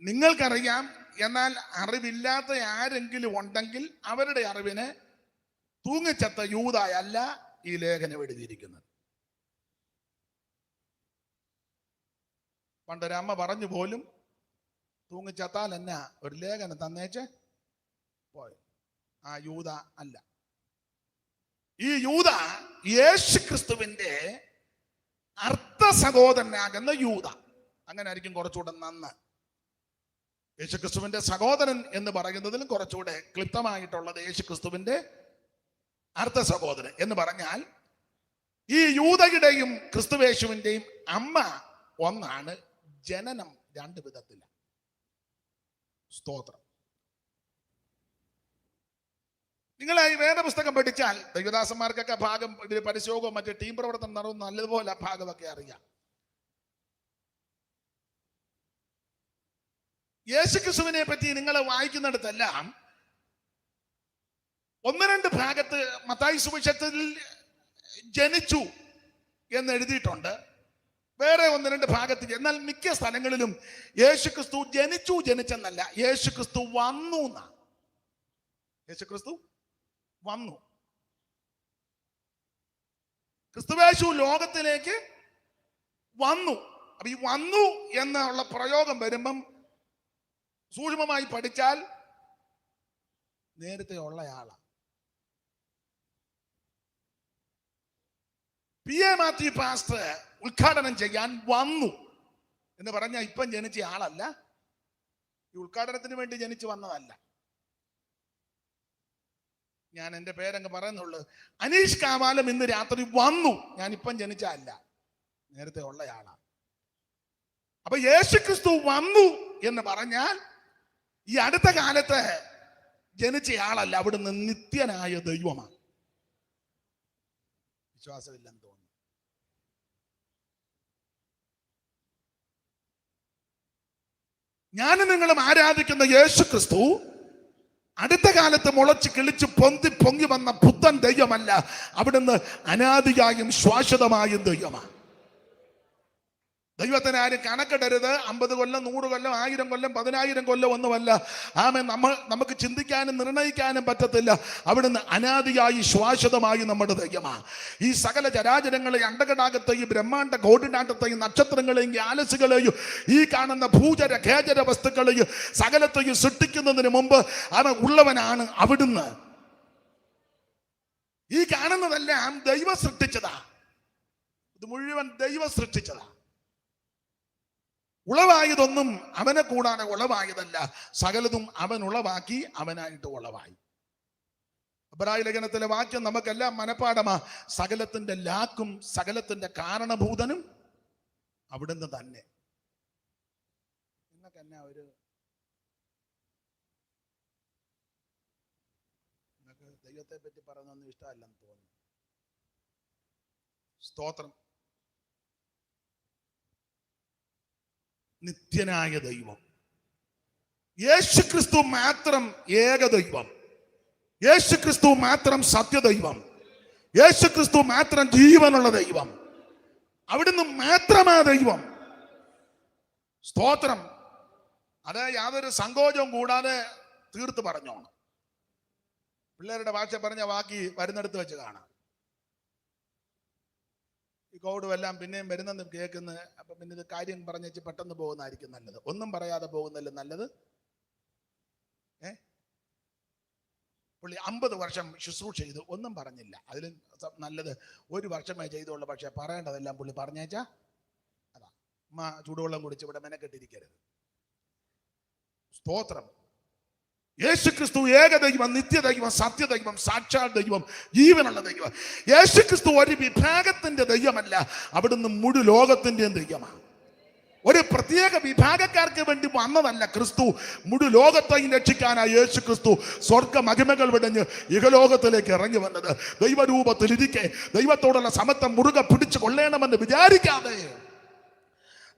നിങ്ങൾക്കറിയാം, എന്നാൽ അറിവില്ലാത്ത ആരെങ്കിലും ഉണ്ടെങ്കിൽ അവരുടെ അറിവിന് തൂങ്ങിച്ചത്ത യൂദായല്ല ഈ ലേഖനം എഴുതിയിരിക്കുന്നത്. പണ്ടൊരമ്മ പറഞ്ഞു പോലും, തൂങ്ങിച്ചത്താൽ എന്നാ ഒരു ലേഖനം തന്നേച്ച് പോയി. ആ യൂദ അല്ല. ഈ യൂദ യേശു ക്രിസ്തുവിന്റെ അർത്ഥ സഹോദരനാകുന്ന യൂദ. അങ്ങനെ ആയിരിക്കും കുറച്ചുകൂടെ നന്ന്. യേശു ക്രിസ്തുവിന്റെ സഹോദരൻ എന്ന് പറയുന്നതിലും കുറച്ചുകൂടെ ക്ലിപ്തമായിട്ടുള്ളത് യേശു ക്രിസ്തുവിന്റെ അർത്ഥ സഹോദരൻ എന്ന് പറഞ്ഞാൽ ഈ യൂദയുടെയും ക്രിസ്തുവേശുവിന്റെയും അമ്മ ഒന്നാണ്, ജനനം രണ്ട് വിധത്തിലാണ്. സ്തോത്രം. നിങ്ങൾ ഈ വേദപുസ്തകം പഠിച്ചാൽ ദൈവദാസന്മാർക്കൊക്കെ ഭാഗം ഇതിൽ പരിശോകവും മറ്റു ടീം പ്രവർത്തനം നടന്നു നല്ലതുപോലെ ആ ഭാഗമൊക്കെ അറിയാം. യേശു ക്രിസ്തുവിനെ പറ്റി നിങ്ങൾ വായിക്കുന്നിടത്തെല്ലാം ഒന്ന് രണ്ട് ഭാഗത്ത് മത്തായി സുവിശേഷത്തിൽ ജനിച്ചു എന്ന് എഴുതിയിട്ടുണ്ട്, വേറെ ഒന്ന് രണ്ട് ഭാഗത്ത്. എന്നാൽ മിക്ക സ്ഥലങ്ങളിലും യേശു ക്രിസ്തു ജനിച്ചെന്നല്ല, യേശു ക്രിസ്തു വന്നു എന്നാ. യേശു ക്രിസ്തു വന്നു. ക്രിസ്തുവേശു ലോകത്തിലേക്ക് വന്നു. അപ്പൊ ഈ വന്നു എന്നുള്ള പ്രയോഗം വരുമ്പം സൂക്ഷ്മമായി പഠിച്ചാൽ നേരത്തെ ഉള്ളയാളാ. P.A. മാത്യു പാസ്റ്റർ ഉദ്ഘാടനം ചെയ്യാൻ വന്നു എന്ന് പറഞ്ഞാൽ ഇപ്പം ജനിച്ച ആളല്ല, ഈ ഉദ്ഘാടനത്തിന് വേണ്ടി ജനിച്ചു വന്നതല്ല. ഞാൻ എൻ്റെ പേരങ്ങ് പറയുന്നുള്ളൂ. അനീഷ് കാവാലം ഇന്ന് രാത്രി വന്നു, ഞാൻ ഇപ്പം ജനിച്ച അല്ല, നേരത്തെ ഉള്ളയാളാ. അപ്പൊ യേശു ക്രിസ്തു വന്നു എന്ന് പറഞ്ഞാൽ ഈ അടുത്ത കാലത്ത് ജനിച്ചയാളല്ല, അവിടുന്ന് നിത്യനായ ദൈവമാണ്. വിശ്വാസമില്ലെന്ന് തോന്നുന്നു. ഞാനും നിങ്ങളും ആരാധിക്കുന്ന യേശു ക്രിസ്തു അടുത്ത കാലത്ത് മുളച്ച് കിളിച്ച് പൊങ്ങി വന്ന പുത്തൻ ദൈവമല്ല, അവിടുന്ന് അനാദിയായും ശാശ്വതമായും ദൈവമാണ്. ദൈവത്തിന് ആരും കണക്കിടരുത്. 50 കൊല്ലം 100 കൊല്ലം 1000 കൊല്ലം 10000 കൊല്ലം ഒന്നുമല്ല. നമുക്ക് ചിന്തിക്കാനും നിർണയിക്കാനും പറ്റത്തില്ല. അവിടുന്ന് അനാദിയായി ശാശ്വതമായി നമ്മുടെ ദൈവമാണ്. ഈ സകല ചരാചരങ്ങളെയും അണ്ടകടാകത്തെയും ബ്രഹ്മാണ്ട കോടിനാട്ടത്തെയും നക്ഷത്രങ്ങളെയും ഗ്യാലക്സികളെയും ഈ കാണുന്ന ഭൂചര ഖേചര വസ്തുക്കളെയും സകലത്തെയും സൃഷ്ടിക്കുന്നതിന് മുമ്പ് അവൻ ഉള്ളവനാണ് അവിടുന്ന്. ഈ കാണുന്നതെല്ലാം ദൈവം സൃഷ്ടിച്ചതാ. ഇത് മുഴുവൻ ദൈവം സൃഷ്ടിച്ചതാ. ഉളവായതൊന്നും അവനെ കൂടാതെ ഉളവായതല്ല, സകലതും അവൻ ഉളവാക്കി അവനായിട്ട് ഉളവായി. എബ്രായ ലേഖനത്തിലെ വാക്യം നമുക്കെല്ലാം മനപ്പാടമാ. സകലത്തിന്റെ ലാക്കും സകലത്തിന്റെ കാരണഭൂതനും അവിടുന്ന് തന്നെ. നിങ്ങൾക്ക് എന്നാ നിങ്ങൾക്ക് ദൈവത്തെ പറ്റി പറയുന്നൊന്നും ഇഷ്ടമല്ലെന്ന് തോന്നുന്നു. സ്തോത്രം. നിത്യനായ ദൈവം യേശു ക്രിസ്തു മാത്രം ഏക ദൈവം, യേശു ക്രിസ്തു മാത്രം സത്യദൈവം, യേശു ക്രിസ്തു മാത്രം ജീവനുള്ള ദൈവം, അവിടുന്ന് മാത്രമാ ദൈവം. സ്തോത്രം. അത് യാതൊരു സങ്കോചവും കൂടാതെ തീർത്ത് പറഞ്ഞോണം. പിള്ളേരുടെ ഭാഷ പറഞ്ഞ ബാക്കി വരുന്നിടത്ത് വെച്ച് കാണാം. ഈ കോവിഡും എല്ലാം പിന്നെയും വരുന്നെന്ന് കേൾക്കുന്നത്. അപ്പൊ പിന്നെ ഇത് കാര്യം പറഞ്ഞു വെച്ച് പെട്ടെന്ന് പോകുന്നതായിരിക്കും നല്ലത്. ഒന്നും പറയാതെ പോകുന്നല്ലേ നല്ലത്. പുള്ളി 50 വർഷം ശുശ്രൂഷ ചെയ്തു, ഒന്നും പറഞ്ഞില്ല. അതിലും നല്ലത് 1 വർഷമേ ചെയ്തുള്ളൂ, പക്ഷെ പറയേണ്ടതെല്ലാം പുള്ളി പറഞ്ഞേച്ചാ അതാ. ചൂടുവെള്ളം കുടിച്ച് ഇവിടെ മെനക്കെട്ടിരിക്കരുത്. സ്തോത്രം. യേശു ക്രിസ്തു ഏകദൈവം, നിത്യദൈവം, സത്യദൈവം, സാക്ഷാൽ ദൈവം, ജീവനുള്ള ദൈവം. യേശു ക്രിസ്തു ഒരു വിഭാഗത്തിന്റെ ദൈവമല്ല, അവിടുന്ന് മുഴു ലോകത്തിന്റെയും ദൈവമാണ്. ഒരു പ്രത്യേക വിഭാഗക്കാർക്ക് വേണ്ടി വന്നതല്ല ക്രിസ്തു. മുഴു ലോകത്തെയും രക്ഷിക്കാനായി യേശു ക്രിസ്തു സ്വർഗ മഹിമകൾ വിടഞ്ഞ് ഇഹലോകത്തിലേക്ക് ഇറങ്ങി വന്നത്. ദൈവരൂപത്തിലിരിക്കെ ദൈവത്തോടുള്ള സമത്വം മുറുകെ പിടിച്ചു കൊള്ളണമെന്ന് വിചാരിക്കാതെ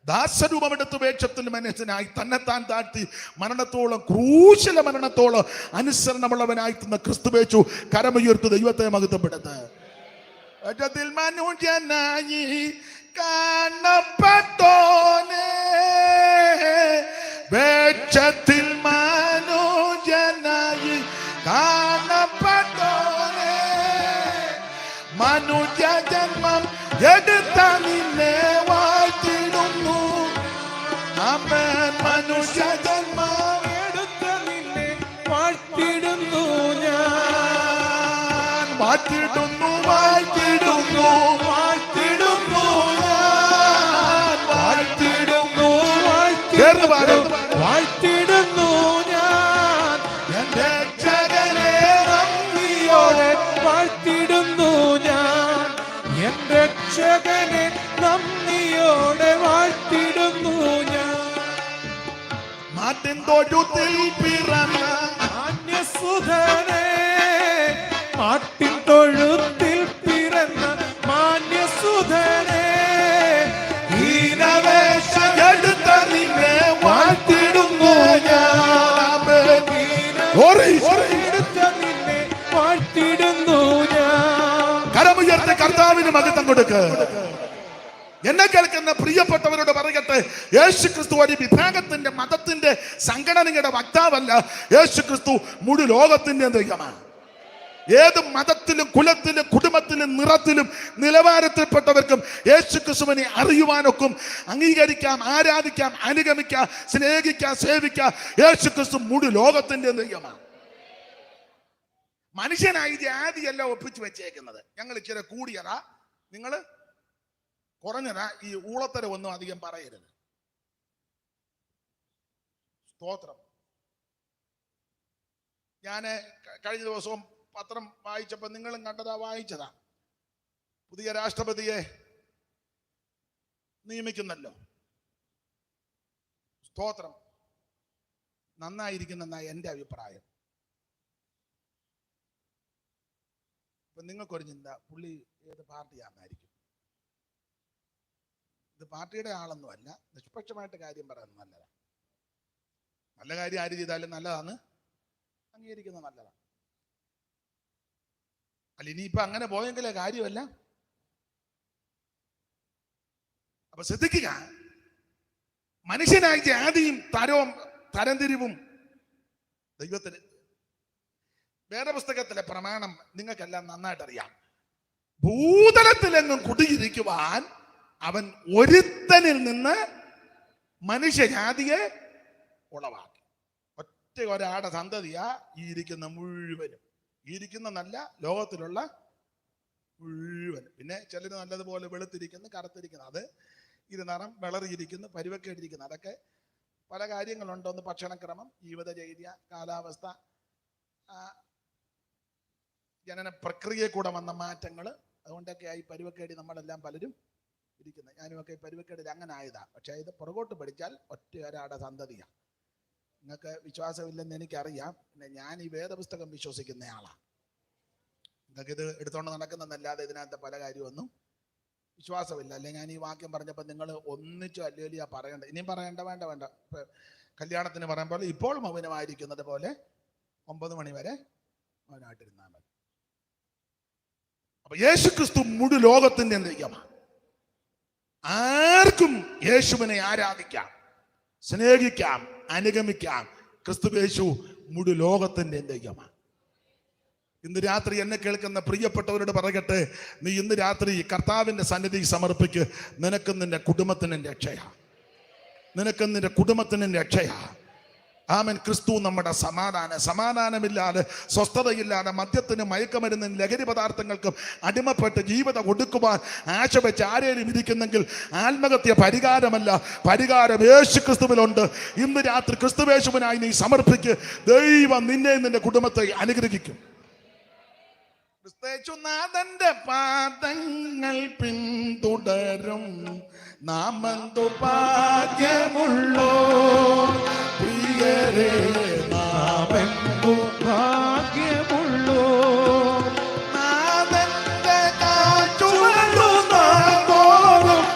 ദാസരൂപമെടുത്ത് വേഷത്തിൽ മനസ്സിനായി തന്നെത്താൻ താഴ്ത്തി മരണത്തോളം, ക്രൂശല മരണത്തോളം അനുസരണമുള്ളവനായി തന്ന ക്രിസ്തുവേശു കരമുയർത്ത് ദൈവത്തെ മഹത്വപ്പെടുത്ത്. മനുഷ്യനായി കാണപ്പെട്ടോനെ വേഷത്തിൽ മനുജനായി കാണപ്പെട്ടോനെ, മനുജ ജന്മം എടുത്ത നിന്നെ വാഴ്ത്തിടുന്നു. ആമേൻ. മനുഷ്യ ജന്മം എടുത്ത നിന്നെ വാഴ്ത്തിടുന്നു ഞാൻ. വാഴ്ത്തിടുന്നു, വാഴ്ത്തിടുന്നു, വാഴ്ത്തിടുന്നു ഞാൻ. വാഴ്ത്തിടുന്നു, വാഴ്ത്തിടുന്നു ഞാൻ. എന്റെ രക്ഷകനെ നന്ദിയോടെ വാഴ്ത്തിടുന്നു ഞാൻ. എന്റെ രക്ഷകനെ നന്ദിയോടെ വാഴ്ത്തിടുന്നു ഞാൻ. മാട്ടിൻ തൊഴുത്തിൽ പിറന്ന മാന്യസുധനെ, മാട്ടിൻ തൊഴുത്തിൽ പിറന്ന മാന്യസുധനെ, ഹീനവേഷമെടുത്ത നിന്നെ വാഴ്ത്തിടുന്നു ഞാൻ. എടുത്ത നിന്നെ വാഴ്ത്തിടുന്നു ഞാൻ. കരമുയർത്തി കർത്താവിന് മഹത്വം കൊടുക്ക്. എന്നെ കേൾക്കുന്ന പ്രിയപ്പെട്ടവരോട് പറയട്ടെ, യേശു ക്രിസ്തു ഒരു വിഭാഗത്തിന്റെ മതത്തിന്റെ സംഘടനയുടെ വക്താവല്ല. യേശു ക്രിസ്തു മുഴു ലോകത്തിന്റെ ദൈവമാണ്. ഏത് മതത്തിലും കുലത്തിലും കുടുംബത്തിലും നിറത്തിലും നിലവാരത്തിൽപ്പെട്ടവർക്കും യേശു ക്രിസ്തുവിനെ അറിയുവാനൊക്കും, അംഗീകരിക്കാം, ആരാധിക്കാം, അനുഗമിക്കാം, സ്നേഹിക്കാം, സേവിക്കാം. യേശു ക്രിസ്തു മുഴു ലോകത്തിന്റെ ദൈവമാണ്. മനുഷ്യനായി ജാതിയല്ല ഒപ്പിച്ചു വെച്ചേക്കുന്നത്. ഞങ്ങൾ ഇച്ചിരി കൂടിയതാ, നിങ്ങൾ കുറഞ്ഞതാ. ഈ ഊളത്തരം ഒന്നും അധികം പറയരുത്. സ്തോത്രം. ഞാൻ കഴിഞ്ഞ ദിവസവും പത്രം വായിച്ചപ്പോൾ നിങ്ങളും കണ്ടതാ, വായിച്ചതാ. പുതിയ രാഷ്ട്രപതിയെ നിയമിക്കുന്നല്ലോ. സ്തോത്രം. നന്നായിരിക്കുന്നെന്നാണ് എൻ്റെ അഭിപ്രായം. ഇപ്പൊ നിങ്ങൾക്കൊരു ചിന്ത, പുള്ളി ഏത് പാർട്ടിയാണെന്നായിരിക്കും. ഇത് പാർട്ടിയുടെ ആളൊന്നുമല്ല, നിഷ്പക്ഷമായിട്ട് കാര്യം പറയുന്നത് നല്ലതാണ്. നല്ല കാര്യം ആര് ചെയ്താലും നല്ലതാണ്, അംഗീകരിക്കുന്നത് നല്ലതാണ്. അല്ല, ഇനിയിപ്പൊ അങ്ങനെ പോയെങ്കിലേ കാര്യമല്ല. അപ്പൊ ശ്രദ്ധിക്കുക, മനുഷ്യനായി ജാതിയും തരവും തരംതിരിവും ദൈവത്തിന്. വേദപുസ്തകത്തിലെ പ്രമാണം നിങ്ങൾക്കെല്ലാം നന്നായിട്ട് അറിയാം. ഭൂതലത്തിലെങ്ങും കുടിയിരിക്കുവാൻ അവൻ ഒരുത്തനിൽ നിന്ന് മനുഷ്യജാതിയെ ഉളവാക്കി. ഒറ്റ ഒരാടെ സന്തതിയാ ഈ ഇരിക്കുന്ന മുഴുവനും. ഈ ഇരിക്കുന്ന നല്ല ലോകത്തിലുള്ള മുഴുവനും. പിന്നെ ചിലർ നല്ലതുപോലെ വെളുത്തിരിക്കുന്നു, കറുത്തിരിക്കുന്നു, അത് ഇരുനിറം വിളറിയിരിക്കുന്നു, പരുവക്കേടിരിക്കുന്നു. അതൊക്കെ പല കാര്യങ്ങളുണ്ട്. ഒന്ന് ഭക്ഷണക്രമം, ജീവിതചര്യ, കാലാവസ്ഥ, ജനന പ്രക്രിയയിൽ കൂടെ വന്ന മാറ്റങ്ങൾ, അതുകൊണ്ടൊക്കെ ആയി പരുവക്കേടി നമ്മളെല്ലാം പലരും ഇരിക്കുന്നത്. ഞാനുമൊക്കെ പരുവക്കേടിൽ അങ്ങനെ ആയതാ. പക്ഷെ ഇത് പുറകോട്ട് പഠിച്ചാൽ ഒറ്റ ഒരാടെ സന്തതിയാണ്. നിങ്ങൾക്ക് വിശ്വാസമില്ലെന്ന് എനിക്കറിയാം. പിന്നെ ഞാൻ ഈ വേദപുസ്തകം വിശ്വസിക്കുന്ന ആളാണ്. നിങ്ങൾക്കിത് എടുത്തോണ്ട് നടക്കുന്നതല്ലാതെ ഇതിനകത്ത് പല കാര്യമൊന്നും വിശ്വാസമില്ല. അല്ലെ ഞാൻ ഈ വാക്യം പറഞ്ഞപ്പോൾ നിങ്ങൾ ഒന്നിച്ചു അല്ലേലിയാ പറയണ്ട. ഇനിയും പറയണ്ട, വേണ്ട. കല്യാണത്തിന് പറയുമ്പോൾ ഇപ്പോൾ മൗനമായിരിക്കുന്നത് പോലെ 9 മണി വരെ മൗനമായിട്ടിരുന്നാൽ മതി. അപ്പൊ യേശു ക്രിസ്തു മുഴു ലോകത്തിന്റെ ദൈവമാണ്. ആർക്കും യേശുവിനെ ആരാധിക്കാം, സ്നേഹിക്കാം, അനുഗമിക്കാം. ക്രിസ്തു യേശു മുഴു ലോകത്തിന്റെ ദൈവമാണ്. ഇന്ന് രാത്രി എന്നെ കേൾക്കുന്ന പ്രിയപ്പെട്ടവരോട് പറയട്ടെ, നീ ഇന്ന് രാത്രി കർത്താവിന്റെ സന്നിധി സമർപ്പിക്ക്. നിനക്കും നിന്റെ കുടുംബത്തിനും രക്ഷയാ. നിനക്കും നിന്റെ കുടുംബത്തിനും രക്ഷയാ. ആമേൻ. ക്രിസ്തു നമ്മുടെ സമാധാനമില്ലാതെ, സ്വസ്ഥതയില്ലാതെ, മദ്യത്തിനും മയക്കമരുന്നിനും ലഹരി പദാർത്ഥങ്ങൾക്കും അടിമപ്പെട്ട് ജീവിതം ഒടുക്കുവാൻ ആശ വെച്ച് ആരെയും ഇരിക്കുന്നെങ്കിൽ ആത്മഹത്യ പരിഹാരമല്ല. പരിഹാരം യേശു ക്രിസ്തുവിലുണ്ട്. ഇന്ന് രാത്രി ക്രിസ്തുവേശുവിനായി നീ സമർപ്പിക്ക്. ദൈവം നിന്നെ നിന്റെ കുടുംബത്തെ അനുഗ്രഹിക്കും. ക്രിസ്തുനാഥന്റെ പാദങ്ങൾ പിന്തുടരും നാമെന്തു ഭാഗ്യമുള്ളോ പ്രിയരേ, നാമെന്തു ഭാഗ്യമുള്ളോ. നാഥന്റെ കാറ്റുവരുന്നോറും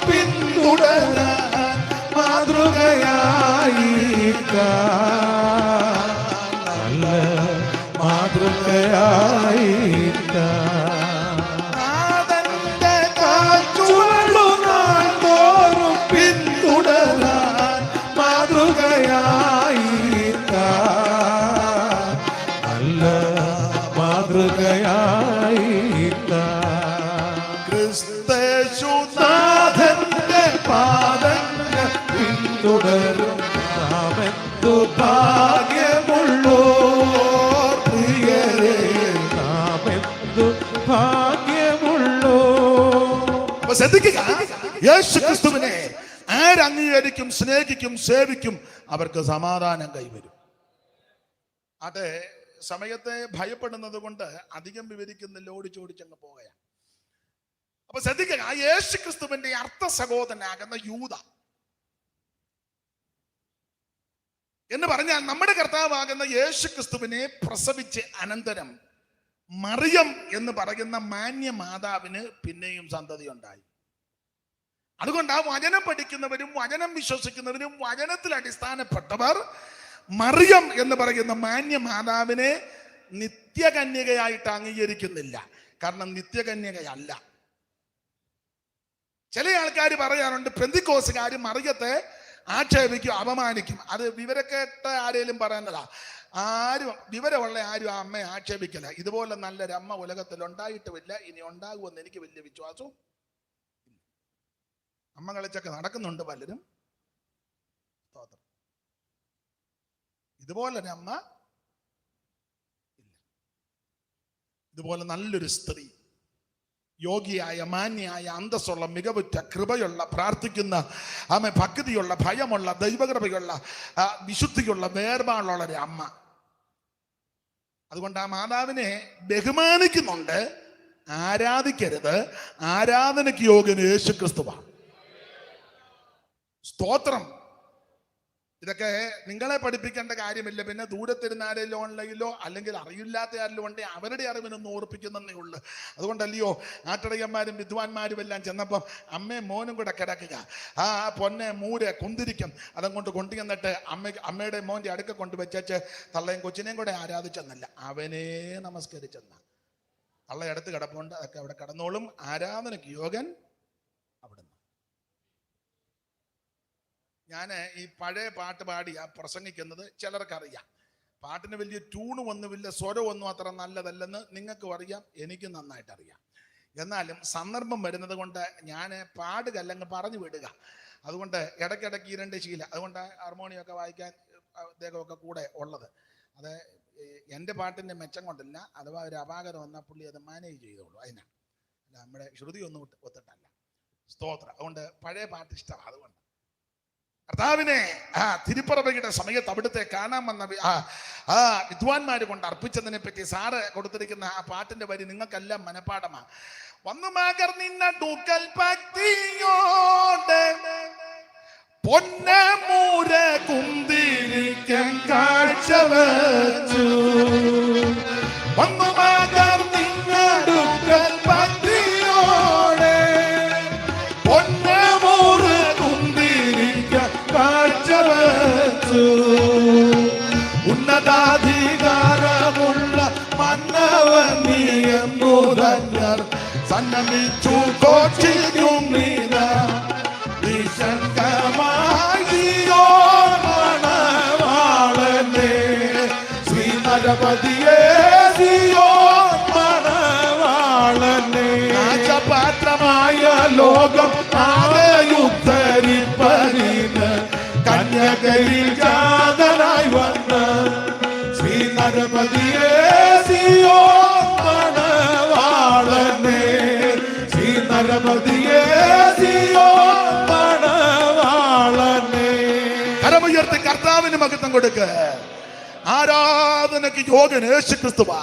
പിന്തുടരാൻ മാതൃകയായിരിക്കാൻ, നല്ല മാതൃകയായിരിക്കാൻ. നാഥന്റെ കാറ്റുവരുന്നോറും പിന്തുടരാൻ മാതൃകയായി നാമെന്തു ഭാഗ്യമുള്ളോ പ്രിയരേ, നാമെന്തു ഭാഗ്യമുള്ളോ. അപ്പൊ ശ്രദ്ധിക്കുക, യേശു ക്രിസ്തുവിനെ ആരംഗീകരിക്കും, സ്നേഹിക്കും, സേവിക്കും, അവർക്ക് സമാധാനം കൈവരും. അതെ, സമയത്തെ ഭയപ്പെടുന്നത് കൊണ്ട് അധികം വിവരിക്കുന്നില്ല, ഓടിച്ചോടിച്ചങ്ങ് പോകുകയാണ്. അപ്പൊ ശ്രദ്ധിക്കുക, ആ യേശു ക്രിസ്തുവിന്റെ അർത്ഥ സഹോദരനാകുന്ന യൂദ എന്ന് പറഞ്ഞാൽ നമ്മുടെ കർത്താവാകുന്ന യേശു ക്രിസ്തുവിനെ പ്രസവിച്ച് അനന്തരം മറിയം എന്ന് പറയുന്ന മാന്യ മാതാവിന് പിന്നെയും സന്തതി ഉണ്ടായി. അതുകൊണ്ട് ആ വചനം പഠിക്കുന്നവരും വചനം വിശ്വസിക്കുന്നവരും വചനത്തിൽ അടിസ്ഥാനപ്പെട്ടവർ മറിയം എന്ന് പറയുന്ന മാന്യ മാതാവിനെ നിത്യകന്യകയായിട്ട് അംഗീകരിക്കുന്നില്ല. കാരണം നിത്യകന്യകയല്ല. ചില ആൾക്കാർ പറയാറുണ്ട്, പെന്തിക്കോസുകാർ മറിയത്തെ ആക്ഷേപിക്കും, അപമാനിക്കും. അത് വിവരക്കേട്ട ആരെങ്കിലും പറയുന്നതാ. ആരും വിവരമുള്ള ആരും ആ അമ്മയെ ആക്ഷേപിക്കില്ല. ഇതുപോലെ നല്ലൊരു അമ്മ ഉലകത്തിൽ ഉണ്ടായിട്ടുമില്ല, ഇനി ഉണ്ടാകുമെന്ന് എനിക്ക് വലിയ വിശ്വാസവും. അമ്മ കളിച്ചൊക്കെ നടക്കുന്നുണ്ട് പലരും. ഇതുപോലൊരു അമ്മ ഇല്ല. ഇതുപോലെ നല്ലൊരു സ്ത്രീ, യോഗ്യയായ, മാന്യായ, അന്തസ്സുള്ള, മികവുറ്റ, കൃപയുള്ള, പ്രാർത്ഥിക്കുന്ന, ആമേ, ഭക്തിയുള്ള, ഭയമുള്ള, ദൈവകൃപയുള്ള, വിശുദ്ധിയുള്ള, വേർപാടുള്ള ഒരു അമ്മ. അതുകൊണ്ട് ആ മാതാവിനെ ബഹുമാനിക്കുന്നുണ്ട്, ആരാധിക്കരുത്. ആരാധനയ്ക്ക് യോഗ്യൻ യേശു ക്രിസ്തുവാണ്. സ്തോത്രം. ഇതൊക്കെ നിങ്ങളെ പഠിപ്പിക്കേണ്ട കാര്യമില്ല. പിന്നെ ദൂരത്തിരുന്ന ആരെല്ലോ ഓൺലൈനിലോ അല്ലെങ്കിൽ അറിയില്ലാത്ത ആരെല്ലോ ഉണ്ടെങ്കിൽ അവരുടെ അറിവിനൊന്നും ഓർപ്പിക്കുന്നതേ ഉള്ളൂ. അതുകൊണ്ടല്ലയോ ആട്ടടയന്മാരും വിദ്വാൻമാരും എല്ലാം ചെന്നപ്പം അമ്മയും മോനും കൂടെ കിടക്കുക. ആ പൊന്നെ മൂര് കുന്തിരിക്കും അതങ്ങോട്ട് കൊണ്ടുവന്നിട്ട് അമ്മയുടെ മോൻ്റെ അടുക്ക കൊണ്ടുവച്ചേച്ച് തള്ളയും കൊച്ചിനെയും കൂടെ ആരാധിച്ചെന്നല്ല, അവനെ നമസ്കരിച്ചെന്ന. തള്ള അടുത്ത് കിടപ്പുണ്ട്, അതൊക്കെ അവിടെ കിടന്നോളും. ആരാധനയ്ക്ക് യോഗൻ അവിടെ. ഞാൻ ഈ പഴയ പാട്ട് പാടി പ്രസംഗിക്കുന്നത് ചിലർക്കറിയാം. പാട്ടിന് വലിയ ട്യൂണും ഒന്നുമില്ല, സ്വരമൊന്നും അത്ര നല്ലതല്ലെന്ന് നിങ്ങൾക്കും അറിയാം, എനിക്കും നന്നായിട്ട് അറിയാം. എന്നാലും സന്ദർഭം വരുന്നത് കൊണ്ട് ഞാൻ പാടുകല്ലെങ്കിൽ പറഞ്ഞു വിടുക. അതുകൊണ്ട് ഇടയ്ക്കിടയ്ക്ക് ഈ രണ്ട് ശീല. അതുകൊണ്ട് ഹാർമോണിയമൊക്കെ വായിക്കാൻ അദ്ദേഹമൊക്കെ കൂടെ ഉള്ളത്. അത് എൻ്റെ പാട്ടിൻ്റെ മെച്ചം കൊണ്ടല്ല, അഥവാ ഒരു അപാകത വന്നാൽ പുള്ളി അത് മാനേജ് ചെയ്തോളൂ. അതിനാണ്, നമ്മുടെ ശ്രുതി ഒന്നും ഒത്തിട്ടല്ല. സ്തോത്രം. അതുകൊണ്ട് പഴയ പാട്ട് ഇഷ്ടമാണ്. അതുകൊണ്ട് കർത്താവിനെ തിരുപ്പറവയുടെ സമയത്ത് അവിടുത്തെ കാണാൻ വന്ന വിദ്വാൻമാര് കൊണ്ട് അർപ്പിച്ചതിനെ പറ്റി സാറ് കൊടുത്തിരിക്കുന്ന ആ പാട്ടിന്റെ വരി നിങ്ങൾക്കെല്ലാം മനപ്പാടമാണ്. വന്നു മകർന്നിന്ന ഡൂക്കൽ ഭക്തിയോടെ പൊന്നമൂര കുന്തിരിക്കാൻ കാഴ്ച വച്ചു. വന്നു മകർന്നിന്ന ഡൂക്കൽ ഭക്തിയോടെ പൊന്നമൂര ഉന്നതാധികാരമുള്ള മന്നവൻ നീയെന്നു ധന്യർ സന്നമിച്ചു കോച്ചിയും നീന നിശങ്കമായി മണവാളനെ ശ്രീനരപതിയെ മണവാളനെ പാത്രമായ ലോകം ആകയുദ്ധരിപ്പതിന് കന്യകയിൽ ജാതനായി വന്ന ശ്രീനരപതിയെ സിയോൻ മണവാളനെ ശ്രീനരപതിയെ സിയോൻ മണവാളനെ. കരമുയർത്തി കർത്താവിന് മഹത്വം കൊടുക്ക. ആരാധനയ്ക്ക് യോഗ്യൻ യേശു ക്രിസ്തുവാ.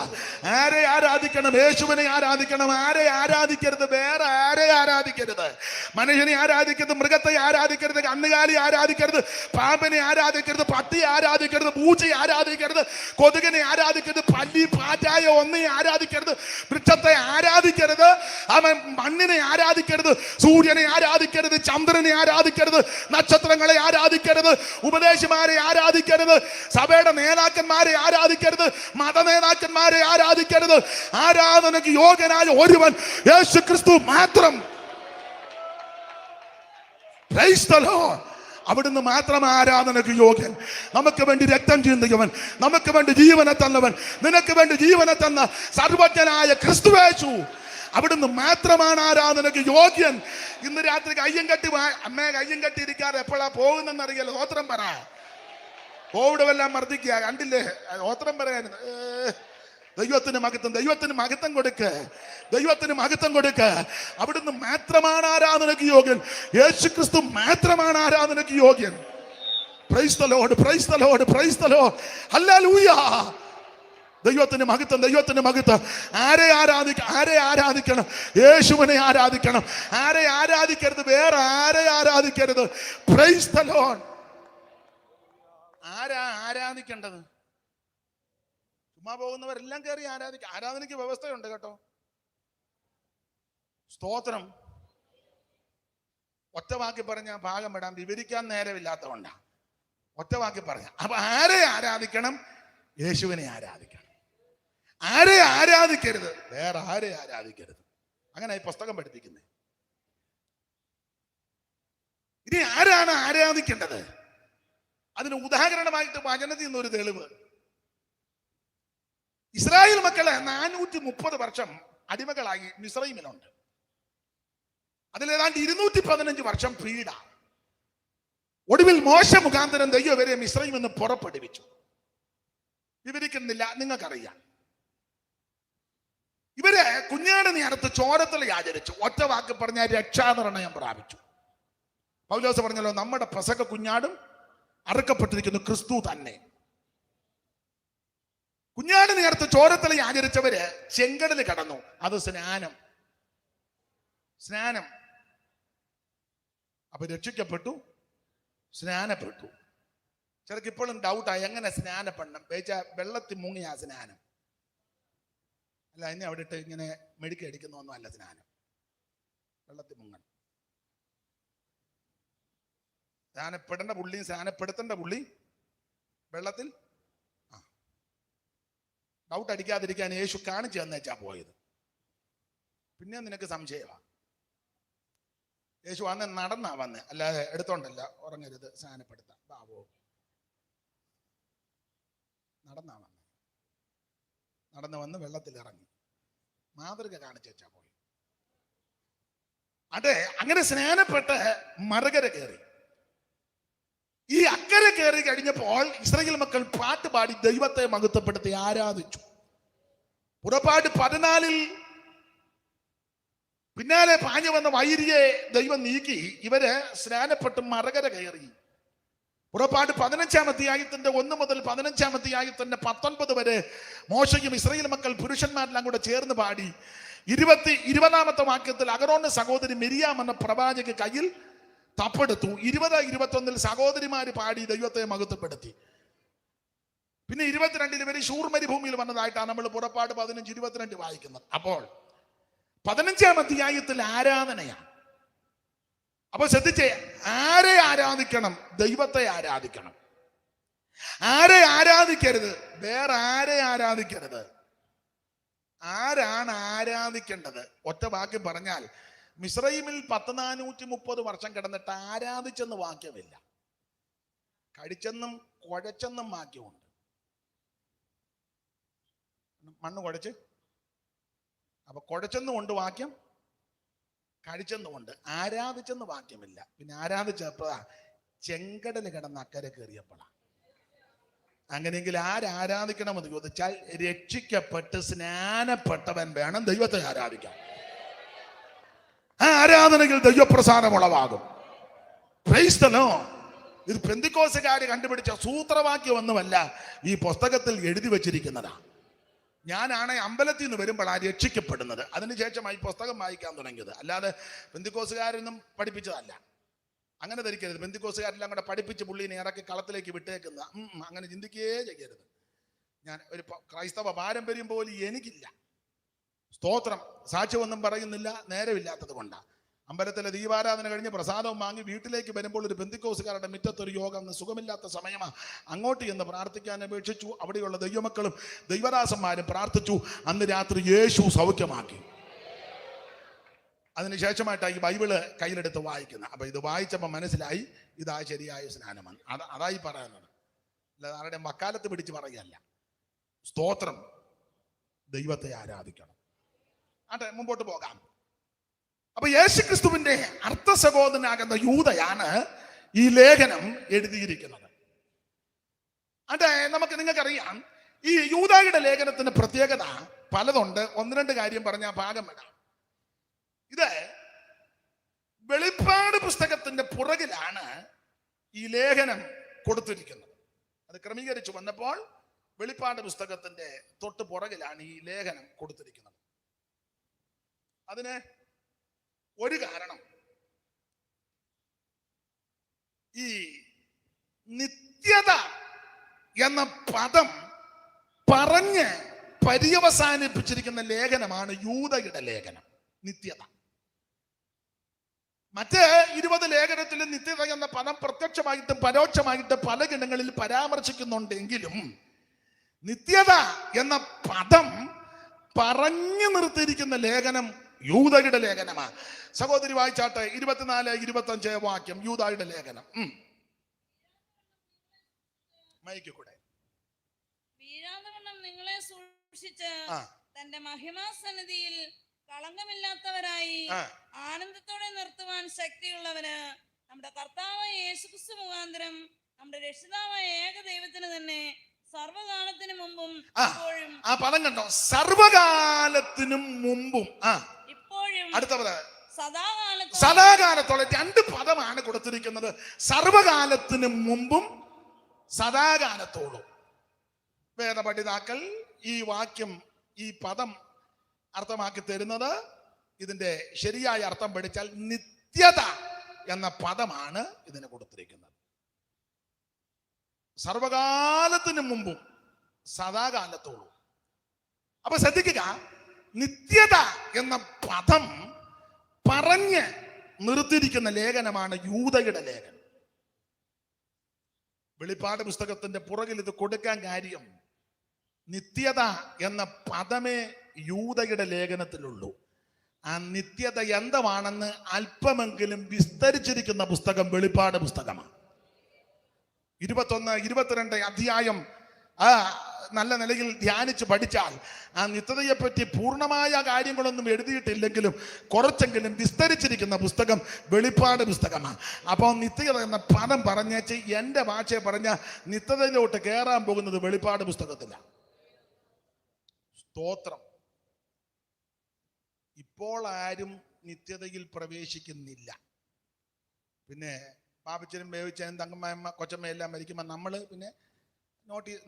ആരെ ആരാധിക്കണം? യേശുവിനെ ആരാധിക്കണം. ആരെ ആരാധിക്കരുത്? വേറെ ആരെ ആരാധിക്കരുത്? മനുഷ്യനെ ആരാധിക്കരുത്, മൃഗത്തെ ആരാധിക്കരുത്, കന്നുകാലി ആരാധിക്കരുത്, പാമ്പനെ ആരാധിക്കരുത്, പട്ടിയെ ആരാധിക്കരുത്, പൂച്ചയെ ആരാധിക്കരുത്, കൊതുകിനെ ആരാധിക്കരുത്, പല്ലി പാറ്റായ ഒന്നിനെ ആരാധിക്കരുത്, വൃക്ഷത്തെ ആരാധിക്കരുത്, അവൻ മണ്ണിനെ ആരാധിക്കരുത്, സൂര്യനെ ആരാധിക്കരുത്, ചന്ദ്രനെ ആരാധിക്കരുത്, നക്ഷത്രങ്ങളെ ആരാധിക്കരുത്, ഉപദേശിമാരെ ആരാധിക്കരുത്, സഭയുടെ നേതാക്കന്മാരെ ആരാധിക്കരുത്, മത നേതാക്കന്മാരെ ആരാധിക്കരുത്. ആരാധനയ്ക്ക് യോഗ്യനായ ഒരുവൻ യേശു ക്രിസ്തു മാത്രം. Price the Lord. അവിടുന്ന് മാത്രം ആരാധനയ്ക്ക് യോഗ്യൻ. നമുക്ക് വേണ്ടി രക്തം ചിന്തിയവൻ, നമുക്ക് വേണ്ടി ജീവനെ തന്നവൻ, നിനക്ക് വേണ്ടി ജീവനെ തന്ന സർവജ്ഞനായ ക്രിസ്തുവേശു, അവിടുന്ന് മാത്രമാണ് ആരാധനയ്ക്ക് യോഗ്യൻ. ഇന്ന് രാത്രി കയ്യം കെട്ടി അമ്മയെ കയ്യം കെട്ടിയിരിക്കാതെ എപ്പോഴാ പോകുന്നെന്നറിയാലോ. സ്തോത്രം പറ. കോവിഡ് എല്ലാം മർദ്ദിക്കുക, കണ്ടില്ലേ? ഓത്രം പറയായിരുന്നു. ദൈവത്തിന് മഹത്വം, ദൈവത്തിന് മഹത്വം കൊടുക്ക്, ദൈവത്തിന് മഹത്വം കൊടുക്ക്. അവിടുന്ന് മാത്രമാണ് ആരാധനയ്ക്ക് യോഗ്യൻ. യേശു ക്രിസ്തു മാത്രമാണ് ആരാധനയ്ക്ക് യോഗ്യൻ. Price the lord, praise the lord, praise the Lord. Hallelujah. ദൈവത്തിന് മഹത്വം, ദൈവത്തിന് മഹത്വം. ആരെ ആരാധിക്കണം? യേശുവിനെ ആരാധിക്കണം. ആരെ ആരാധിക്കരുത്? വേറെ ആരെ ആരാധിക്കരുത്? Praise the lord. ആരാധിക്കേണ്ടത്? ചുമ്മാ പോകുന്നവരെല്ലാം കയറി ആരാധിക്കുക. ആരാധനയ്ക്ക് വ്യവസ്ഥയുണ്ട് കേട്ടോ. സ്തോത്രം. ഒറ്റ വാക്കി പറഞ്ഞ ഭാഗം വിടാൻ വിവരിക്കാൻ നേരമില്ലാത്തതുകൊണ്ടാ ഒറ്റ വാക്കി പറഞ്ഞ. അപ്പൊ ആരെ ആരാധിക്കണം? യേശുവിനെ ആരാധിക്കണം. ആരെ ആരാധിക്കരുത്? വേറെ ആരെ ആരാധിക്കരുത്. അങ്ങനെ ഈ പുസ്തകം പഠിപ്പിക്കുന്നത്. ഇനി ആരാണ് ആരാധിക്കേണ്ടത്? അതിന് ഉദാഹരണമായിട്ട് വചനത്തിൽ നിന്നൊരു തെളിവ്. ഇസ്രായേൽ മക്കളെ 430 വർഷം അടിമകളായി മിസ്രയീമിലുണ്ട്. അതിലേതാണ്ട് 215 വർഷം പീഡ. ഒടുവിൽ മോശ മുഖാന്തരം ദൈവം ഇവരെ മിസ്രയീമിൽ നിന്ന് പുറപ്പെടുവിച്ചു. വിവരിക്കുന്നില്ല, നിങ്ങൾക്കറിയാം. ഇവരെ കുഞ്ഞാട് നേരത്ത് ചോരത്തല ആചരിച്ചു. ഒറ്റ വാക്ക് പറഞ്ഞാൽ രക്ഷാനിർണയം പ്രാപിച്ചു. പൗലോസ് പറഞ്ഞല്ലോ, നമ്മുടെ പെസഹ കുഞ്ഞാടും അറുക്കപ്പെട്ടിരിക്കുന്നു ക്രിസ്തു തന്നെ. കുഞ്ഞാട് നേരത്ത് ചോരത്തല ആചരിച്ചവര് ചെങ്കടല് കടന്നു. അത് സ്നാനം. അപ്പൊ രക്ഷിക്കപ്പെട്ടു, സ്നാനപ്പെട്ടു. ചിലക്ക് ഇപ്പോഴും ഡൗട്ടായി എങ്ങനെ സ്നാനപ്പെടണം. വെള്ളത്തിൽ മുങ്ങിയ സ്നാനം അല്ല. ഇനി അവിടെ ഇട്ട് ഇങ്ങനെ മെഴുക്കി അടിക്കുന്നൊന്നും അല്ല സ്നാനം. വെള്ളത്തിൽ മുങ്ങണം. സ്നാനപ്പെടേണ്ട പുള്ളി, സ്നാനപ്പെടുത്തേണ്ട പുള്ളി വെള്ളത്തിൽ. ഡൗട്ട് അടിക്കാതിരിക്കാൻ യേശു കാണിച്ചു തന്നേച്ചാ പോയത്. പിന്നെ നിനക്ക് സംശയമാ. യേശു അന്ന് നടന്നാ വന്ന്, അല്ലാതെ എടുത്തോണ്ടല്ല. ഉറങ്ങരുത്, സ്നാനപ്പെടുത്താം, ബാബോ. നടന്നാ വന്ന്, നടന്നു വന്ന് വെള്ളത്തിൽ ഇറങ്ങി മാതൃക കാണിച്ചു വെച്ചാ പോയി. അതെ, അങ്ങനെ സ്നാനപ്പെട്ട് മറുകര കയറി. ഈ അക്കരെ കയറി കഴിഞ്ഞപ്പോൾ ഇസ്രായേൽ മക്കൾ പാട്ട് പാടി ദൈവത്തെ മഹത്വപ്പെടുത്തി ആരാധിച്ചു. പുറപ്പാട് 14 പിന്നാലെ പാഞ്ഞു വന്ന വൈരിയെ ദൈവം നീക്കി ഇവര് സ്നാനപ്പെട്ട് മറുകര കയറി. പുറപ്പാട് 15-ാം അധ്യായത്തിന്റെ 1 മുതൽ 15-ാം അധ്യായത്തിന്റെ 19 വരെ മോശയും ഇസ്രായേൽ മക്കൾ പുരുഷന്മാരെല്ലാം കൂടെ ചേർന്ന് പാടി. 20-ാമത്തെ വാക്യത്തിൽ അഹരോന്റെ സഹോദരി മിരിയാം എന്ന പ്രവാചക കയ്യിൽ തപ്പെടുത്തു. 20-21 സഹോദരിമാര് പാടി ദൈവത്തെ മഹത്വപ്പെടുത്തി. പിന്നെ 22 ഇവര് ശൂർ മരുഭൂമിയിൽ വന്നതായിട്ടാണ് നമ്മൾ പുറപ്പാട് 15-22 വായിക്കുന്നത്. അപ്പോൾ 15-ാം അധ്യായത്തിൽ ആരാധനയാണ്. അപ്പൊ ശ്രദ്ധിച്ചേ, ആരെ ആരാധിക്കണം? ദൈവത്തെ ആരാധിക്കണം. ആരെ ആരാധിക്കരുത്? വേറെ ആരെ ആരാധിക്കരുത്. ആരാണ് ആരാധിക്കേണ്ടത്? ഒറ്റ വാക്യം പറഞ്ഞാൽ, മിസ്രയീമിൽ 430 വർഷം കിടന്നിട്ട് ആരാധിച്ചെന്ന് വാക്യമില്ല. കഴിച്ചെന്നും കുഴച്ചെന്നും വാക്യമുണ്ട്. മണ്ണ് കുഴച്ച്, അപ്പൊ കുഴച്ചെന്നുമുണ്ട് വാക്യം, കഴിച്ചെന്നുമുണ്ട്. ആരാധിച്ചെന്ന് വാക്യമില്ല. പിന്നെ ആരാധിച്ചപ്പോഴാ ചെങ്കടല് കിടന്ന് അക്കരെ കയറിയപ്പോഴാ. അങ്ങനെയെങ്കിൽ ആരാധിക്കണമെന്ന് ചോദിച്ചാൽ രക്ഷിക്കപ്പെട്ട് സ്നാനപ്പെട്ടവൻ വേണം ദൈവത്തെ ആരാധിക്കാൻ. ആ ആരാധനയിൽ ദൈവപ്രസാദം ഉളവാകും. Praise the lord. ഇത് പെന്തിക്കോസ്തുകാര് കണ്ടുപിടിച്ച സൂത്രവാക്യമൊന്നുമല്ല, ഈ പുസ്തകത്തിൽ എഴുതി വെച്ചിരിക്കുന്നതാ. ഞാനാണ് അമ്പലത്തിൽ നിന്ന് വരുമ്പോഴാണ് രക്ഷിക്കപ്പെടുന്നത്. അതിനുശേഷമായി പുസ്തകം വായിക്കാൻ തുടങ്ങിയത്. അല്ലാതെ പെന്തിക്കോസ്തുകാരൊന്നും പഠിപ്പിച്ചതല്ല. അങ്ങനെ ധരിക്കരുത്. പെന്തിക്കോസ്തുകാരെല്ലാം കൂടെ പഠിപ്പിച്ച് പുള്ളിനെ ഇറക്കി കളത്തിലേക്ക് വിട്ടേക്കുന്ന അങ്ങനെ ചിന്തിക്കുകയേ ചെയ്യരുത്. ഞാൻ ഒരു ക്രൈസ്തവ പാരമ്പര്യം പോലും എനിക്കില്ല. സ്തോത്രം. സാക്ഷ്യമൊന്നും പറയുന്നില്ല, നേരമില്ലാത്തത് കൊണ്ടാണ്. അമ്പലത്തിലെ ദീപാരാധന കഴിഞ്ഞ് പ്രസാദവും വാങ്ങി വീട്ടിലേക്ക് വരുമ്പോൾ ഒരു പെന്തിക്കോസ്തുകാരുടെ മുറ്റത്തൊരു യോഗം, സുഖമില്ലാത്ത സമയമാണ്. അങ്ങോട്ട് ചെന്ന് പ്രാർത്ഥിക്കാൻ അപേക്ഷിച്ചു. അവിടെയുള്ള ദൈവമക്കളും ദൈവദാസന്മാരും പ്രാർത്ഥിച്ചു. അന്ന് രാത്രി യേശു സൗഖ്യമാക്കി. അതിനുശേഷമായിട്ടാണ് ഈ ബൈബിള് കയ്യിലെടുത്ത് വായിക്കുന്നത്. അപ്പൊ ഇത് വായിച്ചപ്പോൾ മനസ്സിലായി ഇതാ ശരിയായ സ്നാനമാണ്. അതായി പറയുന്നത്, അല്ലാതെ ആരുടെ വക്കാലത്ത് പിടിച്ച് പറയുകയല്ല. സ്തോത്രം. ദൈവത്തെ ആരാധിക്കണം. ആട്ടെ, മുമ്പോട്ട് പോകാം. അപ്പൊ യേശുക്രിസ്തുവിന്റെ അർത്ഥ സഹോദരനാകുന്ന യൂദയാണ് ഈ ലേഖനം എഴുതിയിരിക്കുന്നത്. അതെ, നിങ്ങൾക്കറിയാം ഈ യൂദായുടെ ലേഖനത്തിന്റെ പ്രത്യേകത പലതുണ്ട്. ഒന്ന് രണ്ട് കാര്യം പറഞ്ഞ ഭാഗം വേണം. ഇത് വെളിപ്പാട് പുസ്തകത്തിന്റെ പുറകിലാണ് ഈ ലേഖനം കൊടുത്തിരിക്കുന്നത്. അത് ക്രമീകരിച്ചു വന്നപ്പോൾ വെളിപ്പാട് പുസ്തകത്തിന്റെ തൊട്ട് പുറകിലാണ് ഈ ലേഖനം കൊടുത്തിരിക്കുന്നത്. അതിന് ഒരു കാരണം, ഈ നിത്യത എന്ന പദം പറഞ്ഞ് പര്യവസാനിപ്പിച്ചിരിക്കുന്ന ലേഖനമാണ് യൂദയുടെ ലേഖനം. നിത്യത. മറ്റ് 20 ലേഖനത്തിലും നിത്യത എന്ന പദം പ്രത്യക്ഷമായിട്ടും പരോക്ഷമായിട്ടും പല ഇടങ്ങളിൽ പരാമർശിക്കുന്നുണ്ടെങ്കിലും നിത്യത എന്ന പദം പറഞ്ഞു നിർത്തിയിരിക്കുന്ന ലേഖനം യൂദയുടെ ലേഖനമാണ്. സഹോദരി വായിച്ചാട്ടെ, 24-25 വാക്യം, യൂദയുടെ ലേഖനം. മൈക്ക് കൂടെ. വീഴാതവണ്ണം നിങ്ങളെ സൂക്ഷിച്ച് തന്റെ മഹിമാസന്നിധിയിൽ കളങ്കമില്ലാത്തവരായി ആനന്ദത്തോടെ നിർത്തുവാൻ ശക്തിയുള്ളവന് നമ്മുടെ കർത്താവായ യേശുക്രിസ്തു മുഖാന്തരം നമ്മുടെ രക്ഷിതാവായ ഏക ദൈവത്തിന് തന്നെ സർവകാലത്തിനു മുമ്പും ഇപ്പോഴും. ആ പദം കണ്ടോ? സർവകാലത്തിനും മുമ്പും ഇപ്പോഴും അടുത്തത് സദാകാലത്തോളം. 2 പദമാണ് കൊടുത്തിരിക്കുന്നത്. സർവകാലത്തിനും മുമ്പും സദാകാലത്തോളം. വേദപണ്ഡിതാക്കൾ ഈ വാക്യം, ഈ പദം അർത്ഥമാക്കി തരുന്നത്, ഇതിന്റെ ശരിയായ അർത്ഥം പഠിച്ചാൽ നിത്യത എന്ന പദമാണ് ഇതിന് കൊടുത്തിരിക്കുന്നത്. സർവകാലത്തിനു മുമ്പും സദാകാലത്തോളം. അപ്പൊ ശ്രദ്ധിക്കുക, നിത്യത എന്ന പദം പറഞ്ഞ് നിർത്തിയിരിക്കുന്ന ലേഖനമാണ് യൂദയുടെ ലേഖനം. വെളിപ്പാട് പുസ്തകത്തിന്റെ പുറകിൽ ഇത് കൊടുക്കാൻ കാര്യം, നിത്യത എന്ന പദമേ യൂദയുടെ ലേഖനത്തിലുള്ളൂ. ആ നിത്യത എന്താണെന്ന് അല്പമെങ്കിലും വിസ്തരിച്ചിരിക്കുന്ന പുസ്തകം വെളിപ്പാട് പുസ്തകമാണ്. 21-22 അധ്യായം നല്ല നിലയിൽ ധ്യാനിച്ച് പഠിച്ചാൽ ആ നിത്യതയെപ്പറ്റി പൂർണ്ണമായ കാര്യങ്ങളൊന്നും എഴുതിയിട്ടില്ലെങ്കിലും കുറച്ചെങ്കിലും വിസ്തരിച്ചിരിക്കുന്ന പുസ്തകം വെളിപ്പാട് പുസ്തകമാണ്. അപ്പോൾ നിത്യത എന്ന പദം പറഞ്ഞേച്ച് എൻ്റെ ഭാഷയെ പറഞ്ഞ നിത്യതയിലോട്ട് കയറാൻ പോകുന്നത് വെളിപ്പാട് പുസ്തകത്തിലാണ്. സ്തോത്രം. ഇപ്പോൾ ആരും നിത്യതയിൽ പ്രവേശിക്കുന്നില്ല. പിന്നെ പാപ്പച്ചനും വേവിച്ചനും തങ്കമ്മ കൊച്ചമ്മ എല്ലാം മരിക്കുമ്പോൾ നമ്മൾ പിന്നെ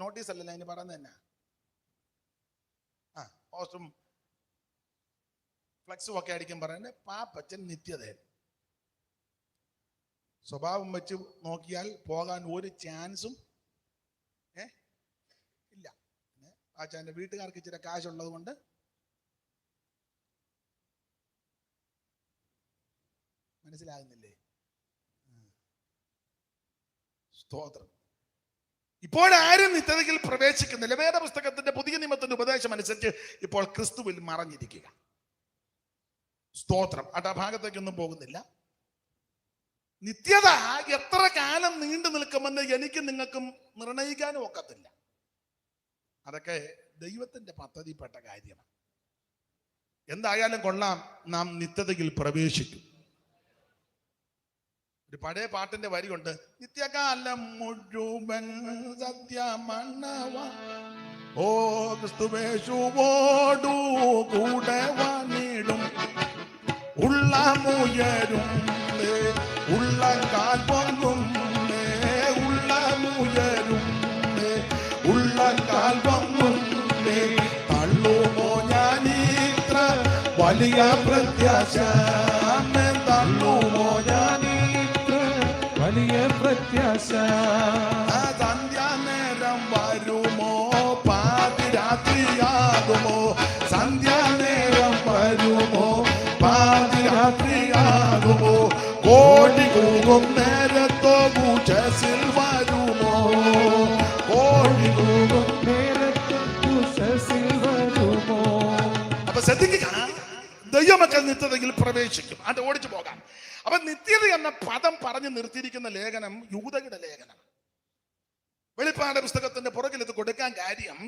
നോട്ടീസ് അല്ലല്ലോ അതിന് പറയുന്നത് തന്നെ. പോസ്റ്റും ഫ്ലക്സും ഒക്കെ അടിക്കും പറയുന്നത് പാപ്പച്ചൻ നിത്യത. സ്വഭാവം വെച്ച് നോക്കിയാൽ പോകാൻ ഒരു ചാൻസും ഇല്ല. പാപ്പച്ചൻ്റെ വീട്ടുകാർക്ക് ഇച്ചിരി കാശുള്ളത് കൊണ്ട് മനസ്സിലാകുന്നില്ലേ? സ്തോത്രം. ഇപ്പോഴാരും നിത്യതയിൽ പ്രവേശിക്കുന്നില്ല. വേദപുസ്തകത്തിന്റെ പുതിയ നിയമത്തിന്റെ ഉപദേശം അനുസരിച്ച് ഇപ്പോൾ ക്രിസ്തുവിൽ മറഞ്ഞിരിക്കുക. സ്തോത്രം. ആ ഭാഗത്തേക്കൊന്നും പോകുന്നില്ല. നിത്യത എത്ര കാലം നീണ്ടു നിൽക്കുമെന്ന് എനിക്കും നിങ്ങൾക്കും നിർണയിക്കാനും ഒക്കത്തില്ല. അതൊക്കെ ദൈവത്തിന്റെ പദ്ധതിപ്പെട്ട കാര്യമാണ്. എന്തായാലും കൊള്ളാം, നാം നിത്യതയിൽ പ്രവേശിക്കും. ഒരു പഴയ പാട്ടിന്റെ വരിയുണ്ട്, നിത്യകാലം മുഴുവൻ സത്യമണ്ണവ ഓ ക്രിസ്തുവേശുവോടു കൂടെ വന്നിടും ഉള്ളമുയരും ഉള്ളങ്കാൽ പൊങ്ങും ഉള്ളമുയരും ഉള്ളങ്കാൽ പൊങ്ങും തള്ളുമോ ഞാനിത്ര വലിയ പ്രത്യാശ തള്ളുമോ ഞാനിത്ര വലിയ പ്രത്യാശ സന്ധ്യാനേരം വരുമോ പാതിരാത്രിയാകുമോ സന്ധ്യാനേരം വരുമോ പാതിരാത്രിയാകുമോ കോടി കൂകും നേരത്തോ കൂച്ചസിൽ വരുമോ കോടി കൂകും വരുമോ. അപ്പൊ ശ്രദ്ധിക്കുക, ദൈവമക്കൾ നിത്യതയിൽ പ്രവേശിക്കും. അത് ഓടിച്ചു പോകാം. അപ്പൊ നിത്യത എന്ന പദം പറഞ്ഞു നിർത്തിയിരിക്കുന്ന ലേഖനം യൂദയുടെ ലേഖനം. വെളിപ്പാട് പുസ്തകത്തിന്റെ പുറകിൽ ഇത് കൊടുക്കാൻ കാര്യം,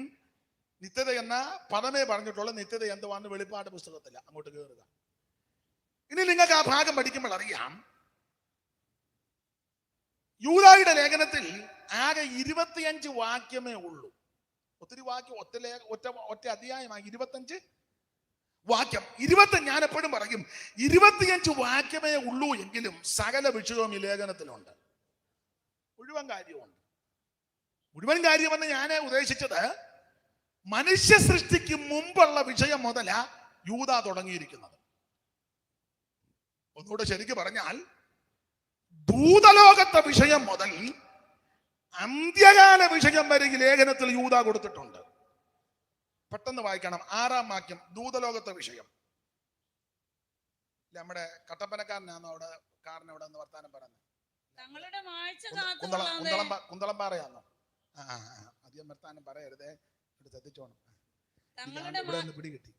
നിത്യത എന്ന പദമേ പറഞ്ഞിട്ടുള്ള നിത്യത എന്തുവാന്ന് വെളിപ്പാട് പുസ്തകത്തില്ല. അങ്ങോട്ട് കയറുക. ഇനി നിങ്ങൾക്ക് ആ ഭാഗം പഠിക്കുമ്പോൾ അറിയാം, യൂദയുടെ ലേഖനത്തിൽ ആകെ 25 വാക്യമേ ഉള്ളൂ. ഒത്തിരി വാക്യം, ഒറ്റ അധ്യായമായി 25 വാക്യം. 20 ഞാൻ എപ്പോഴും പറയും 25 വാക്യമേ ഉള്ളൂ എങ്കിലും സകല വിഷയവും ഈ ലേഖനത്തിലുണ്ട്. മുഴുവൻ കാര്യമുണ്ട്. മുഴുവൻ കാര്യമെന്ന് ഞാൻ ഉദ്ദേശിച്ചത് മനുഷ്യ സൃഷ്ടിക്ക് മുമ്പുള്ള വിഷയം മുതല യൂദാ തുടങ്ങിയിരിക്കുന്നത്. ഒന്നുകൂടെ ശരിക്ക് പറഞ്ഞാൽ ദൂതലോകത്തെ വിഷയം മുതൽ അന്ത്യകാല വിഷയം വരെ ഈ ലേഖനത്തിൽ യൂദാ കൊടുത്തിട്ടുണ്ട്. പെട്ടെന്ന് വായിക്കണം. 6-ാം വാക്യം, ദൂതലോകത്തെ വിഷയം. നമ്മുടെ കട്ടപ്പനക്കാരനാണോ അവിടെ കാരനവിടെ നിന്ന് വർത്താനം പറയുന്നത്? കുന്തളംപാറയാണോ? അധികം വർത്താനം പറയരുതേ, ശ്രദ്ധിച്ചോണം. ഇവിടെ നിന്ന് പിടികിട്ടി.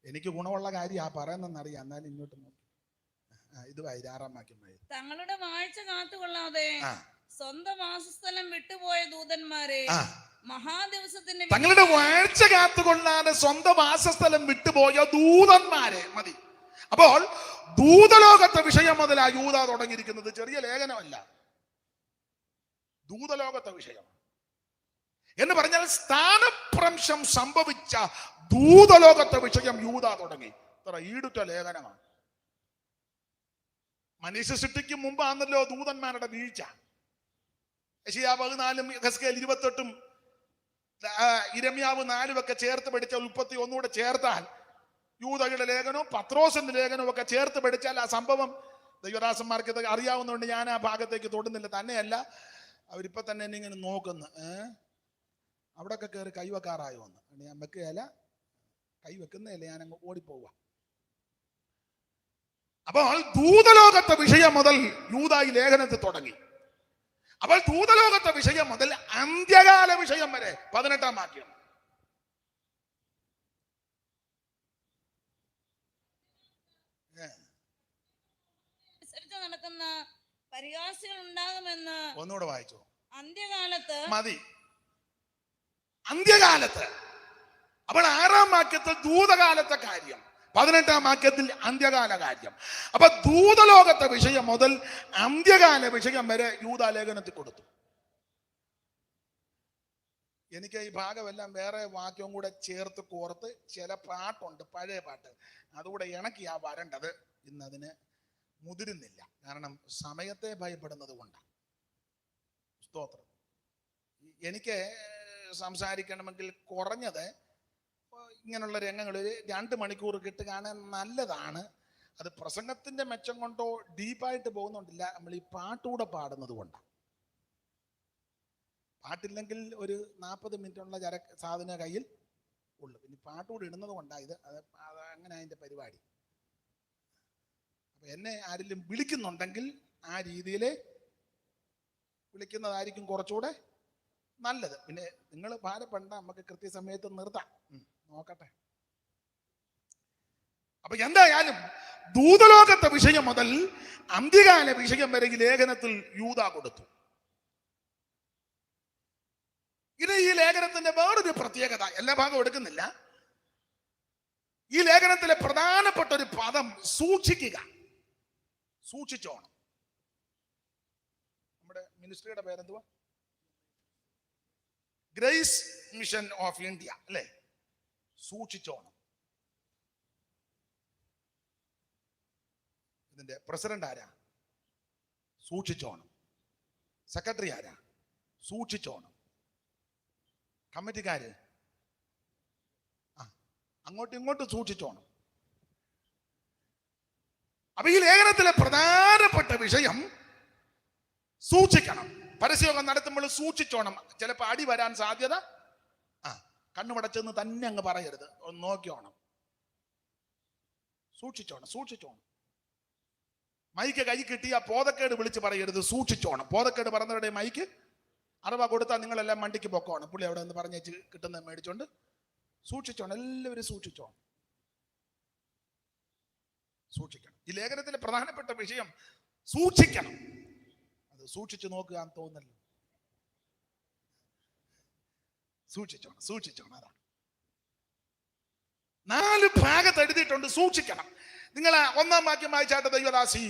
എനിക്ക് ഗുണമുള്ള കാര്യം പറയുന്നറിയാം, എന്നാലും ഇങ്ങോട്ട് നോക്കി. ഇത് 6-ാം വാക്യം. തങ്ങളുടെ വാഴ്ച കാത്തുകൊള്ളാതെ സ്വന്തം വാസസ്ഥലം വിട്ടുപോയ ദൂതന്മാരെ മഹാദിവസത്തിന്റെ, തങ്ങളുടെ വാഴ്ച കാത്തുകൊള്ളാതെ സ്വന്തം വാസസ്ഥലം വിട്ടുപോയ ദൂതന്മാരെ മതി. അപ്പോൾ ദൂതലോകത്തെ വിഷയം മുതലാ യൂദാ തുടങ്ങിയിരിക്കുന്നത്. ചെറിയ ലേഖനമല്ല, ദൂതലോകത്തെ വിഷയം എന്ന് പറഞ്ഞാൽ സ്ഥാനഭ്രംശം സംഭവിച്ച ദൂതലോകത്തെ വിഷയം യൂദാ തുടങ്ങി. ഇത്ര ഈടുറ്റ ലേഖനമാണ്. മനുഷ്യ സൃഷ്ടിക്ക് മുമ്പാണല്ലോ ദൂതന്മാരുടെ വീഴ്ച. യെശയ്യാ 14, യെഹെസ്കേൽ 28, ഇരമ്യാവ് 4 ഒക്കെ ചേർത്ത് പഠിച്ചാൽ, 31 കൂടെ ചേർത്താൽ, യൂദയുടെ ലേഖനവും പത്രോസിന്റെ ലേഖനവും ഒക്കെ ചേർത്ത് പഠിച്ചാൽ ആ സംഭവം ദൈവദാസന്മാർക്ക് ഇത് അറിയാവുന്നതുകൊണ്ട് ഞാൻ ആ ഭാഗത്തേക്ക് തൊടുന്നില്ല. തന്നെയല്ല, അവരിപ്പൊ തന്നെ എന്നെ ഇങ്ങനെ നോക്കുന്നു, അവിടെയൊക്കെ കയറി കൈവെക്കാറായോ എന്ന്. ഞാൻ വെക്കുകയല്ല, കൈവെക്കുന്നതല്ലേ, ഞാൻ അങ്ങ് ഓടിപ്പോവുക. അപ്പോൾ ദൂതലോകത്തെ വിഷയം മുതൽ യൂദാ ഈ ലേഖനത്തിൽ തുടങ്ങി. അപ്പോൾ ദൂതലോകത്തെ വിഷയം മുതൽ അന്ത്യകാല വിഷയം വരെ 18-ാം വാക്യം. നടക്കുന്ന പരിഹാസികൾ ഉണ്ടാകുമെന്ന് ഒന്നുകൂടെ വായിച്ചോ. അന്ത്യകാലത്ത് മതി. അന്ത്യകാലത്ത്. അപ്പോൾ 6-ാം വാക്യത്തിൽ ദൂതകാലത്തെ കാര്യം, 18-ാം വാക്യത്തിൽ അന്ത്യകാല കാര്യം. അപ്പൊ ദൂതലോകത്തെ വിഷയം മുതൽ അന്ത്യകാല വിഷയം വരെ യൂദാ ലേഖനത്തിൽ കൊടുത്തു. എനിക്ക് ഈ ഭാഗമെല്ലാം വേറെ വാക്യവും കൂടെ ചേർത്ത് കോർത്ത് ചില പാട്ടുണ്ട്, പഴയ പാട്ട്, അതുകൂടെ ഇണക്കിയാ വരേണ്ടത്. ഇന്നതിന് മുതിരുന്നില്ല, കാരണം സമയത്തെ ഭയപ്പെടുന്നത് കൊണ്ടാണ്. സ്തോത്രം. എനിക്ക് സംസാരിക്കണമെങ്കിൽ കുറഞ്ഞത് ഇങ്ങനെയുള്ള രംഗങ്ങൾ 2 മണിക്കൂർ കിട്ട് കാണാൻ നല്ലതാണ്. അത് പ്രസംഗത്തിന്റെ മെച്ചം കൊണ്ടോ ഡീപ്പായിട്ട് പോകുന്നുണ്ടില്ല, നമ്മൾ ഈ പാട്ടുകൂടെ പാടുന്നത് കൊണ്ടാണ്. പാട്ടില്ലെങ്കിൽ ഒരു 40 മിനിറ്റുള്ള സാധന കയ്യിൽ ഉള്ളു. പിന്നെ പാട്ടുകൂടെ ഇടുന്നത് കൊണ്ടാണ് ഇത്. അത് അങ്ങനെ അതിൻ്റെ പരിപാടി. അപ്പം എന്നെ ആരെങ്കിലും വിളിക്കുന്നുണ്ടെങ്കിൽ ആ രീതിയിൽ വിളിക്കുന്നതായിരിക്കും കുറച്ചുകൂടെ നല്ലത്. പിന്നെ നിങ്ങൾ ഭാരപ്പെടണ്ട, നമുക്ക് കൃത്യസമയത്ത് നിർത്താം. നോക്കട്ടെ. അപ്പൊ എന്തായാലും ദൂതലോകത്തെ വിഷയം മുതൽ അന്ത്യകാല വിഷയം വരെ ഈ ലേഖനത്തിൽ യൂദാ കൊടുത്തു. ഇത് ഈ ലേഖനത്തിന്റെ വേറൊരു പ്രത്യേകത, എല്ലാ ഭാഗവും എടുക്കുന്നില്ല. ഈ ലേഖനത്തിലെ പ്രധാനപ്പെട്ട ഒരു പദം സൂക്ഷിക്കുക, സൂക്ഷിച്ചോണം. നമ്മുടെ മിനിസ്ട്രിയുടെ പേരെന്തുവാ? ഗ്രേസ് മിഷൻ ഓഫ് ഇന്ത്യ അല്ലേ? സൂക്ഷിച്ചോണം. ഇതിന്റെ പ്രസിഡന്റ് ആരാ? സൂക്ഷിച്ചോണം. സെക്രട്ടറി ആരാ? സൂക്ഷിച്ചോണം. കമ്മിറ്റിക്കാര് അങ്ങോട്ടും ഇങ്ങോട്ടും സൂക്ഷിച്ചോണം. അപ്പൊ ഈ ലേഖനത്തിലെ പ്രധാനപ്പെട്ട വിഷയം സൂക്ഷിക്കണം. പരസ്യയോഗം നടത്തുമ്പോൾ സൂക്ഷിച്ചോണം. ചിലപ്പോൾ അടി വരാൻ സാധ്യത. കണ്ണുമടച്ചെന്ന് തന്നെ അങ്ങ് പറയരുത്, ഒന്ന് നോക്കിയോണം. സൂക്ഷിച്ചോണം, സൂക്ഷിച്ചോണം. മൈക്ക് കൈ കിട്ടിയ പോതക്കേട് വിളിച്ച് പറയരുത്, സൂക്ഷിച്ചോണം. പോതക്കേട് പറഞ്ഞവരുടെ മൈക്ക് അറവ കൊടുത്താൽ നിങ്ങളെല്ലാം മണ്ടിക്ക് പൊക്കോണം. പുള്ളി അവിടെ നിന്ന് പറഞ്ഞേച്ച് കിട്ടുന്നത് മേടിച്ചോണ്ട് സൂക്ഷിച്ചോണം. എല്ലാവരും സൂക്ഷിച്ചോണം, സൂക്ഷിക്കണം. ഈ ലേഖനത്തിലെ പ്രധാനപ്പെട്ട വിഷയം സൂക്ഷിക്കണം. അത് സൂക്ഷിച്ചു നോക്കുക എന്ന് തോന്നല്ലോ. സൂക്ഷിച്ചോണം, സൂക്ഷിച്ചോണം. അതാണ് 4 ഭാഗത്ത് എഴുതിയിട്ടുണ്ട് സൂക്ഷിക്കണം. നിങ്ങൾ 1-ാം വാക്യം വായിച്ചാട്ട് ദൈവദാസി.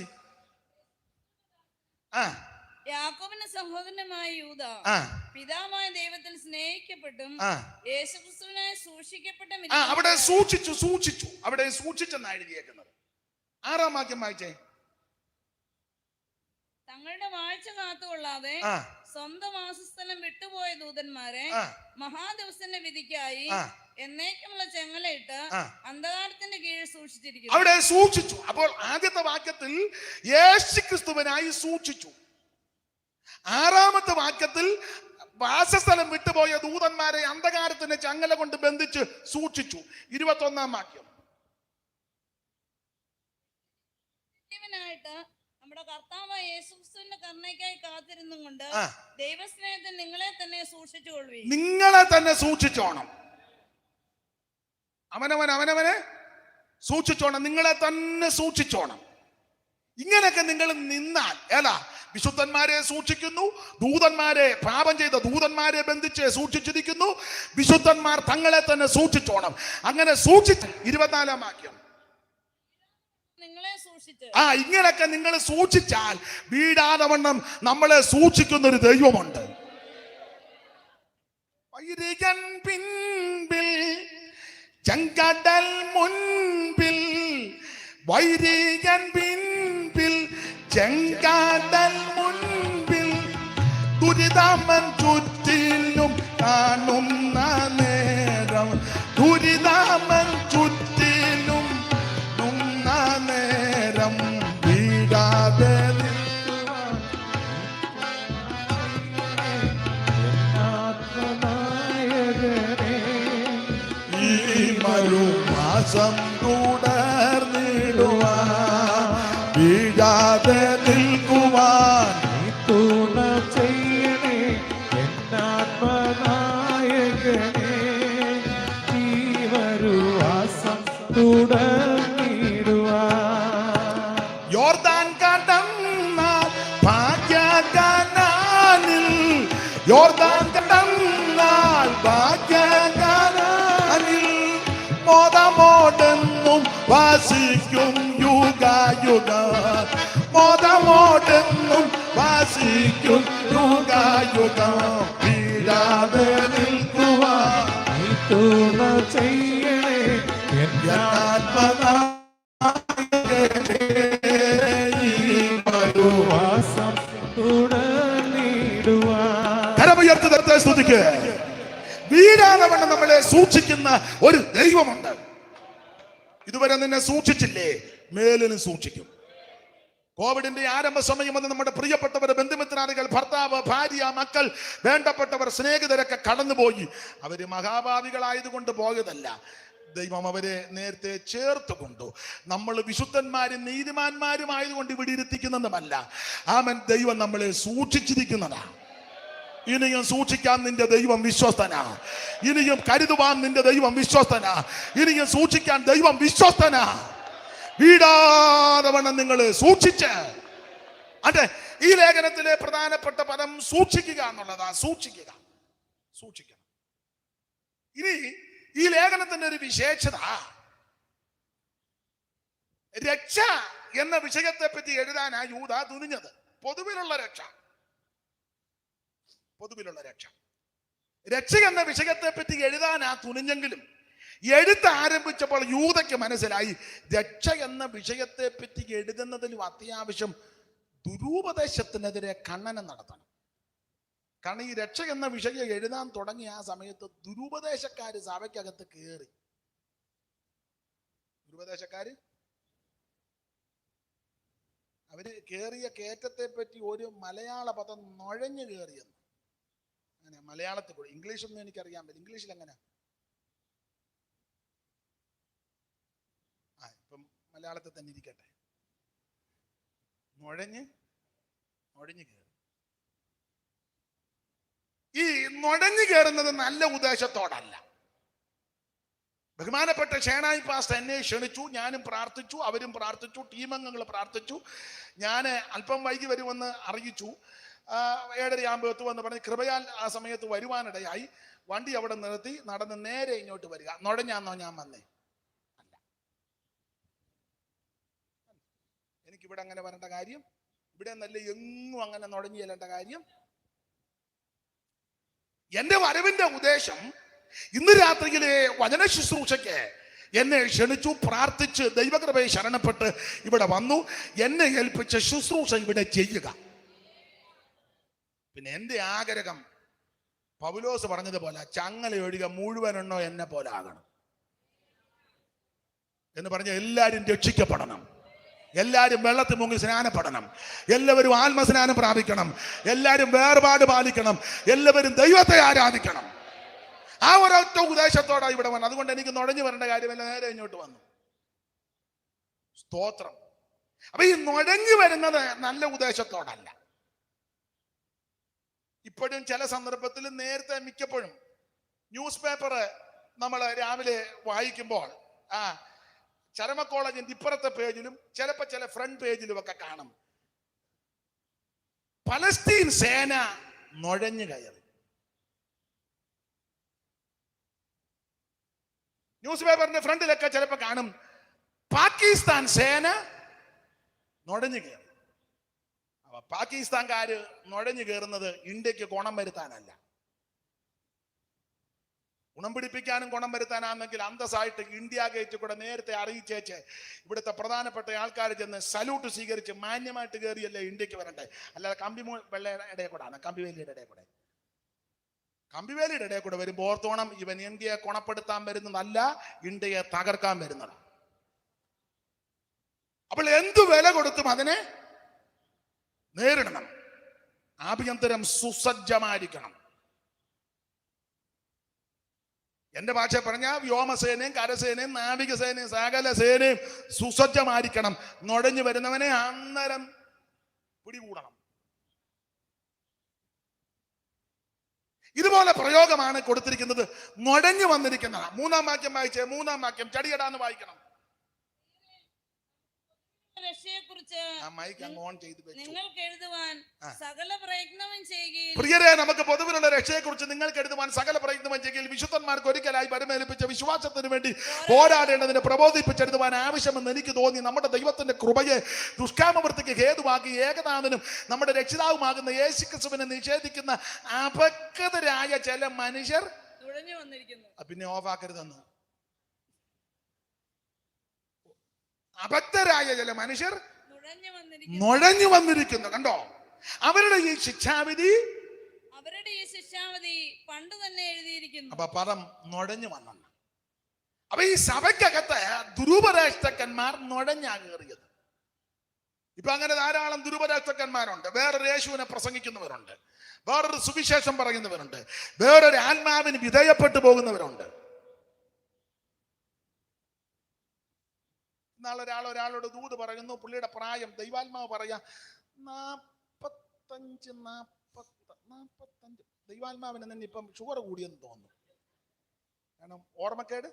യാക്കോബിന്റെ സഹോദരനുമായ യൂദ ആ പിതാവായ ദൈവത്തിൽ സ്നേഹിക്കപ്പെട്ടും ആ യേശുക്രിസ്തുവിനായി സൂക്ഷിക്കപ്പെട്ടും ആ അവിടെ ഇരിക്കുന്ന സൂക്ഷിച്ചു അവിടെ സൂക്ഷിച്ചെന്നാണ് എഴുതിയേക്കുന്നത്. 6-ാം വാക്യം വായിച്ചേ. തങ്ങളുടെ വാഴ്ച കാത്തുകൊള്ളാതെ ആ സ്വന്തം വാസസ്ഥലം വിട്ടുപോയ ദൂതന്മാരെ ആ മഹാദിവസത്തിന്റെ വിധിക്കായി ആ എന്നേക്കുമുള്ള ചെങ്ങലയിട്ട് ആ അന്ധകാരത്തിന്റെ കീഴിൽ സൂക്ഷിച്ചിരിക്കുന്നു. അവിടെ സൂക്ഷിച്ചു. അപ്പോൾ ആദ്യത്തെ വാക്യത്തിൽ യേശുക്രിസ്തുവിനായി സൂക്ഷിച്ചു. 6-ാമത്തെ വാക്യത്തിൽ വാസസ്ഥലം വിട്ടുപോയ ദൂതന്മാരെ അന്ധകാരത്തിന്റെ ചങ്ങല കൊണ്ട് ബന്ധിച്ച് സൂക്ഷിച്ചു. 21-ാം വാക്യം. ജീവനായിട്ട് നമ്മുടെ കർത്താവായ യേശുക്രിസ്തുവിന്റെ കരുണയ്ക്കായി കാത്തിരുന്നും കൊണ്ട് ആ ദൈവസ്നേഹത്തിൽ നിങ്ങളെ തന്നെ സൂക്ഷിച്ചുകൊള്ളുവീൻ. നിങ്ങളെ തന്നെ സൂക്ഷിച്ചോണം. അവനവനെ സൂക്ഷിച്ചോണം. നിങ്ങളെ തന്നെ സൂക്ഷിച്ചോണം. ഇങ്ങനെയൊക്കെ നിങ്ങൾ നിന്നാൽ വിശുദ്ധന്മാരെ സൂക്ഷിക്കുന്നു, ദൂതന്മാരെ പാപം ചെയ്ത ദൂതന്മാരെ ബന്ധിച്ച് സൂക്ഷിച്ചിരിക്കുന്നു. വിശുദ്ധന്മാർ തങ്ങളെ തന്നെ സൂക്ഷിച്ചോണം. അങ്ങനെ സൂക്ഷിച്ച് 24-ാം വാക്യം. നിങ്ങളെ സൂക്ഷിച്ച് ഇങ്ങനെയൊക്കെ നിങ്ങൾ സൂക്ഷിച്ചാൽ വീടാതെ വണ്ണം നമ്മളെ സൂക്ഷിക്കുന്ന ഒരു ദൈവമുണ്ട്. വൈരികൻ പിൻപിൽ ചെങ്കടൽ മുൻപിൽ, വൈരികൻ പിൻപിൽ ചെങ്കടൽ മുൻപിൽ, ദുരിതമൻ ചുറ്റിലും കാണുന്ന നേരം, ദുരിതമൻ ചുറ്റിലും ുന്ന നേരം വീഴാതെ ഈ മരുമാസം തുടർന്നിടുവാൻ, വീഴാതെ നിൽക്കുവാൻ തുണ ചെയ്യണേ എന്നാത്മനായകനേ. ഈ വരുവാസം തുടർന്നിടുവാൻ. യോർദാൻ കടന്ന ഭാഗ്യകനാനിൽ, യോർദാൻ കടന്നാൽ ഭാഗ്യകനാനിൽ മോദമോടെന്നും വാസിക്കും യുഗയുഗ, മോദമോടെന്നും വാസിക്കും യുഗയുഗ, വീഴാതെ നിൽക്കുവാൻ തുണ ചെയ്യണേ വരുവാസം തുടർന്നിടുവാൻ. കരമുയർത്തി സ്തുതിക്ക്. വീഴാതെ വണ്ണം നമ്മളെ സൂക്ഷിക്കുന്ന ഒരു ദൈവമുണ്ട്. ഇതുവരെ നിന്നെ സൂക്ഷിച്ചില്ലേ, മേലിനും സൂക്ഷിക്കും. കോവിഡിന്റെ ആരംഭ സമയം വന്ന് നമ്മുടെ പ്രിയപ്പെട്ടവർ, ബന്ധുമിത്രാദികൾ, ഭർത്താവ്, ഭാര്യ, മക്കൾ, വേണ്ടപ്പെട്ടവർ, സ്നേഹിതരൊക്കെ കടന്നുപോയി. അവര് മഹാഭാവികളായതുകൊണ്ട് പോയതല്ല, ദൈവം അവരെ നേരത്തെ ചേർത്ത് കൊണ്ടു. നമ്മൾ വിശുദ്ധന്മാരും നീതിമാന്മാരും ആയതുകൊണ്ട് ഇവിടെ ഇരുത്തിക്കുന്നതുമല്ല. ആമൻ, ദൈവം നമ്മളെ സൂക്ഷിച്ചിരിക്കുന്നതാ. ഇനിയും സൂക്ഷിക്കാൻ നിന്റെ ദൈവം വിശ്വസ്തനാ. ഇനിയും കരുതുവാൻ നിന്റെ ദൈവം വിശ്വസ്തനാ. ഇനിയും സൂക്ഷിക്കാൻ ദൈവം വിശ്വസ്തനാ. വീടാതെ വണ്ണം നിങ്ങൾ സൂക്ഷിച്ച്. അതെ, ഈ ലേഖനത്തിലെ പ്രധാനപ്പെട്ട പദം സൂക്ഷിക്കുക എന്നുള്ളതാ. സൂക്ഷിക്കണം. ഇനി ഈ ലേഖനത്തിന്റെ ഒരു വിശേഷത, രക്ഷ എന്ന വിഷയത്തെ പറ്റി എഴുതാനാ യൂദ തുനിഞ്ഞത്. പൊതുവിലുള്ള രക്ഷ എന്ന വിഷയത്തെ പറ്റി എഴുതാനാ തുനിഞ്ഞെങ്കിലും എഴുത്ത് ആരംഭിച്ചപ്പോൾ യൂദയ്ക്ക് മനസ്സിലായി രക്ഷ എന്ന വിഷയത്തെ പറ്റി എഴുതുന്നതിലും അത്യാവശ്യം ദുരുപദേശത്തിനെതിരെ ഖണ്ഡനം നടത്തണം. കാരണം ഈ രക്ഷ എന്ന വിഷയം എഴുതാൻ തുടങ്ങിയ ആ സമയത്ത് ദുരുപദേശക്കാര് സഭയ്ക്കകത്ത് കയറി. ദുരുപദേശക്കാര് അവര് കയറിയ കയറ്റത്തെ പറ്റി ഒരു മലയാള പദം നുഴഞ്ഞു കയറിയെന്ന്. അങ്ങനെ മലയാളത്തിൽ കൂടി, ഇംഗ്ലീഷൊന്നും എനിക്കറിയാൻ പറ്റില്ല. ഇംഗ്ലീഷിൽ എങ്ങനെ? ഇപ്പം മലയാളത്തിൽ തന്നെ ഇരിക്കട്ടെ. നുഴഞ്ഞു കയറി. ഈ നുഴഞ്ഞു കയറുന്നത് നല്ല ഉദ്ദേശത്തോടല്ല. ബഹുമാനപ്പെട്ട ഷേണായി പാസ്റ്റർ എന്നെ ക്ഷണിച്ചു, ഞാനും പ്രാർത്ഥിച്ചു, അവരും പ്രാർത്ഥിച്ചു, ടീമംഗങ്ങൾ പ്രാർത്ഥിച്ചു. ഞാൻ അല്പം വൈകി വരുമെന്ന് അറിയിച്ചു. 7:30 ആകുമ്പോൾ എത്തുമെന്ന് പറഞ്ഞ് കൃപയാൽ ആ സമയത്ത് വരുവാനിടയായി. വണ്ടി അവിടെ നിർത്തി നടന്ന് നേരെ ഇങ്ങോട്ട് വരിക. നുഴഞ്ഞാന്നോ ഞാൻ വന്നേ? അല്ല, എനിക്കിവിടെ അങ്ങനെ വരേണ്ട കാര്യം ഇവിടെ നല്ല എങ്ങും അങ്ങനെ നുഴഞ്ഞു ചെല്ലേണ്ട കാര്യം. എന്റെ വരവിന്റെ ഉദ്ദേശം ഇന്ന് രാത്രിയിലെ വചന ശുശ്രൂഷയ്ക്ക് എന്നെ ക്ഷണിച്ചു, പ്രാർത്ഥിച്ച് ദൈവകൃപയെ ശരണപ്പെട്ട് ഇവിടെ വന്നു. എന്നെ ഏൽപ്പിച്ച ശുശ്രൂഷ ഇവിടെ ചെയ്യുക. പിന്നെ എന്റെ ആഗ്രഹം പൗലോസ് പറഞ്ഞതുപോലെ ചങ്ങല ഒഴികെ മുഴുവനെണ്ണോ എന്നെ പോലെ ആകണം എന്ന് പറഞ്ഞ എല്ലാവരും രക്ഷിക്കപ്പെടണം, എല്ലാവരും വെള്ളത്തിൽ മുങ്ങി സ്നാനപ്പെടണം, എല്ലാവരും ആത്മസ്നാനം പ്രാപിക്കണം, എല്ലാവരും വേർപാട് പാലിക്കണം, എല്ലാവരും ദൈവത്തെ ആരാധിക്കണം. ആ ഒരൊറ്റ ഉദ്ദേശത്തോടെ ഇവിടെ വന്നു. അതുകൊണ്ട് എനിക്ക് നുഴഞ്ഞു വരേണ്ട കാര്യമല്ല, നേരെ ഇങ്ങോട്ട് വന്നു. സ്തോത്രം. അപ്പൊ ഈ നുഴഞ്ഞു വരുന്നത് നല്ല ഉദ്ദേശത്തോടല്ല. ഇപ്പോഴും ചില സന്ദർഭത്തിൽ നേരത്തെ മിക്കപ്പോഴും ന്യൂസ് പേപ്പർ നമ്മൾ രാവിലെ വായിക്കുമ്പോൾ ചരമ കോളേജിന്റെ ഇപ്പുറത്തെ പേജിലും ചിലപ്പോ ചില ഫ്രണ്ട് പേജിലും ഒക്കെ കാണും, പലസ്തീൻ സേന നുഴഞ്ഞു കയറി. ന്യൂസ് പേപ്പറിന്റെ ഫ്രണ്ടിലൊക്കെ ചിലപ്പോ കാണും, പാകിസ്ഥാൻ സേന നുഴഞ്ഞു കയറി. അപ്പൊ പാകിസ്ഥാൻകാര് നുഴഞ്ഞു കയറുന്നത് ഇന്ത്യക്ക് ഗുണം വരുത്താനല്ല, ഗുണം പിടിപ്പിക്കാനും ഗുണം വരുത്താനാണെങ്കിൽ അന്തസ്സായിട്ട് ഇന്ത്യ ഗേറ്റ് കൂടെ നേരത്തെ അറിയിച്ചേച്ച് ഇവിടുത്തെ പ്രധാനപ്പെട്ട ആൾക്കാർ ചെന്ന് സല്യൂട്ട് സ്വീകരിച്ച് മാന്യമായിട്ട് കയറിയല്ലേ ഇന്ത്യക്ക് വരണ്ടേ. അല്ലാതെ വെള്ളയുടെ ഇടയിൽ കൂടെ ആണ്, കമ്പിവേലിയുടെ ഇടയിൽ കൂടെ. കമ്പിവേലിയുടെ ഇടയിൽ കൂടെ വരുമ്പോൾ ഓർത്തോണം, ഇവൻ ഇന്ത്യയെ ഗുണപ്പെടുത്താൻ വരുന്നതല്ല, ഇന്ത്യയെ തകർക്കാൻ വരുന്നതാണ്. അപ്പോൾ എന്തു വില കൊടുത്തും അതിനെ നേരിടണം. ആഭ്യന്തരം സുസജ്ജമായിരിക്കണം. എന്റെ ഭാഷ പറഞ്ഞ വ്യോമസേനയും കരസേനയും നാവികസേനയും സകല സേനയും സുസജ്ജമായിരിക്കണം. നുഴഞ്ഞു വരുന്നവനെ അന്നേരം പിടികൂടണം. ഇതുപോലെ പ്രയോഗമാണ് കൊടുത്തിരിക്കുന്നത്. നുഴഞ്ഞു വന്നിരിക്കുന്ന 3-ാം വാക്യം വായിച്ചേ. 3-ാം വാക്യം ചടിയടാന്ന് വായിക്കണം. നിങ്ങൾക്ക് എഴുതുവാൻ സകല പ്രയത്നവും ചെയ്യുകയും. പ്രിയരെ, നമുക്ക് പൊതുവിലുള്ള രക്ഷയെ കുറിച്ച് നിങ്ങൾക്ക് എഴുതുവാൻ സകല പ്രയത്നവും ചെയ്യുകയും വിശുദ്ധന്മാർക്ക് ഒരിക്കലായി പരിമേൽപ്പിച്ച വിശ്വാസത്തിന് വേണ്ടി പോരാടേണ്ടതിന് പ്രബോധിപ്പിച്ചെഴുതുവാൻ ആവശ്യമെന്ന് എനിക്ക് തോന്നി. നമ്മുടെ ദൈവത്തിന്റെ കൃപയെ ദുഷ്കാമവൃത്തിക്ക് ഹേതുവാക്കി ഏകനാഥനും നമ്മുടെ രക്ഷിതാവുമാകുന്ന യേശുക്രിസ്തുവിനെ നിഷേധിക്കുന്ന അപക്വതരായ ചില മനുഷ്യർ നുഴഞ്ഞു വന്നിരിക്കുന്നു. പിന്നെ ഓഫാക്കരുതെന്ന്. അഭക്തരായ ചില മനുഷ്യർ നുഴഞ്ഞു വന്നിരിക്കുന്നു. കണ്ടോ? അവരുടെ ഈ ശിക്ഷാവിധി പണ്ട് തന്നെ എഴുതിയിരിക്കുന്നു. അപ്പൊ പദം നുഴഞ്ഞു വന്നെന്ന്. അപ്പൊ ഈ സഭയ്ക്കകത്ത് ദുരുപദേഷ്ടക്കന്മാർ നുഴഞ്ഞാ കയറിയത്. ഇപ്പൊ അങ്ങനെ ധാരാളം ദുരുപദേഷ്ടക്കന്മാരുണ്ട്. വേറൊരു യേശുവിനെ പ്രസംഗിക്കുന്നവരുണ്ട്, വേറൊരു സുവിശേഷം പറയുന്നവരുണ്ട്, വേറൊരു ആത്മാവിന് വിധേയപ്പെട്ടു പോകുന്നവരുണ്ട്. നാളെ ഒരാളോട് ദൂത് പറയുന്നു, പുള്ളിയുടെ പ്രായം ദൈവാത്മാവ് പറയാ 45. ദൈവാത്മാവിന് തന്നെ ഇപ്പം ഷുഗർ കൂടിയെന്ന് തോന്നുന്നു. കാരണം ഓർമ്മക്കേട്.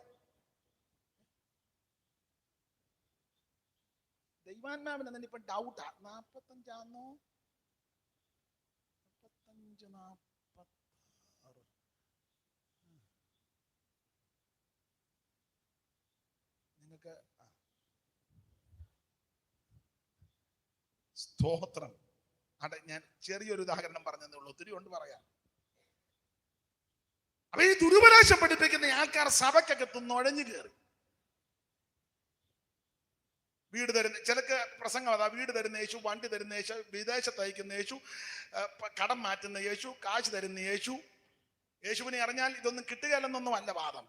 ദൈവാത്മാവിന് തന്നെ ഇപ്പം ഡൗട്ടാ, 45 46. നിങ്ങൾക്ക് സ്തോത്രം. ഞാൻ ചെറിയൊരു ഉദാഹരണം പറഞ്ഞതേ ഉള്ളൂ, ഒത്തിരി കൊണ്ട് പറയാം. അപ്പൊ ഈ ദുരുപദേശം പഠിപ്പിക്കുന്ന ആൾക്കാർ സഭയ്ക്കകത്ത് നുഴഞ്ഞു കയറി. വീട് തരുന്ന ചിലക്ക് പ്രസംഗം അതാ, വീട് തരുന്ന യേശു, വണ്ടി തരുന്ന യേശു, വിദേശത്ത് അയക്കുന്ന യേശു, കടം മാറ്റുന്ന യേശു, കാശ് തരുന്ന യേശു. യേശുവിനെ അറിഞ്ഞാൽ ഇതൊന്നും കിട്ടുകയല്ലെന്നൊന്നും അല്ല വാദം.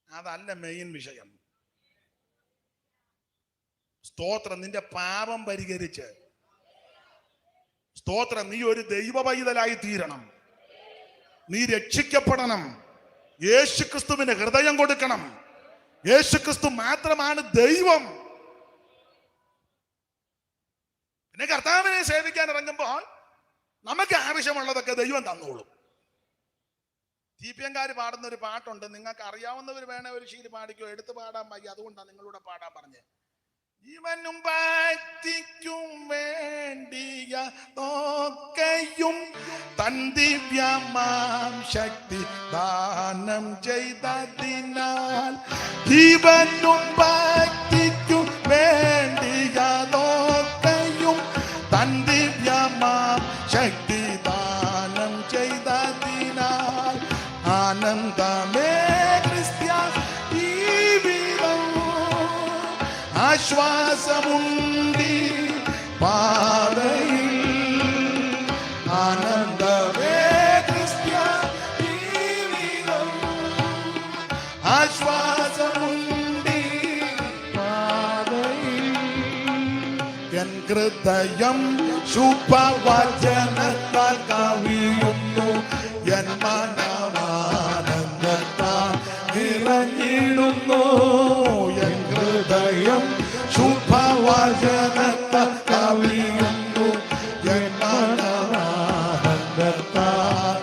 അതല്ല മെയിൻ വിഷയം. സ്തോത്രം. നിന്റെ പാപം പരിഹരിച്ച്, സ്തോത്രം, നീ ഒരു ദൈവ പൈതലായി തീരണം. നീ രക്ഷിക്കപ്പെടണം. യേശുക്രിസ്തുവിന് ഹൃദയം കൊടുക്കണം. യേശുക്രിസ്തു മാത്രമാണ് ദൈവം. പിന്നെ കർത്താവിനെ സേവിക്കാൻ ഇറങ്ങുമ്പോൾ നമുക്ക് ആവശ്യമുള്ളതൊക്കെ ദൈവം തന്നോളും. TPM പാടുന്ന ഒരു പാട്ടുണ്ട്, നിങ്ങൾക്ക് അറിയാവുന്നവർ വേണേ ഒരു ശീലി പാടിക്കോ, എടുത്ത് പാടാൻ വയ്യ, അതുകൊണ്ടാണ് നിങ്ങളൂടെ പാടാൻ പറഞ്ഞത്. ജീവനും ഭക്തിക്കും വേണ്ടിയ നോക്കയും തൻ ദിവ്യമാം ശക്തി ദാനം ചെയ്തതിനാൽ, ജീവനും ഭക്തിക്കും വേണ്ടിയ നോക്കയും ആനന്ദമേ ക്രിസ്ത്യ ജീവിതം ആശ്വാസമുണ്ടി പാതയിൽ ആനന്ദമേ ക്രിസ്ത്യ ജീവിതം ആശ്വാസമുണ്ടി പാതയിൽ എൻ ഹൃദയം ശുഭവചനത്താൽ കവിയുന്നു എൻ മനമാനന്ദത്താൽ നിറഞ്ഞിടുന്നു എൻ ഹൃദയം ശുഭവചനത്താൽ കവിയുന്നു എൻ മനമാനന്ദത്താൽ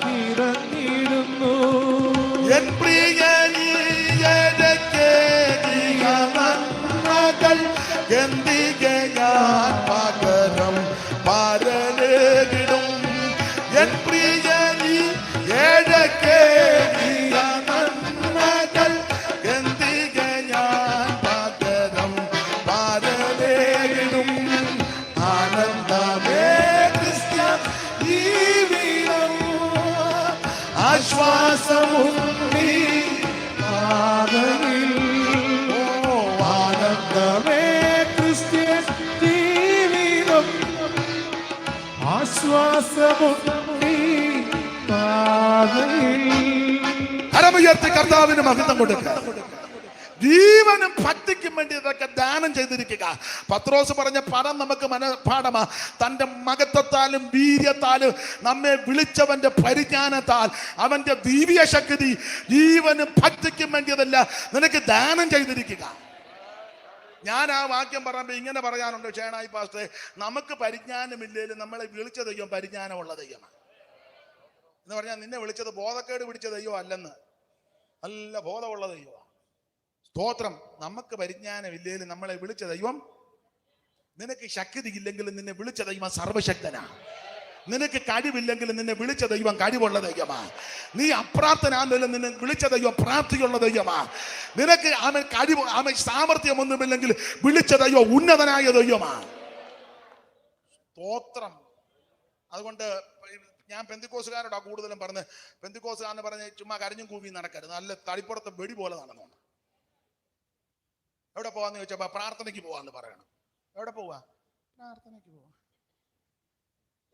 നിറഞ്ഞിടുന്നു എൻ പ്രിയനിയരക്കെ നന്മകൾ എന്തികെ ഞാൻ പകരം പാരലേകിടും എൻ പ്രിയനിയരക്കെ നന്മകൾ എന്തികെ ഞാൻ പകരം പാരലേകിടും ആനന്ദമേ ക്രിസ്ത്യ ജീവിതം ആശ്വാസമുണ്ടി പാതയിൽ ആനന്ദമേ ക്രിസ്ത്യ ജീവിതം ആശ്വാസമുണ്ടി പാതയിൽ. കരമുയർത്തി കർത്താവിന് മഹത്വം കൊടുക്കുക. ജീവനും ഭക്തിക്കും വേണ്ടി ഇതൊക്കെ ദാനം ചെയ്തിരിക്കുക. പത്രോസ് പറഞ്ഞ പദം നമുക്ക് മനഃപാഠമാ. തന്റെ മഹത്വത്താലും വീര്യത്താലും നമ്മെ വിളിച്ചവന്റെ പരിജ്ഞാനത്താൽ അവന്റെ ദിവ്യ ശക്തി ജീവനും ഭക്തിക്കും വേണ്ടിയതല്ല നിനക്ക് ദാനം ചെയ്തിരിക്കുക. ഞാൻ ആ വാക്യം പറയുമ്പോൾ ഇങ്ങനെ പറയാനുണ്ട്, ഷേണായി പാസ്റ്റേ, നമുക്ക് പരിജ്ഞാനമില്ലേലും നമ്മളെ വിളിച്ച ദൈവം പരിജ്ഞാനമുള്ള ദൈവമാണ് എന്ന് പറഞ്ഞാൽ നിന്നെ വിളിച്ചത് ബോധക്കേട് പിടിച്ച ദൈവം അല്ലെന്ന്, നല്ല ബോധമുള്ള ദൈവമാണ്. സ്തോത്രം. നമുക്ക് പരിജ്ഞാനമില്ലേലും നമ്മളെ വിളിച്ച ദൈവം, നിനക്ക് ശക്തി ഇല്ലെങ്കിലും നിന്നെ വിളിച്ച ദൈവം സർവശക്തനാ. നിനക്ക് കഴിവില്ലെങ്കിലും നിന്നെ വിളിച്ച ദൈവം കഴിവുള്ള ദൈവമാ. നീ അപ്രാപ്തനാണെങ്കിലും നിന്നെ വിളിച്ച ദൈവം പ്രാപ്തിയുള്ള ദൈവമാ. നിനക്ക് അവൻ കഴിവ് അവൻ സാമർഥ്യമൊന്നുമില്ലെങ്കിൽ വിളിച്ച ദൈവം ഉന്നതനായ ദൈവമാ. സ്തോത്രം. അതുകൊണ്ട് ഞാൻ പെന്തിക്കോസുകാരോടാ കൂടുതലും പറഞ്ഞ്, പെന്തിക്കോസുകാരനെ പറഞ്ഞ് ചുമ്മാ കരഞ്ഞും കൂവി നടക്കരുത്, നല്ല തടിപ്പുറത്ത് വെടി പോലെ നടന്നോണം. എവിടെ പോവാന്ന് ചോദിച്ചപ്പോ പ്രാർത്ഥനയ്ക്ക് പോവാന്ന് പറയണം. എവിടെ പോവാ? പ്രാർത്ഥനയ്ക്ക് പോവാ.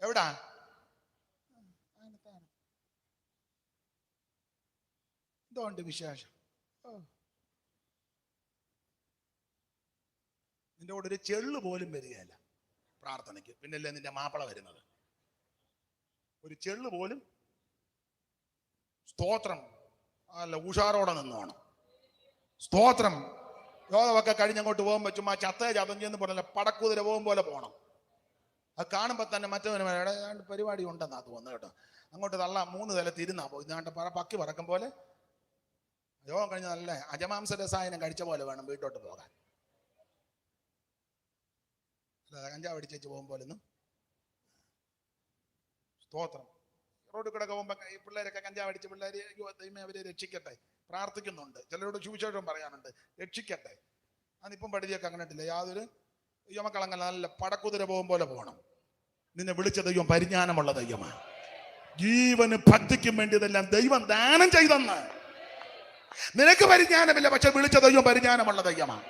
എവിടാ? എന്തുകൊണ്ട് വിശേഷം? നിന്റെ കൂടെ ഒരു ചെള്ളു പോലും വരികയല്ല പ്രാർത്ഥനയ്ക്ക്, പിന്നല്ലേ നിന്റെ മാപ്പിള വരുന്നത്. ഒരു ചെള്ളു പോലും. സ്തോത്രം. അല്ല, ഉഷാറോടെ നിന്നോണം. സ്തോത്രം. യോഗമൊക്കെ കഴിഞ്ഞങ്ങോട്ട് പോകുമ്പോൾ ചുമ്മാ ചത്തേ ചതഞ്ഞെന്ന് പറഞ്ഞ പടക്കുതിര പോകും പോലെ പോകണം. അത് കാണുമ്പോൾ തന്നെ മറ്റവന് പരിപാടി ഉണ്ടെന്നാ തോന്നുന്നു കേട്ടോ. അങ്ങോട്ട് തള്ള 3 തലത്തിരുന്നാ പോയി ഇതാണ്ട് പക്കി പറക്കും പോലെ. യോഗം കഴിഞ്ഞ് നല്ല അജമാംസ രസായനം കഴിച്ച പോലെ വേണം വീട്ടോട്ട് പോകാൻ. കഞ്ചാവ് അടിച്ചേച്ച് പോകും പോലൊന്നും. സ്തോത്രം. റോഡിൽ കൂടെ പോകുമ്പോൾ ഈ പിള്ളേരൊക്കെ കഞ്ചാവ് അടിച്ച് പിള്ളേർ ദൈവമേ അവരെ രക്ഷിക്കട്ടെ പ്രാർത്ഥിക്കുന്നുണ്ട്. ചിലരോട് സുവിശേഷം പറയാനുണ്ട്, രക്ഷിക്കട്ടെ. അതിപ്പം പഠിതിയൊക്കെ അങ്ങനെ ഇട്ടില്ല. യാതൊരു യമക്കളങ്ങനെ നല്ല പടക്കുതിര പോകും പോലെ പോകണം. നിന്നെ വിളിച്ച ദൈവം പരിജ്ഞാനമുള്ള ദൈവമാണ്. ജീവന് ഭക്തിക്കും വേണ്ടിയതെല്ലാം ദൈവം ദാനം ചെയ്തെന്ന്. നിനക്ക് പരിജ്ഞാനമില്ല, പക്ഷെ വിളിച്ച ദൈവം പരിജ്ഞാനമുള്ള ദൈവമാണ്.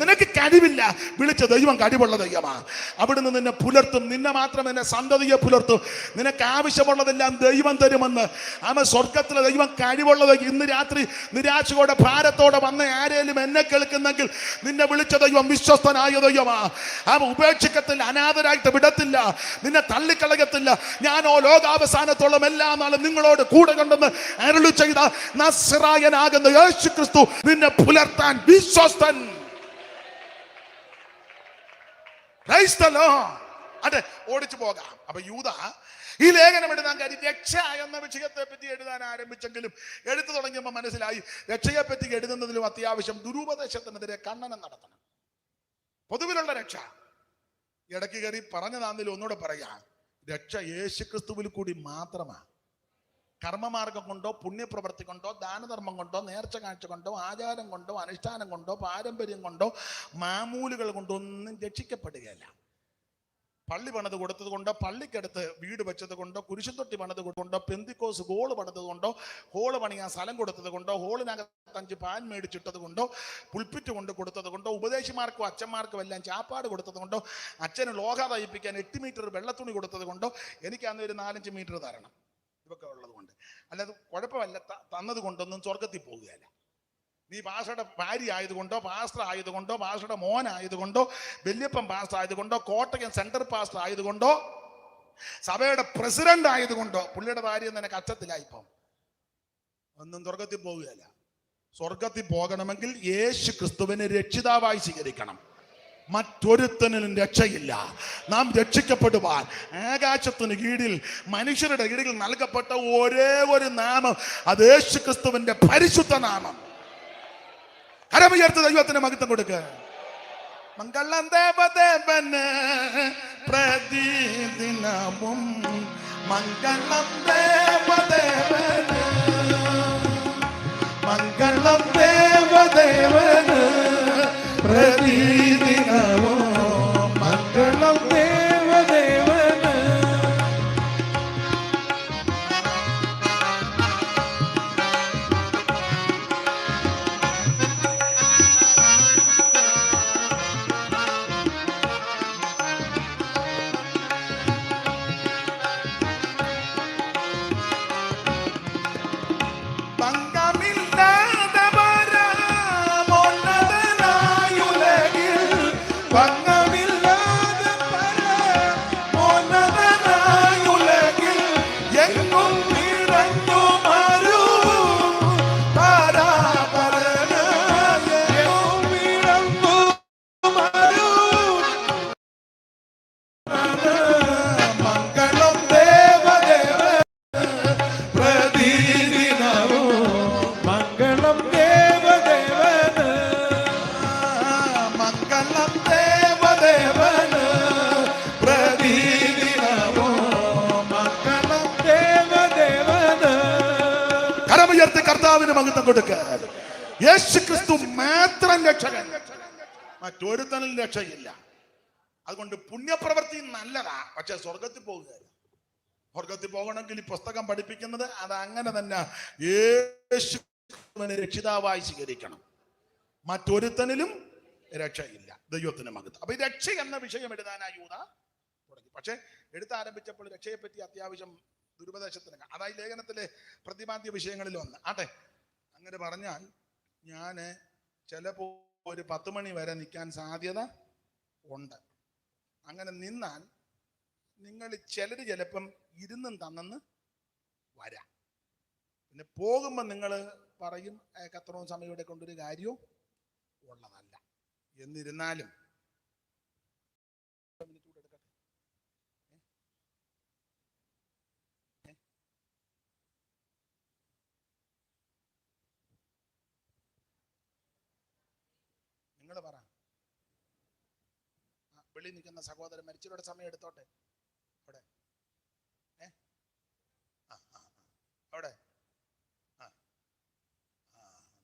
നിനക്ക് കഴിവില്ല, വിളിച്ച ദൈവം കഴിവുള്ള ദൈവമാണ്. അവിടുന്ന് നിന്നെ പുലർത്തും. നിന്നെ മാത്രം എന്നെ സന്തതിയെ പുലർത്തും. നിനക്ക് ആവശ്യമുള്ളതെല്ലാം ദൈവം തരുമെന്ന്. അവൻ സ്വർഗത്തിലെ ദൈവം കഴിവുള്ളത്. ഇന്ന് രാത്രി നിരാശയോടെ ഭാരത്തോടെ വന്ന ആരേലും എന്നെ കേൾക്കുന്നെങ്കിൽ നിന്നെ വിളിച്ച ദൈവം വിശ്വസ്തനായ ദൈവമാണ്. അവൻ ഉപേക്ഷിക്കത്തില്ല, അനാഥരായിട്ട് വിടത്തില്ല, നിന്നെ തള്ളിക്കളയത്തില്ല. ഞാനോ ലോകാവസാനത്തോളം എല്ലാ നാളും നിങ്ങളോട് കൂടെ കൊണ്ടെന്ന് അരുളി ചെയ്ത നസ്രായനാകുന്ന യേശു ക്രിസ്തു നിന്നെ പുലർത്താൻ വിശ്വസ്തൻ. അതെ, ഓടിച്ചു പോകാം. അപ്പൊ യൂദ ഈ ലേഖനം എഴുതാൻ കാര്യം രക്ഷ എന്ന വിഷയത്തെ പറ്റി എഴുതാൻ ആരംഭിച്ചെങ്കിലും എഴുത്തു തുടങ്ങിയപ്പോൾ മനസ്സിലായി രക്ഷയെ പറ്റി എഴുതുന്നതിലും അത്യാവശ്യം ദുരുപദേശത്തിനെതിരെ ഖണ്ഡനം നടത്തണം. പൊതുവിലുള്ള രക്ഷ ഇടയ്ക്ക് കയറി പറഞ്ഞതാണെങ്കിലും ഒന്നുകൂടെ പറയാം. രക്ഷ യേശുക്രിസ്തുവിൽ കൂടി മാത്രമാണ്. കർമ്മമാർഗം കൊണ്ടോ പുണ്യപ്രവൃത്തി കൊണ്ടോ ദാനധർമ്മം കൊണ്ടോ നേർച്ച കാഴ്ച കൊണ്ടോ ആചാരം കൊണ്ടോ അനുഷ്ഠാനം കൊണ്ടോ പാരമ്പര്യം കൊണ്ടോ മാമൂലുകൾ കൊണ്ടോ ഒന്നും രക്ഷിക്കപ്പെടുകയല്ല. പള്ളി പണിത് കൊടുത്തത് കൊണ്ടോ, പള്ളിക്കടുത്ത് വീട് വെച്ചത് കൊണ്ടോ, കുരിശുത്തൊട്ടി പണിത് കൊണ്ടോ, പെന്തിക്കോസ് ഹോള് പണിതത് കൊണ്ടോ, ഹോള് പണിയാൻ സ്ഥലം കൊടുത്തത് കൊണ്ടോ, ഹോളിനകത്ത് 5 പാൻ മേടിച്ചിട്ടത് കൊണ്ടോ, പുൽപ്പിറ്റ് കൊണ്ട് കൊടുത്തത് കൊണ്ടോ, ഉപദേശിമാർക്കും അച്ഛന്മാർക്കും എല്ലാം ചാപ്പാട് കൊടുത്തത് കൊണ്ടോ, അച്ഛന് ലോഹ തയ്പ്പിക്കാൻ 8 മീറ്റർ വെള്ളത്തുണി കൊടുത്തത് കൊണ്ടോ എനിക്ക് അന്ന് ഒരു 4-5 മീറ്റർ തരണം. ഇതൊക്കെ ഉള്ളത് കൊണ്ട്. അല്ലാതെ കുഴപ്പമല്ല, തന്നത് കൊണ്ടൊന്നും സ്വർഗത്തിൽ പോകുകയല്ല. നീ പാസ്റ്ററുടെ ഭാര്യ ആയതുകൊണ്ടോ, പാസ്റ്റർ ആയതുകൊണ്ടോ, പാസ്റ്ററുടെ മോൻ ആയതുകൊണ്ടോ, വല്യപ്പൻ പാസ്റ്റർ ആയതുകൊണ്ടോ, കോട്ടയം സെൻട്രൽ പാസ്റ്റർ ആയതുകൊണ്ടോ, സഭയുടെ പ്രസിഡന്റ് ആയതുകൊണ്ടോ പുള്ളിയുടെ ഭാര്യ നിനക്ക് അച്ചത്തിലായിപ്പം ഒന്നും സ്വർഗത്തിൽ പോകുകയല്ല. സ്വർഗത്തിൽ പോകണമെങ്കിൽ യേശു ക്രിസ്തുവിനെ രക്ഷിതാവായി സ്വീകരിക്കണം. മറ്റൊരുത്തനും രക്ഷയില്ല. നാം രക്ഷിക്കപ്പെടുവാൻ ആകാശത്തിന് കീഴിൽ, മനുഷ്യരുടെ കീഴിൽ നൽകപ്പെട്ട ഒരേ ഒരു നാമം, അത് യേശു ക്രിസ്തുവിന്റെ പരിശുദ്ധ നാമം. കരമുയർത്ത് ദൈവത്തിന് മഹത്വം കൊടുക്കുക. മംഗളം ദേവദേവന് പ്രതിദിനവും, മംഗളം ദേവദേവന്, മംഗളം ദേവദേവന് പ്രതിദിനവും, മംഗളം ദേവദേവന്. കർത്താവിന് മഹത്വം കൊടുക്കുക. യേശു ക്രിസ്തു മാത്രം രക്ഷകൻ, മറ്റൊരുത്തനും രക്ഷയില്ല. അതുകൊണ്ട് പുണ്യപ്രവൃത്തി നല്ലതാ, പക്ഷെ സ്വർഗത്തിൽ പോകുകയല്ല. സ്വർഗത്തിൽ പോകണമെങ്കിൽ ഈ പുസ്തകം പഠിപ്പിക്കുന്നത് അത് അങ്ങനെ തന്നെ. യേശു രക്ഷിതാവായി സ്വീകരിക്കണം, മറ്റൊരുത്തനിലും രക്ഷയില്ല. ദൈവത്തിന് മഹത്വം. അപ്പൊ ഈ രക്ഷ എന്ന വിഷയം എഴുതാനായി യൂദാ തുടങ്ങി. പക്ഷെ എഴുത്താരംഭിച്ചപ്പോൾ രക്ഷയെ പറ്റി അത്യാവശ്യം ദുരുപദേശത്തിന്, അതായത് ലേഖനത്തിലെ പ്രതിപാദ്യ വിഷയങ്ങളിൽ ഒന്ന് ആട്ടെ. അങ്ങനെ പറഞ്ഞാൽ ഞാൻ ചിലപ്പോൾ ഒരു 10 മണി വരെ നിൽക്കാൻ സാധ്യത ഉണ്ട്. അങ്ങനെ നിന്നാൽ നിങ്ങൾ ചിലർ ചിലപ്പം ഇരുന്നും തന്നെന്ന് വരാം. പിന്നെ പോകുമ്പോൾ നിങ്ങൾ പറയും അത്രയും സമയം ഇവിടെ കൊണ്ടൊരു കാര്യവും ഉള്ളതല്ല. എന്നിരുന്നാലും നിങ്ങൾ പറ, വെളിയിൽ നിൽക്കുന്ന സഹോദരൻ മരിച്ചവരുടെ സമയം എടുത്തോട്ടെ. അവിടെ അവിടെ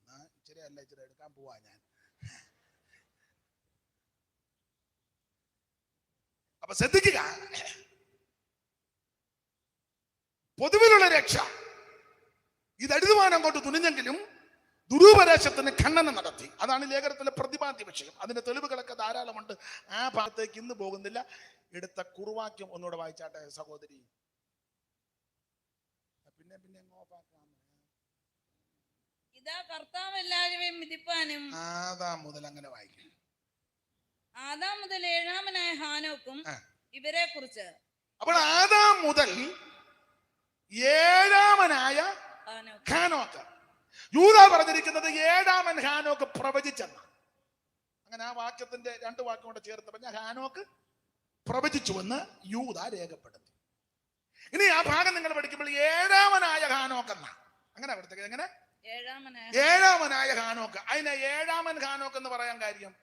എന്നാ ഇച്ചിരി അല്ല, ഇച്ചിരി എടുക്കാൻ പോവാ ഞാൻ. അപ്പൊ ശ്രദ്ധിക്കുക, പൊതുവിലുള്ള രക്ഷ ഇത് എഴുതുവാൻ അങ്ങോട്ട് തുനിഞ്ഞെങ്കിലും ദുരുപദേശത്തിന് ഖണ്ഡനം നടത്തി. അതാണ് ലേഖനത്തിലെ പ്രതിപാദ്യ വിഷയം. അതിന്റെ തെളിവുകളൊക്കെ ധാരാളമുണ്ട്. ആ ഭാഗത്തേക്ക് ഇന്ന് പോകുന്നില്ല. എടുത്ത കുറുവാക്യം ഒന്നുകൂടെ വായിച്ചാട്ടെ സഹോദരി. പിന്നെ ഇതാ കർത്താവ് എല്ലാവരെയും വിധിപ്പാനും. ആദാം മുതൽ അങ്ങനെ വായിക്കും. ആദാം മുതൽ ഏഴാമനായ ഹാനോക്കും ഇവരെ കുറിച്ച്. അപ്പോൾ ആദാം മുതൽ ഏഴാമനായ ഹാനോക്ക്, യൂദാ പറഞ്ഞിരിക്കുന്നത് ഏഴാമൻ ഹാനോക്ക് പ്രവചിച്ചെന്ന. അങ്ങനെ ആ വാക്യത്തിന്റെ 2 വാക്യം കൊണ്ട് ചേർത്ത് പറഞ്ഞ ഹാനോക്ക് പ്രവചിച്ചുവെന്ന് യൂദാ രേഖപ്പെടുത്തി. ഇനി ആ ഭാഗം നിങ്ങൾ പഠിക്കുമ്പോൾ ഏഴാമനായ ഹാനോക്ക് എന്ന അങ്ങനെ അവിടുത്തെ എങ്ങനെ ഏഴാമനായ ഹാനോക്ക്. അതിനെ ഏഴാമൻ ഹാനോക്ക് എന്ന് പറയാൻ കാര്യം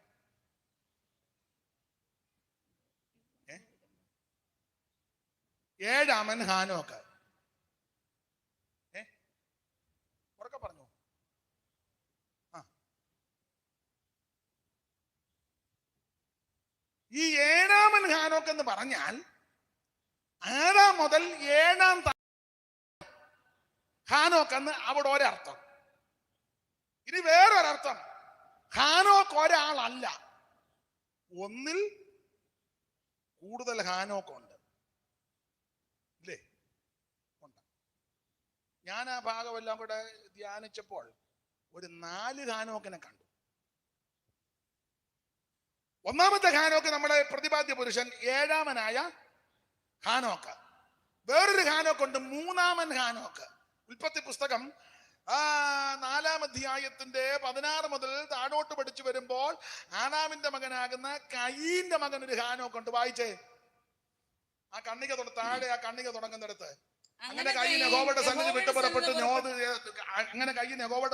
ഏഴാമൻ ഹാനോക്ക് ഉറക്കെ പറഞ്ഞു. ഈ ഏഴാമൻ ഹാനോക്ക് എന്ന് പറഞ്ഞാൽ ആദാം മുതൽ 7-ാം ഹാനോക്ക് എന്ന് അവിടെ ഒരർത്ഥം. ഇനി വേറൊരർത്ഥം, ഹാനോക്ക് ഒരാളല്ല, ഒന്നിൽ കൂടുതൽ ഹാനോക്കുണ്ട്. ഇല്ലേ? ഉണ്ട്. ഞാൻ ആ ഭാഗമെല്ലാം കൂടെ ധ്യാനിച്ചപ്പോൾ ഒരു 4 ഹാനോക്കിനെ കണ്ടു. ഒന്നാമത്തെ ഹാനോക്ക് നമ്മുടെ പ്രതിപാദ്യ പുരുഷൻ 7-ാമനായ ഹാനോക്ക്. വേറൊരു ഹാനോക്കുണ്ട്, 3-ാമൻ ഹാനോക്ക്. ഉൽപ്പത്തി പുസ്തകം 4-ാം അധ്യായത്തിന്റെ 16 മുതൽ താഴോട്ട് പഠിച്ചു വരുമ്പോൾ ആദാമിന്റെ മകനാകുന്ന കയീന്റെ മകൻ ഒരു ഹാനോക്കുണ്ട്. വായിച്ചേ, ആ കണ്ണിക താഴെ ആ കണ്ണിക തുടങ്ങുന്നിടത്ത്. അങ്ങനെ കയ്യിന് യഹോവയുടെ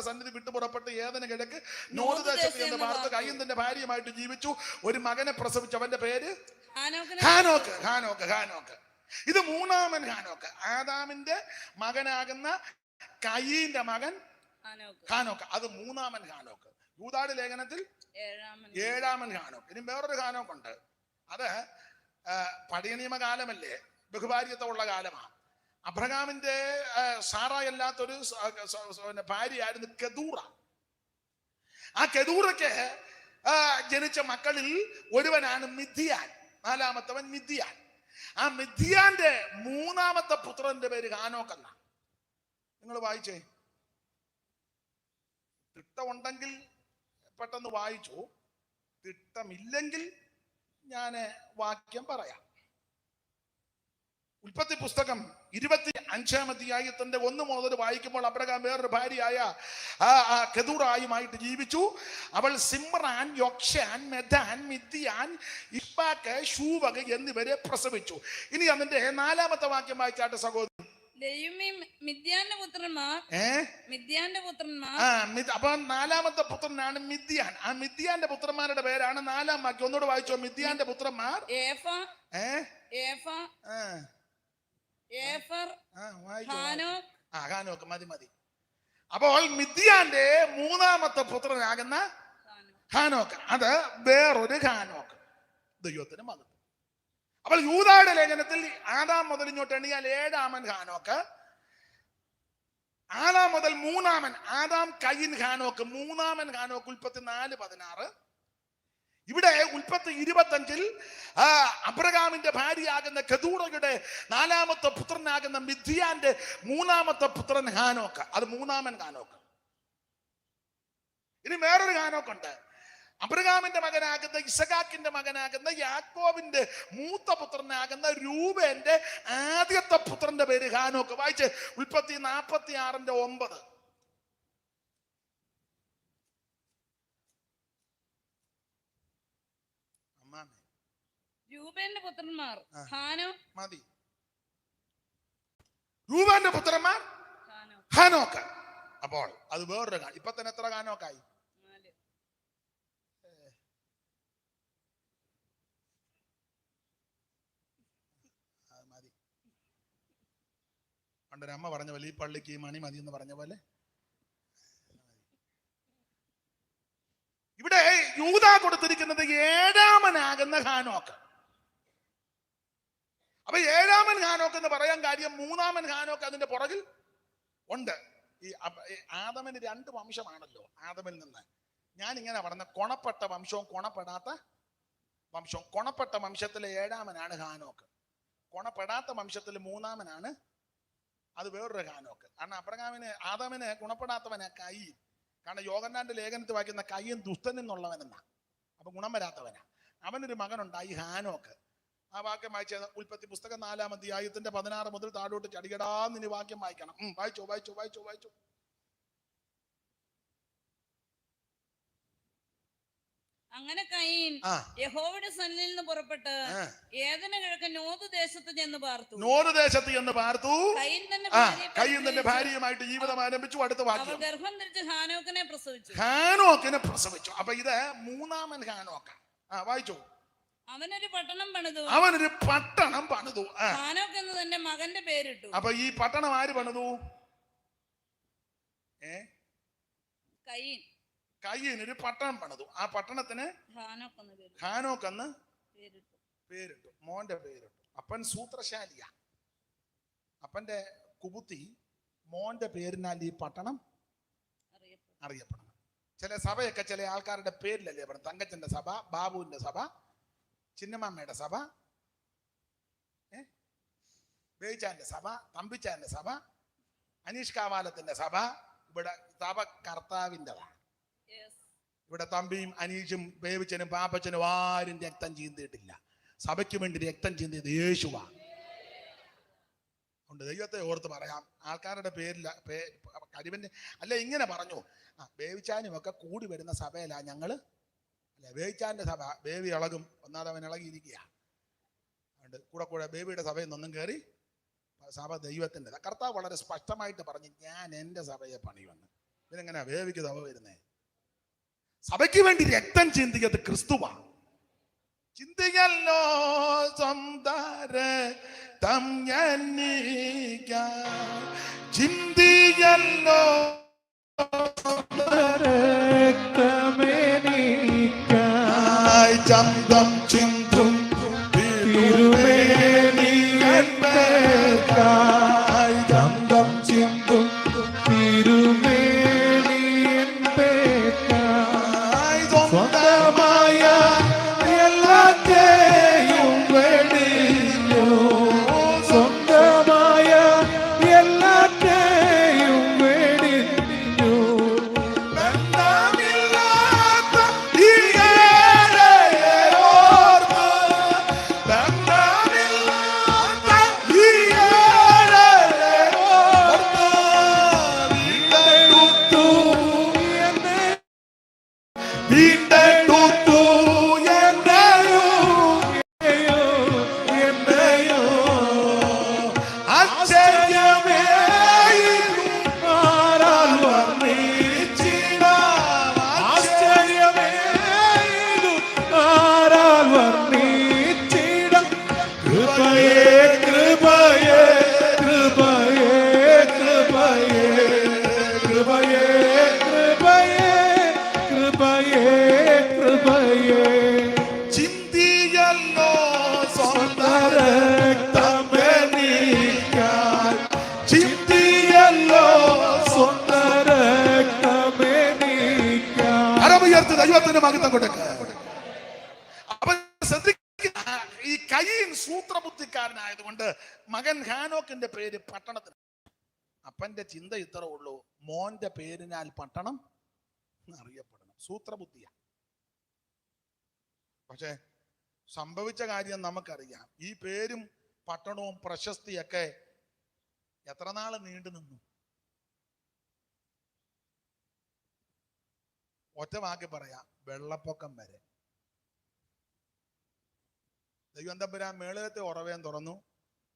സന്നിധി വിട്ടുപുറപ്പെട്ട് ഏദന് കിഴക്ക് നോദ് ദേശത്ത് എന്ന് പാർത്ത് കയ്യും തന്റെ ഭാര്യയുമായിട്ട് ജീവിച്ചു. ഒരു മകനെ പ്രസവിച്ചു. അവന്റെ പേര് ഹാനോക്ക്. ഹാനോക്ക് ഹാനോക്ക് ഇത് 3-ാമൻ ഹാനോക്ക്. ആദാമിന്റെ മകനാകുന്ന കയീന്റെ മകൻ ഹാനോക്ക്, അത് 3-ാമൻ ഹാനോക്ക്. യൂദായുടെ ലേഖനത്തിൽ 7-ാമൻ ഹാനോക്ക്. ഇനി വേറൊരു ഹാനോക്കുണ്ട്. അത് പഴയ നിയമകാലമല്ലേ, ബഹുഭാര്യത്വമുള്ള കാലമാണ്. അബ്രഹാമിന്റെ സാറായല്ലാത്തൊരു ഭാര്യയായിരുന്നു കെതൂറ. ആ കെതൂറയ്ക്ക് ജനിച്ച മക്കളിൽ ഒരുവനാണ് മിദ്യാൻ. 4-ാമത്തവൻ മിദ്യാൻ. ആ മിദ്യാന്റെ 3-ാമത്തെ പുത്രന്റെ പേര് ഹാനോക്ക് എന്നാണ്. നിങ്ങൾ വായിച്ചേ, തിട്ടമുണ്ടെങ്കിൽ പെട്ടെന്ന് വായിച്ചു, തിട്ടമില്ലെങ്കിൽ ഞാൻ വാക്യം പറയാം. ഉൽപ്പത്തി പുസ്തകം 25-ാം അധ്യായത്തിന്റെ 1 മുതൽ വായിക്കുമ്പോൾ അബ്രഹാം വേറൊരു ഭാര്യയായ കെതൂറായുമായിട്ട് ജീവിച്ചു. അവൾ സിമ്രാൻ, യൊക്ഷാൻ, മെദാൻ, മിദ്യാൻ, ഇഷ്ബാക്ക്, ശൂവക് എന്നിവരെ പ്രസവിച്ചു. ഇനി അതിന്റെ 4-ാമത്തെ വാക്യം വായിച്ചാട്ടെ സഹോദരൻ. മിദ്യാന്റെ പുത്രന്മാർ അപ്പൊ 4-ാമത്തെ പുത്രനാണ് മിദ്യാൻ. ആ മിദ്യാന്റെ പുത്രന്മാരുടെ പേരാണ് 4-ാം വാക്യം. ഒന്നുകൂടെ വായിച്ചോ. മിദ്യാന്റെ പുത്രന്മാർ ഹാനോക്ക്. മതി. അപ്പോൾ മിദ്യാന്റെ 3-ാമത്തെ പുത്രനാകുന്ന ഹാനോക്ക്, അത് വേറൊരു ഹാനോക്ക്, ദൈവത്തിന് മകൻ. അപ്പോൾ യൂദായുടെ ലേഖനത്തിൽ ആദാം മുതൽ ഇങ്ങോട്ട് എണ്ണിയാൽ 7-ാമൻ ഹാനോക്ക്. ആദാം മുതൽ 3-ാമൻ ആദാം കയീൻ ഹാനോക്ക്. 3-ാമൻ ഹാനോക്ക് ഉൽപ്പത്തി 4:16. ഇവിടെ ഉൽപ്പത്തി 25-ൽ അബ്രഹാമിന്റെ ഭാര്യയാകുന്ന കെതൂറയുടെ 4-ാമത്തെ പുത്രനാകുന്ന മിദ്യാന്റെ 3-ാമത്തെ പുത്രൻ ഹാനോക്ക്, അത് 3-ാമൻ ഹാനോക്ക്. ഇനി വേറൊരു ഹാനോക്കുണ്ട്. അബ്രഹാമിന്റെ മകനാകുന്ന ഇസഹാക്കിന്റെ മകനാകുന്ന യാക്കോബിന്റെ മൂത്ത പുത്രനാകുന്ന രൂബേന്റെ ആദ്യത്തെ പുത്രന്റെ പേര് ഹാനോക്ക്. വായിച്ച് ഉൽപ്പത്തി 46:9. രൂബേന്റെ പുത്രന്മാർ മതി. രൂബേന്റെ പുത്രന്മാർ ഹാനോക്ക്. അപ്പോൾ അത് വേറൊരു ഇപ്പൊ തന്നെ എത്ര ഹാനോക്കായി? പണ്ടൊരു അമ്മ പറഞ്ഞ പോലെ ഈ പള്ളിക്ക് മണി മതി എന്ന് പറഞ്ഞ പോലെ ഇവിടെ യൂദ കൊടുത്തിരിക്കുന്നത് 7-ാമനാകുന്ന ഹാനോക്ക്. അപ്പൊ 7-ാമൻ ഹാനോക്ക് എന്ന് പറയാൻ കാര്യം 3-ാമൻ ഹാനോക്ക് അതിന്റെ പുറകിൽ ഉണ്ട്. ഈ ആദമിന് 2 വംശമാണല്ലോ. ആദമിൽ നിന്ന് ഞാൻ ഇങ്ങനെ പറഞ്ഞ കൊണപ്പെട്ട വംശവും കൊണപ്പെടാത്ത വംശവും. കൊണപ്പെട്ട വംശത്തിലെ 7-ാമനാണ് ഹാനോക്ക്. കൊണപ്പെടാത്ത വംശത്തിൽ 3-ാമനാണ്, അത് വേറൊരു ഹാനോക്ക്. കാരണം ആദാമിന് ഗുണപ്പെടാത്തവനാ കയീൻ. കാരണം യോഹന്നാന്റെ ലേഖനത്തിൽ വായിക്കുന്ന കയീൻ ദുഷ്ടനിൽ നിന്നുള്ളവനെന്നാ, അപ്പൊ ഗുണം വരാത്തവനാ. അവനൊരു മകനുണ്ടായി ഹാനോക്ക്. ആ വാക്യം വായിച്ച ഉൽപ്പത്തി പുസ്തകം 4-ാം അധ്യായത്തിന്റെ 16 മുതൽ താഴോട്ട് ചടികടാന്ന് വാക്യം വായിക്കണം. വായിച്ചോ. അങ്ങനെ കയീൻ യഹോവയുടെ സന്നിധിയിൽ നിന്ന് പുറപ്പെട്ട് ഏദന് കിഴക്ക് നോദ് ദേശത്ത് ചെന്ന് പാർത്തു. കയീൻ തന്റെ ഭാര്യയുമായിട്ട് ജീവിതം ആരംഭിച്ചു. അടുത്ത വാക്യം, ഗർഭം ധരിച്ച് ഹാനോക്കിനെ പ്രസവിച്ചു. അപ്പൊ ഇത് 3-ാമൻ ഹാനോക്ക. വായിച്ചോ. അവനൊരു പട്ടണം പണിതു. ഹാനോക്ക് എന്ന് തന്റെ മകന്റെ പേരിട്ടു. അപ്പൊ ഈ പട്ടണം ആര് പണിതു? കയീൻ ഒരു പട്ടണം പണിതു. ആ പട്ടണത്തിന് ഹാനോക്ക് എന്ന് പേരിട്ടു, മോന്റെ പേരിട്ടു. അപ്പൻ സൂത്രശാലിയ. അപ്പന്റെ കുബുത്തി മോന്റെ പേരിനാൽ ഈ പട്ടണം അറിയപ്പെടണം. ചില സഭയൊക്കെ ചില ആൾക്കാരുടെ പേരിലല്ലേ പറയണം. തങ്കച്ചന്റെ സഭ, ബാബുവിന്റെ സഭ, ചിന്നമ്മയുടെ സഭ, ബേച്ചാന്റെ സഭ, തമ്പിച്ചാന്റെ സഭ, അനീഷ് കാവാലത്തിന്റെ സഭ. ഇവിടെ സഭ കർത്താവിൻ്റെതാണ്. ഇവിടെ തമ്പിയും അനീഷും ബേബിച്ചനും പാപ്പച്ചനും ആരും രക്തം ചീന്തിയിട്ടില്ല. സഭയ്ക്ക് വേണ്ടി രക്തം ചീന്തിയത് യേശുവാണ്. അതുകൊണ്ട് ദൈവത്തെ ഓർത്ത് പറയാം. ആൾക്കാരുടെ പേരില്ല കരിവന്റെ അല്ല ഇങ്ങനെ പറഞ്ഞു. ബേബിച്ചാനും ഒക്കെ കൂടി വരുന്ന സഭയിലാ ഞങ്ങള്. അല്ല, ബേബിച്ചാന്റെ സഭ ബേബി ഇളകും, ഒന്നാമതവൻ ഇളകിയിരിക്കുക. അതുകൊണ്ട് കൂടെ ബേബിയുടെ സഭയിൽ നിന്നൊന്നും കയറി. സഭ ദൈവത്തിൻ്റെ. കർത്താവ് വളരെ സ്പഷ്ടമായിട്ട് പറഞ്ഞു, ഞാൻ എൻ്റെ സഭയെ പണിയുമെന്ന്. ഇതിനെങ്ങനെയാ ബേബിക്ക് സഭ വരുന്നേ? സഭയ്ക്ക് വേണ്ടി രക്തം ചിന്തിയത് ക്രിസ്തുവാണ്. ചിന്തിയല്ലോ സ്വന്തം ചിന്തിയല്ലോ ചന്തം ചിന്തും ചന്തം ചിന്തും സ്വന്തമായ എല്ലാത്തെയും വെടിഞ്ഞു, സ്വന്തമായ എല്ലാത്തെയും വെടിഞ്ഞു. ബന്ധമില്ലാത്ത ഈ ഏഴയെ ഓർത്ത്, ബന്ധമില്ലാത്ത ഈ ഏഴയെ ഓർത്ത് വീണ്ടെടുത്തു എന്നെ, വീണ്ടെടുത്തു എന്നെയോ ആശ്ചര്യമേ ആരാൽ വർണ്ണിച്ചിടാം, ആശ്ചര്യമേ ആരാൽ വർണ്ണിച്ചിടാം. കൃപയേ കൃപയേ കൃപയേ കൃപയേ കൃപയേ കൃപയേ കൃപയേ ചിന്തിയല്ലോ സ്വന്തം രക്തമെനിക്കായി, ചിന്തിയല്ലോ സ്വന്തം രക്തമെനിക്കായി. അരവുയർത്തി ദൈവത്തിന്റെ മഹത്വം കൊടുക്കുക. അപ്പൊ ശ്രദ്ധിക്കുക, ഈ കയീൻ സൂത്രബുദ്ധിക്കാരനായതുകൊണ്ട് മകൻ ഹാനോക്കിന്റെ പേര് പട്ടണത്തിന്. അപ്പന്റെ ചിന്ത ഇത്ര ഉള്ളൂ, മോന്റെ പേരിനാൽ പട്ടണം അറിയപ്പെടണം. സൂത്രബുദ്ധിയ. പക്ഷെ സംഭവിച്ച കാര്യം നമുക്കറിയാം. ഈ പേരും പട്ടണവും പ്രശസ്തിയൊക്കെ എത്ര നാൾ നീണ്ടു നിന്നു? ഒറ്റ വാക്കി പറയാം, വെള്ളപ്പൊക്കം വരെ. ദൈവം തമ്പുരാൻ മേളത്തെ ഉറവേം തുറന്നു,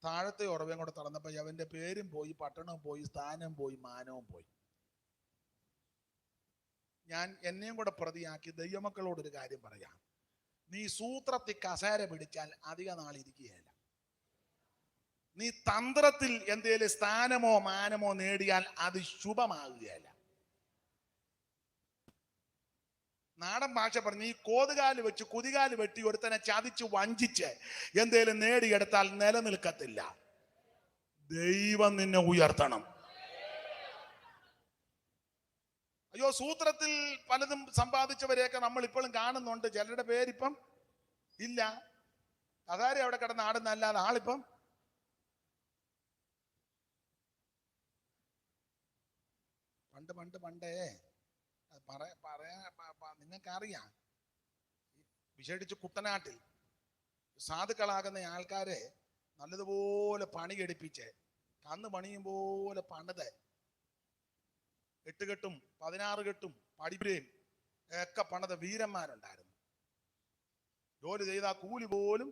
താഴത്തെ ഉറവേം കൂടെ തുറന്നപ്പോ അവന്റെ പേരും പോയി, പട്ടണവും പോയി, സ്ഥാനവും പോയി, മാനവും പോയി. ഞാൻ എന്നെയും കൂടെ പ്രതിയാക്കി ദൈവമക്കളോടൊരു കാര്യം പറയാം. നീ സൂത്രത്തിൽ കസേര പിടിച്ചാൽ അധിക നാൾ ഇരിക്കുകയില്ല. നീ തന്ത്രത്തിൽ എന്തേലും സ്ഥാനമോ മാനമോ നേടിയാൽ അത് ശുഭമാകുകയല്ല. നാടൻ ഭാഷ പറഞ്ഞ് ഈ കോതുകാല് വെച്ച് കുതികാല് വെട്ടി ഒരുത്തനെ ചതിച്ച് വഞ്ചിച്ച് എന്തേലും നേടിയെടുത്താൽ നിലനിൽക്കത്തില്ല. ദൈവം നിന്നെ ഉയർത്തണം. അയ്യോ, സൂത്രത്തിൽ പലതും സമ്പാദിച്ചവരെയൊക്കെ നമ്മൾ ഇപ്പോഴും കാണുന്നുണ്ട്. ചിലരുടെ പേരിപ്പം ഇല്ല. അതാരെ അവിടെ കിടന്ന് ആടുന്നല്ലാതെ ആളിപ്പം പണ്ടേ നിങ്ങൾക്കറിയാം, വിശേഷിച്ച് കുട്ടനാട്ടിൽ സാധുക്കളാകുന്ന ആൾക്കാരെ നല്ലതുപോലെ പണി കെടുപ്പിച്ച് കന്ന് പണിയും പോലെ പണിത് 8 കെട്ടും 16 കെട്ടും പടിപ്പുരയും ഒക്കെ പണിത വീരന്മാരുണ്ടായിരുന്നു. ജോലി ചെയ്താൽ കൂലി പോലും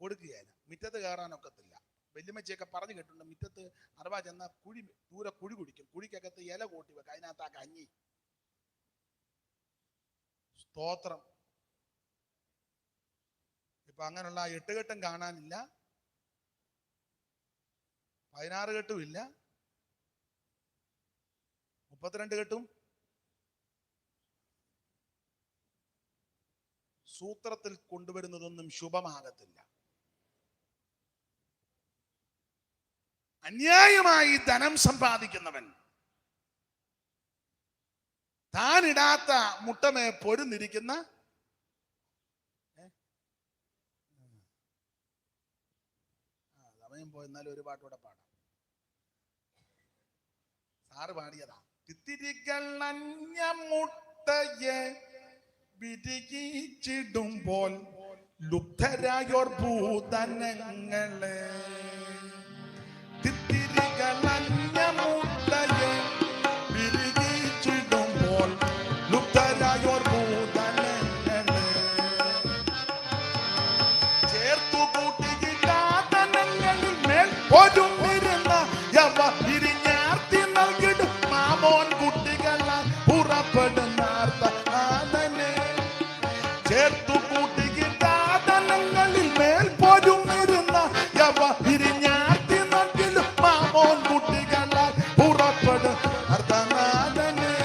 കൊടുക്കുകയില്ല. മുറ്റത്ത് കയറാനൊക്കത്തില്ല. വെല്ലുമച്ചിയൊക്കെ പറഞ്ഞു കേട്ടിട്ടുണ്ട്, മുറ്റത്ത് അറവാ ചെന്നാൽ ദൂരെ കുഴി കുടിക്കും. കുഴിക്കകത്ത് ഇല കൂട്ടി വെക്കുക, അതിനകത്ത് ആ കഞ്ഞി. സ്തോത്രം. ഇപ്പൊ അങ്ങനെയുള്ള 8 കെട്ടും കാണാനില്ല, 16 കെട്ടും ഇല്ല, 32 കെട്ടും സൂത്രത്തിൽ കൊണ്ടുവരുന്നതൊന്നും ശുഭമാകത്തില്ല. അന്യായമായി ധനം സമ്പാദിക്കുന്നവൻ താനിടാത്ത മുട്ടമേ പൊരുന്നിരിക്കുന്ന സമയം പോയെന്നാലും ഒരു പാട്ടൂടെ പാടാം. സാറ് പാടിയതാ. തിത്തിരികളഞ്ഞ മുട്ടയെ വിരിയിച്ചിടുമ്പോൾ ലുബ്ധരായോർ ഭൂതനങ്ങളെ, തിത്തിരികളഞ്ഞ മുട്ടയെ വിരിയിച്ചിടുമ്പോൾ ലുബ്ധരായോർ ഭൂതനങ്ങളെ, ചേർത്തു കൂട്ടിയിട്ടാതനങ്ങളിൽ മേൽ ഒരുമിരുന്ന യവ വിരിഞ്ഞാർത്തി നൽകിടും മാമോൻ കുട്ടികളാൽ പുറപ്പെടുന്നാർത്ത ആദനെ, ചേർത്തു കൂട്ടിയിട്ടാതനങ്ങളിൽ മേൽ ഒരുമിരുന്ന യവ വിരിഞ്ഞാർത്തി നൽകിടും മാമോൻ കുട്ടികളാൽ പുറപ്പെടുന്നാർത്ത ആദനെ,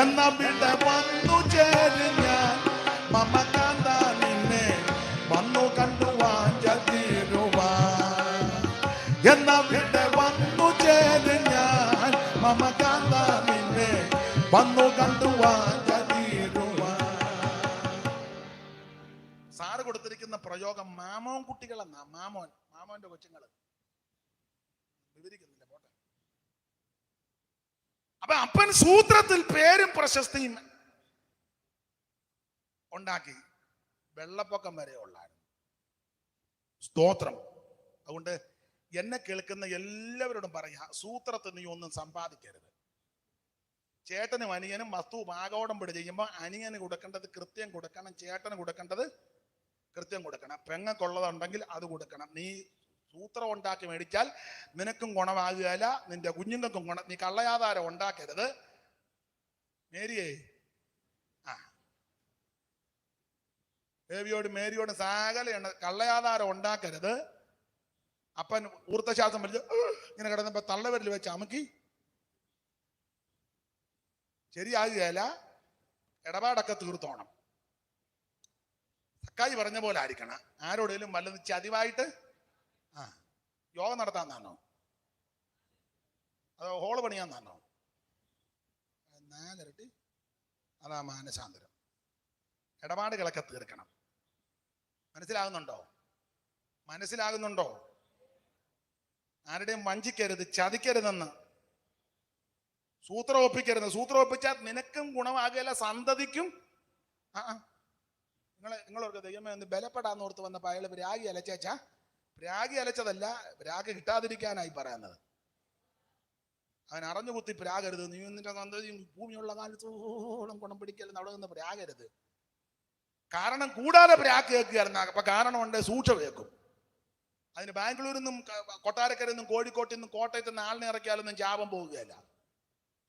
എന്ന വിട വന്നു ചേരും ഞാൻ മമകാന്ത നിന്നെ വന്നു കണ്ടുവാൻ തീരുവാൻ, എന്ന വിട വന്നു ചേരും ഞാൻ മമകാന്ത നിന്നെ വന്നു കണ്ടുവാൻ തീരുവാൻ. സാറ് കൊടുത്തിരിക്കുന്ന പ്രയോഗം മാമോൻ കുട്ടികളെന്നാ. മാമോന്റെ കൊച്ചുങ്ങള് വിവരിക്കുന്നില്ല, പോട്ടെ. അപ്പൊ അപ്പൻ സൂത്രത്തിൽ പേരും പ്രശസ്തിയും ഉണ്ടാക്കി. വെള്ളപ്പൊക്കം വരെ ഉള്ളായിരുന്നു. സ്തോത്രം. അതുകൊണ്ട് എന്നെ കേൾക്കുന്ന എല്ലാവരോടും പറയാ, സൂത്രത്തിൽ നീ ഒന്നും സമ്പാദിക്കരുത്. ചേട്ടനും അനിയനും വസ്തു ഭാഗോടമ്പടി ചെയ്യുമ്പോൾ അനിയന് കൊടുക്കേണ്ടത് കൃത്യം കൊടുക്കണം, ചേട്ടന് കൊടുക്കേണ്ടത് കൃത്യം കൊടുക്കണം. പെങ്ങൾക്കുള്ളതുണ്ടെങ്കിൽ അത് കൊടുക്കണം. നീ സൂത്രം ഉണ്ടാക്കി മേടിച്ചാൽ നിനക്കും ഗുണമാകുകയില്ല, നിന്റെ കുഞ്ഞുങ്ങൾക്കും ഗുണം. നീ കള്ളയാധാരം ഉണ്ടാക്കരുത്. മേരിയേ, മേരിയോടും സകലയാണ്. കള്ളയാധാരം ഉണ്ടാക്കരുത്. അപ്പൻ ഊർത്തശ്വാസം വലിച്ച് ഇങ്ങനെ കിടന്നപ്പോ തള്ളവരിൽ വെച്ച് അമുക്കി ശരിയാകുകയില്ല. ഇടപാടൊക്കെ തീർത്തോണം. സക്കായി പറഞ്ഞ പോലെ ആയിരിക്കണം. ആരോടേലും വല്ലത് ചതിവായിട്ട് യോഗം നടത്താന്നാണോ, അതോ ഹോള് പണിയാന്നാണോ? 4 ഇരട്ടി അതാ മാനസാന്തരം. ഇടപാടുകളൊക്കെ തീർക്കണം. മനസ്സിലാകുന്നുണ്ടോ? ആരുടെയും വഞ്ചിക്കരുത്, ചതിക്കരുതെന്ന്. സൂത്രം ഒപ്പിക്കരുത്. സൂത്രം ഒപ്പിച്ചാൽ നിനക്കും ഗുണമാകില്ല, സന്തതിക്കും. നിങ്ങളോർക്ക് ദൈവമേ ഒന്ന് ബലപ്പെടാന്ന് ഓർത്ത് വന്നപ്പോ അയാൾ രാഗി അലച്ചാ. രാഗി അലച്ചതല്ല, രാഗി കിട്ടാതിരിക്കാനായി പറയുന്നത്. അവൻ അറിഞ്ഞു കുത്തി പ്രാകരുത്. നീ നിന്റെ സന്തതിയും ഭൂമിയുള്ള കാലത്തോളം ഗുണം പിടിക്കലെന്ന് അവിടെ നിന്ന് പ്രാകരുത്. കാരണം കൂടാതെ പ്രാക്ക് കേൾക്കുകയായിരുന്നു. അപ്പൊ കാരണമുണ്ട്, സൂക്ഷം കേൾക്കും. അതിന് ബാംഗ്ലൂരിൽ നിന്നും കൊട്ടാരക്കരയിൽ നിന്നും കോഴിക്കോട്ടിൽ നിന്നും കോട്ടയത്ത് നിന്ന് ആളിനെ ഇറക്കിയാലൊന്നും ചാപം പോവുകയല്ല.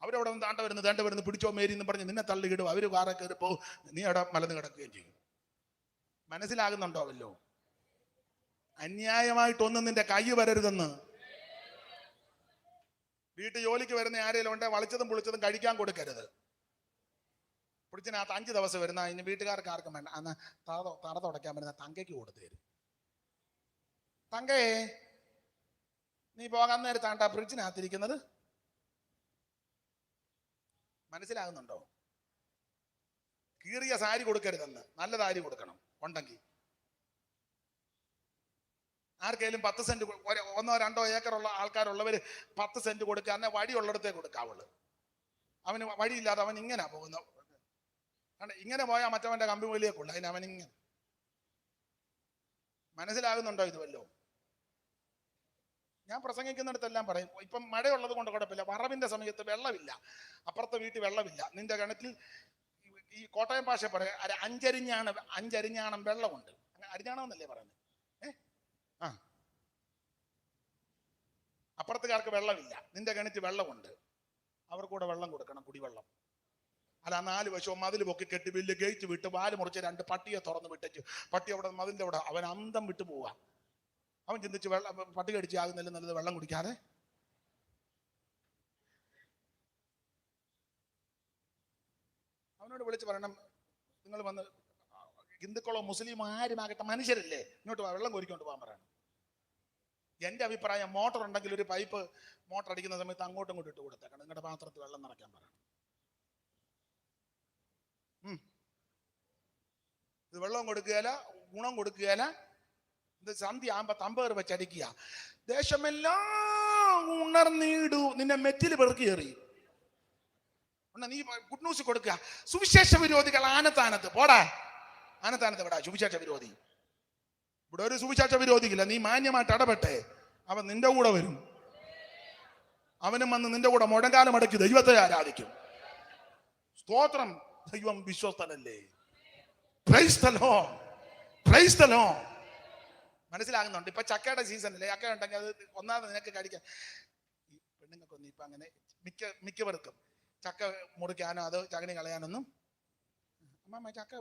അവരവിടെ നിന്ന് താണ്ട വരുന്നു പിടിച്ചോ മേരി എന്ന് പറഞ്ഞ് നിന്നെ തള്ളിയിടും. അവര് വാറ കയറിപ്പോ നീ അവിടെ മലന്ന് കിടക്കുകയും ചെയ്യും. മനസ്സിലാകുന്നുണ്ടോ? വല്ലോ അന്യായമായിട്ടൊന്നും നിന്റെ കൈ വരരുതെന്ന്. വീട്ടിൽ ജോലിക്ക് വരുന്ന ആരെങ്കിലും ഉണ്ടെ വളിച്ചതും പൊളിച്ചതും കഴിക്കാൻ കൊടുക്കരുത്. പിടിച്ചിനകത്ത് 5 ദിവസം വരുന്ന ഇനി വീട്ടുകാർക്ക് ആർക്കും വേണ്ട. അന്ന് തറ തുടയ്ക്കാൻ വരുന്ന തങ്കയ്ക്ക് കൊടുത്തു തരും. തങ്കേ, നീ പോകാൻ നേരത്താണ്ടാ ഫ്രിഡ്ജിനകത്തിരിക്കുന്നത്. മനസ്സിലാകുന്നുണ്ടോ? കീറിയ സാരി കൊടുക്കരുതെന്ന്, നല്ല സാരി കൊടുക്കണം. ഉണ്ടെങ്കിൽ ആർക്കെങ്കിലും 10 സെന്റ് 1 2 ഏക്കറുള്ള ആൾക്കാരുള്ളവര് 10 സെന്റ് കൊടുക്കുക. എന്നാൽ വഴിയുള്ളിടത്തേ കൊടുക്കാവുള്ളു. അവന് വഴിയില്ലാതെ അവൻ ഇങ്ങനെ പോകുന്ന. ഇങ്ങനെ പോയാൽ മറ്റവന്റെ കമ്പി മൂലിയേക്കുള്ളു. അതിന് അവൻ ഇങ്ങനെ. മനസ്സിലാകുന്നുണ്ടോ ഇത് വല്ലോ? ഞാൻ പ്രസംഗിക്കുന്നിടത്തെല്ലാം പറയും. ഇപ്പം മഴയുള്ളത് കൊണ്ട് കുഴപ്പമില്ല. വറവിന്റെ സമയത്ത് വെള്ളമില്ല, അപ്പുറത്തെ വീട്ടിൽ വെള്ളമില്ല. നിന്റെ കിണറ്റിൽ ഈ കോട്ടയം ഭാഷ പറയാം 5 അരിഞ്ഞാണം വെള്ളമുണ്ട്. അരിഞ്ഞാണമെന്നല്ലേ പറയുന്നത്? അപ്പുറത്തുകാർക്ക് വെള്ളമില്ല, നിന്റെ കിണറ്റിൽ വെള്ളമുണ്ട്. അവർക്കൂടെ വെള്ളം കൊടുക്കണം, കുടിവെള്ളം. അല്ല 4 വശവും മതിൽ പൊക്കി കെട്ടി വലിയ ഗേറ്റ് വിട്ട് വാല് മുറിച്ച് 2 പട്ടിയെ തുറന്ന് വിട്ടു. പട്ടി അവിടെ മതിലിന്റെ അവിടെ അവൻ അന്തം വിട്ടു പോവാ. അവൻ ചിന്തിച്ച് പട്ടി കടിച്ച് ആകുന്നില്ല, നല്ലത് വെള്ളം കുടിക്കാതെ. അവനോട് വിളിച്ച് പറയണം, നിങ്ങൾ വന്ന് ഹിന്ദുക്കളോ മുസ്ലിമോ ആരുമാകട്ടെ മനുഷ്യരല്ലേ, ഇങ്ങോട്ട് വെള്ളം കോരിക്കൊണ്ട് പോകാൻ പറയണം. എൻ്റെ അഭിപ്രായം മോട്ടർ ഉണ്ടെങ്കിൽ ഒരു പൈപ്പ് മോട്ടർ അടിക്കുന്ന സമയത്ത് അങ്ങോട്ടും ഇങ്ങോട്ടും ഇട്ട് കൊടുത്തേക്കണം, നിങ്ങളുടെ പാത്രത്തിൽ വെള്ളം നിറയ്ക്കാൻ പറയണം. ഇത് വെള്ളം കൊടുക്കുകയില്ല, ഗുണം കൊടുക്കുകയില്ല. ഇത് സന്ധ്യ ആകുമ്പോ തമ്പേർ വെച്ചടിക്കുക. ദേശമെല്ലാം ഉണർന്നിടൂ, നിന്നെ മെറ്റിൽ പെറുക്കി എറിയും. നീ ഗുഡ് ന്യൂസ് കൊടുക്കുക. സുവിശേഷ വിരോധികൾ ആനത്താനത്ത് പോടാ, ആനത്താനത്ത് വിടാ സുവിശേഷ വിരോധി. ഇവിടെ ഒരു സുവിശേഷ വിരോധിക്കില്ല. നീ മാന്യമായിട്ട് ഇടപെട്ടെ, അവൻ നിന്റെ കൂടെ വരും. അവനും വന്ന് നിന്റെ കൂടെ മുഴങ്കാലം അടക്കി ദൈവത്തെ ആരാധിക്കും. സ്തോത്രം. ദൈവം വിശ്വസ്തനല്ലേ. Praise the lord, praise the lord. മനസ്സിലാകുന്നുണ്ട്? ഇപ്പൊ ചക്കയുടെ സീസണില്ലേ, ചക്ക ഉണ്ടെങ്കിൽ അത് ഒന്നാമത് നിനക്ക് കഴിക്കാൻ. ഈ പെണ്ണുങ്ങൾക്കൊന്നും ഇപ്പൊ അങ്ങനെ മിക്കവർക്കും ചക്ക മുറിക്കാനോ അത് ചകണി കളയാനൊന്നും. അമ്മ ചക്ക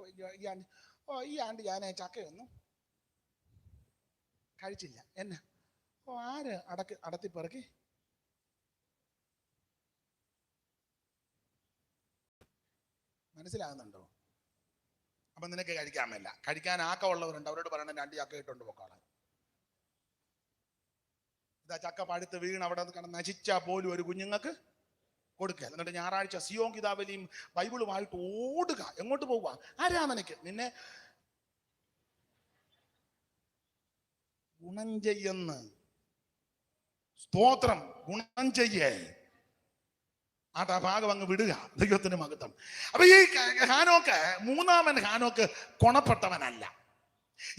ഈ ആണ്ട് ഞാൻ ചക്കയൊന്നും കഴിച്ചില്ല. എന്നാ ആര് അടത്തിപ്പെറുക്കി? മനസ്സിലാകുന്നുണ്ടോ? അപ്പൊ നിനക്ക് കഴിക്കാൻ മേല. കഴിക്കാൻ ആക്കമുള്ളവരുണ്ട്, അവരോട് പറയണം 2 ചക്ക ഇട്ടുകൊണ്ട് പോക്കാളാൻ. ഇതാ ചക്ക പഴുത്ത് വീണ് അവിടെ കിടന്ന് നശിച്ചാ പോലും ഒരു കുഞ്ഞുങ്ങൾക്ക് കൊടുക്കുക. എന്നിട്ട് ഞായറാഴ്ച സിയോൻ കിതാബിലെയും ബൈബിളുമായിട്ട് ഓടുക. എങ്ങോട്ട് പോവുക? ആരാ നിനക്ക്? നിന്നെ ഗുണം ചെയ്യുന്ന. സ്തോത്രം. ഗുണം ചെയ്യേ. ആ ഭാഗം അങ്ങ് വിടുക. ദൈവത്തിന് മഹത്വം. അപ്പൊ ഈ ഹാനോക്ക്, മൂന്നാമൻ ഹാനോക്ക് ഗുണപ്പെട്ടവനല്ല.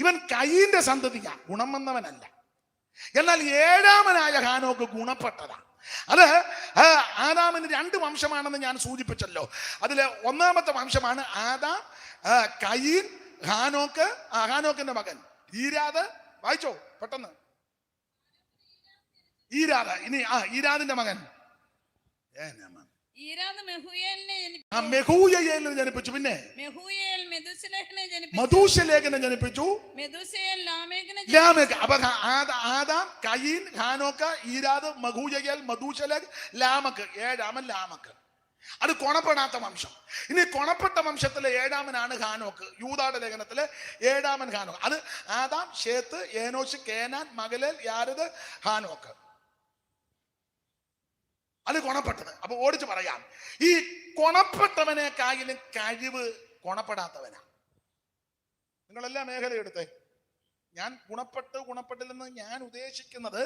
ഇവൻ കയീന്റെ സന്തതിയാ, ഗുണം വന്നവനല്ല. എന്നാൽ 7ാമനായ ഹാനോക്ക് ഗുണപ്പെട്ടതാ. അത് ആദാമിന് 2 വംശമാണെന്ന് ഞാൻ സൂചിപ്പിച്ചല്ലോ. അതിലെ 1ാമത്തെ വംശമാണ് ആദാം, കയീൻ, ഹാനോക്ക്. ഹാനോക്കിന്റെ മകൻ ഈരാദ്. വായിച്ചോ പെട്ടെന്ന്. ഈരാദ്. ഇനി ഈരാദിന്റെ മകൻ മെഹൂയേലിനെ ജനിപ്പിച്ചു. പിന്നെ മധൂശലേഖനെ ജനിപ്പിച്ചു. ലാമെക്ക്. അപ്പൊ ആദാം, കയീൻ, ഹാനോക്ക്, ഈരാദ്, മഹൂയേൽ, മധൂശലേഖ്, ലാമക്ക്. 7ാമൻ ലാമക്ക്. അത് കൊണപ്പെടാത്ത വംശം. ഇനി കൊണപ്പെട്ട വംശത്തിലെ 7ാമനാണ് ഹാനോക്ക്. യൂദായുടെ ലേഖനത്തിലെ 7ാമൻ ഹാനോക്ക്. അത് ആദാം, ശേത്ത്, ഏനോശ്, കേനാൻ, മഗലേൽ, യാരദ്, ഹാനോക്ക്. അത് ഗുണപ്പെട്ടത്. അപ്പൊ ഓടിച്ച് പറയാം, ഈ ഗുണപ്പെട്ടവനേക്കായാലും കഴിവ് ഗുണപ്പെടാത്തവനാ. നിങ്ങളെല്ലാ മേഖല എടുത്തേ. ഞാൻ ഗുണപ്പെട്ടില്ലെന്ന് ഞാൻ ഉദ്ദേശിക്കുന്നത്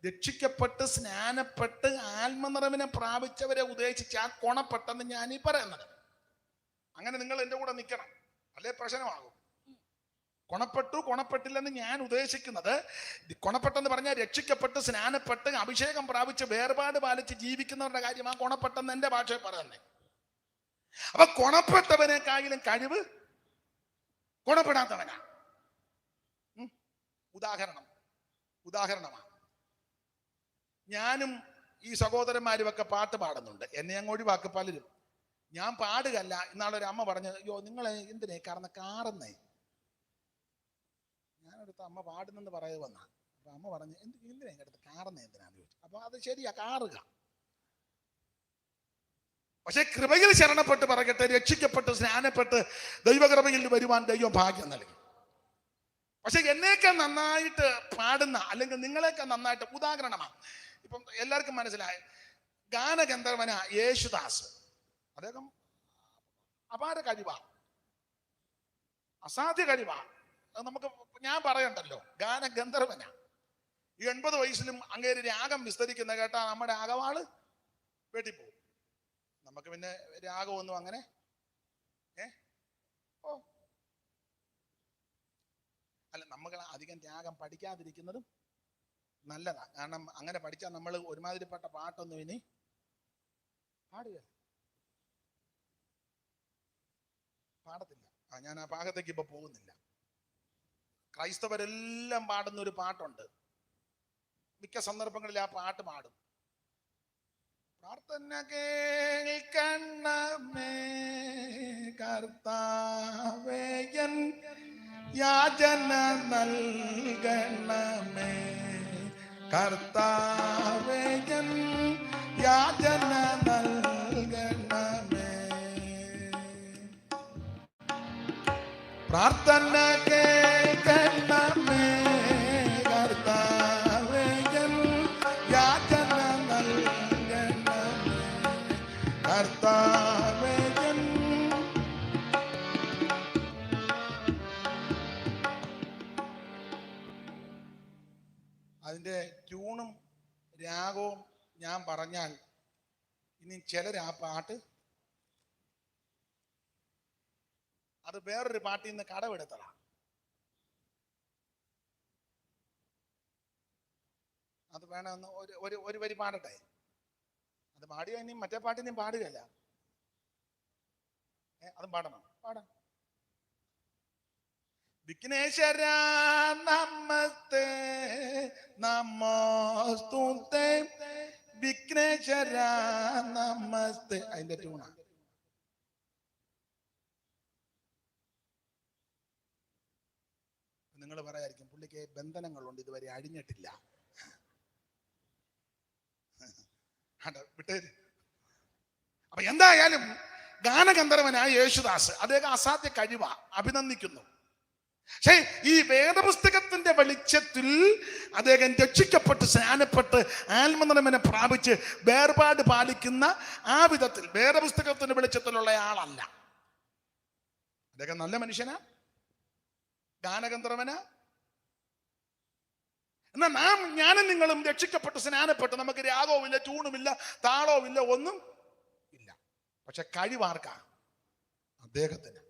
രക്ഷിക്കപ്പെട്ട് സ്നാനപ്പെട്ട് ആത്മനിറവിനെ പ്രാപിച്ചവരെ ഉദ്ദേശിച്ച് ആ ഗുണപ്പെട്ടെന്ന് ഞാൻ ഈ പറയുന്നത്. അങ്ങനെ നിങ്ങൾ എൻ്റെ കൂടെ നിൽക്കണം, അല്ലേ പ്രശ്നമാകും. ഗുണപ്പെട്ടില്ലെന്ന് ഞാൻ ഉദ്ദേശിക്കുന്നത്, ഗുണപ്പെട്ടെന്ന് പറഞ്ഞാൽ രക്ഷിക്കപ്പെട്ട് സ്നാനപ്പെട്ട് അഭിഷേകം പ്രാപിച്ച് വേർപാട് പാലിച്ച് ജീവിക്കുന്നവരുടെ കാര്യമാണ് ഗുണപ്പെട്ടെന്ന് എൻ്റെ ഭാഷയിൽ പറയുന്നത്. അപ്പൊ ഗുണപ്പെട്ടവനേക്കാളും കഴിവ് ഗുണപ്പെടാത്തവനാ. ഉദാഹരണമാണ്. ഞാനും ഈ സഹോദരന്മാരും ഒക്കെ പാട്ട് പാടുന്നുണ്ട്. എന്നെ അങ്ങ് ഒഴിവാക്കി പലരും. ഞാൻ പാടുകയല്ല. ഇന്നാളൊരു അമ്മ പറഞ്ഞു, അയ്യോ നിങ്ങളെ എന്തിനേ കാറുന്നേ. ഞാനെടുത്ത് അമ്മ പാടുന്നെന്ന് പറയുക വന്നാ. അപ്പൊ അമ്മ പറഞ്ഞു, എന്തിനാ എടുത്ത് കാറുന്നേ, എന്തിനാന്ന് ചോദിച്ചു. അപ്പൊ അത് ശരിയാ, കാറുക. പക്ഷെ കൃപയിൽ ശരണപ്പെട്ട് പറയട്ടെ, രക്ഷിക്കപ്പെട്ട് സ്നാനപ്പെട്ട് ദൈവകൃപയിൽ വരുവാൻ ദൈവം ഭാഗ്യം നൽകി. പക്ഷെ എന്നേക്കാൾ നന്നായിട്ട് പാടുന്ന, അല്ലെങ്കിൽ നിങ്ങളെക്കാൾ നന്നായിട്ട്, ഉദാഹരണമാണ് ഇപ്പം എല്ലാവർക്കും മനസ്സിലായ ഗാനഗന്ധർവന യേശുദാസ്. അദ്ദേഹം അപാര കഴിവാ, അസാധ്യ കഴിവാ. നമുക്ക് ഞാൻ പറയണ്ടല്ലോ, ഗാനഗന്ധർവന. ഈ 80 വയസ്സിലും അങ്ങേര് രാഗം വിസ്തരിക്കുന്ന കേട്ടാ നമ്മുടെ ആകവാള് വെട്ടിപ്പോവും. നമുക്ക് പിന്നെ രാഗമൊന്നും അങ്ങനെ അല്ല, നമ്മൾ അധികം രാഗം പഠിക്കാതിരിക്കുന്നതും നല്ലതാ. കാരണം അങ്ങനെ പഠിച്ചാൽ നമ്മൾ ഒരുമാതിരിപ്പെട്ട പാട്ടൊന്നും ഇനി പാടത്തില്ല. ഞാൻ ആ ഭാഗത്തേക്ക് ഇപ്പൊ പോകുന്നില്ല. ക്രൈസ്തവരെല്ലാം പാടുന്ന ഒരു പാട്ടുണ്ട്. മിക്ക സന്ദർഭങ്ങളിൽ ആ പാട്ട് പാടും. പ്രാർത്ഥന കേൾക്കണമേ കർത്താവേ, എൻ യാചന നൽകണമേ കർത്താവേ, എൻ യാചന നൽകണമേ. പ്രാർത്ഥന കേൾക്കണമേ കർത്താവേ, എൻ യാചന നൽകണമേ കർത്താവേ. അതിൻ്റെ ട്യൂണും രാഗവും ഞാൻ പറഞ്ഞാൽ ഇനി ചിലർ ആ പാട്ട് അത് വേറൊരു പാട്ടിൽ നിന്ന് കടമെടുത്തതാ. അത് വേണമെന്ന് ഒരു വരി പാടട്ടെ. അത് പാടിയ ഇനി മറ്റേ പാട്ടിനെയും പാടുകയല്ല, അതും പാടണം. പാടാം. വിഘ്നേശ്വര നമസ്തേ നമോസ്തുതേ, വിഘ്നേശ്വര നമസ്തേ. അതിന്റെ ട്യൂണാണ്. നിങ്ങൾ പറയായിരിക്കും പുള്ളിക്ക് ബന്ധനങ്ങളുണ്ട്, ഇതുവരെ അഴിഞ്ഞിട്ടില്ല. വിട്ടേര്. അപ്പൊ എന്തായാലും ഗാനഗന്ധർവനായ യേശുദാസ് അദ്ദേഹം അസാധ്യ കഴിവാ, അഭിനന്ദിക്കുന്നു. പക്ഷേ ഈ വേദപുസ്തകത്തിന്റെ വെളിച്ചത്തിൽ അദ്ദേഹം രക്ഷിക്കപ്പെട്ട് സ്നാനപ്പെട്ട് ആത്മനിറവിനെ പ്രാപിച്ച് വേർപാട് പാലിക്കുന്ന ആ വിധത്തിൽ വേദപുസ്തകത്തിന്റെ വെളിച്ചത്തിലുള്ള ആളല്ല. അദ്ദേഹം നല്ല മനുഷ്യനാ, ഗാനഗന്ധർവനാ. എന്നാൽ ഞാനും നിങ്ങളും രക്ഷിക്കപ്പെട്ട് സ്നാനപ്പെട്ട് നമുക്ക് രാഗവും ഇല്ല, ട്യൂണുമില്ല, താളവും ഇല്ല, ഒന്നും ഇല്ല. പക്ഷെ കഴിവാർക്കാ? അദ്ദേഹത്തിന്.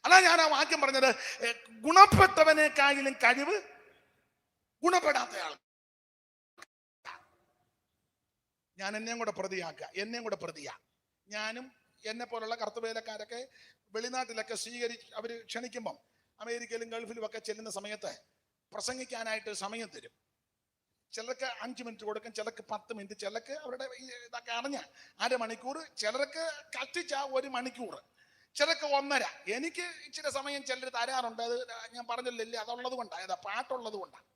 അല്ല, ഞാൻ ആ വാക്യം പറഞ്ഞത് ഗുണപ്പെട്ടവനേക്കാളും കഴിവ് ഗുണപ്പെടാത്തയാൾ. ഞാൻ എന്നെയും കൂടെ പ്രതിയാ. ഞാനും എന്നെ പോലുള്ള കർത്തവേലക്കാരൊക്കെ വെളിനാട്ടിലൊക്കെ അവർ ക്ഷണിക്കുമ്പം അമേരിക്കയിലും ഗൾഫിലും ഒക്കെ ചെല്ലുന്ന സമയത്ത് പ്രസംഗിക്കാനായിട്ട് സമയം തരും. ചിലർക്ക് 5 മിനിറ്റ് കൊടുക്കും, ചിലർക്ക് 10 മിനിറ്റ്, ചിലർക്ക് അവരുടെ ഇതൊക്കെ അറിഞ്ഞ അരമണിക്കൂർ, ചിലർക്ക് കത്തിച്ച 1 മണിക്കൂർ, ചിലർക്ക് 1.5. എനിക്ക് ഇച്ചിരി സമയം ചിലർ തരാറുണ്ട്. അത് ഞാൻ പറഞ്ഞില്ലേ, അതുള്ളത് കൊണ്ടാണ്, ഏതാ പാട്ടുള്ളത് കൊണ്ടാണ്.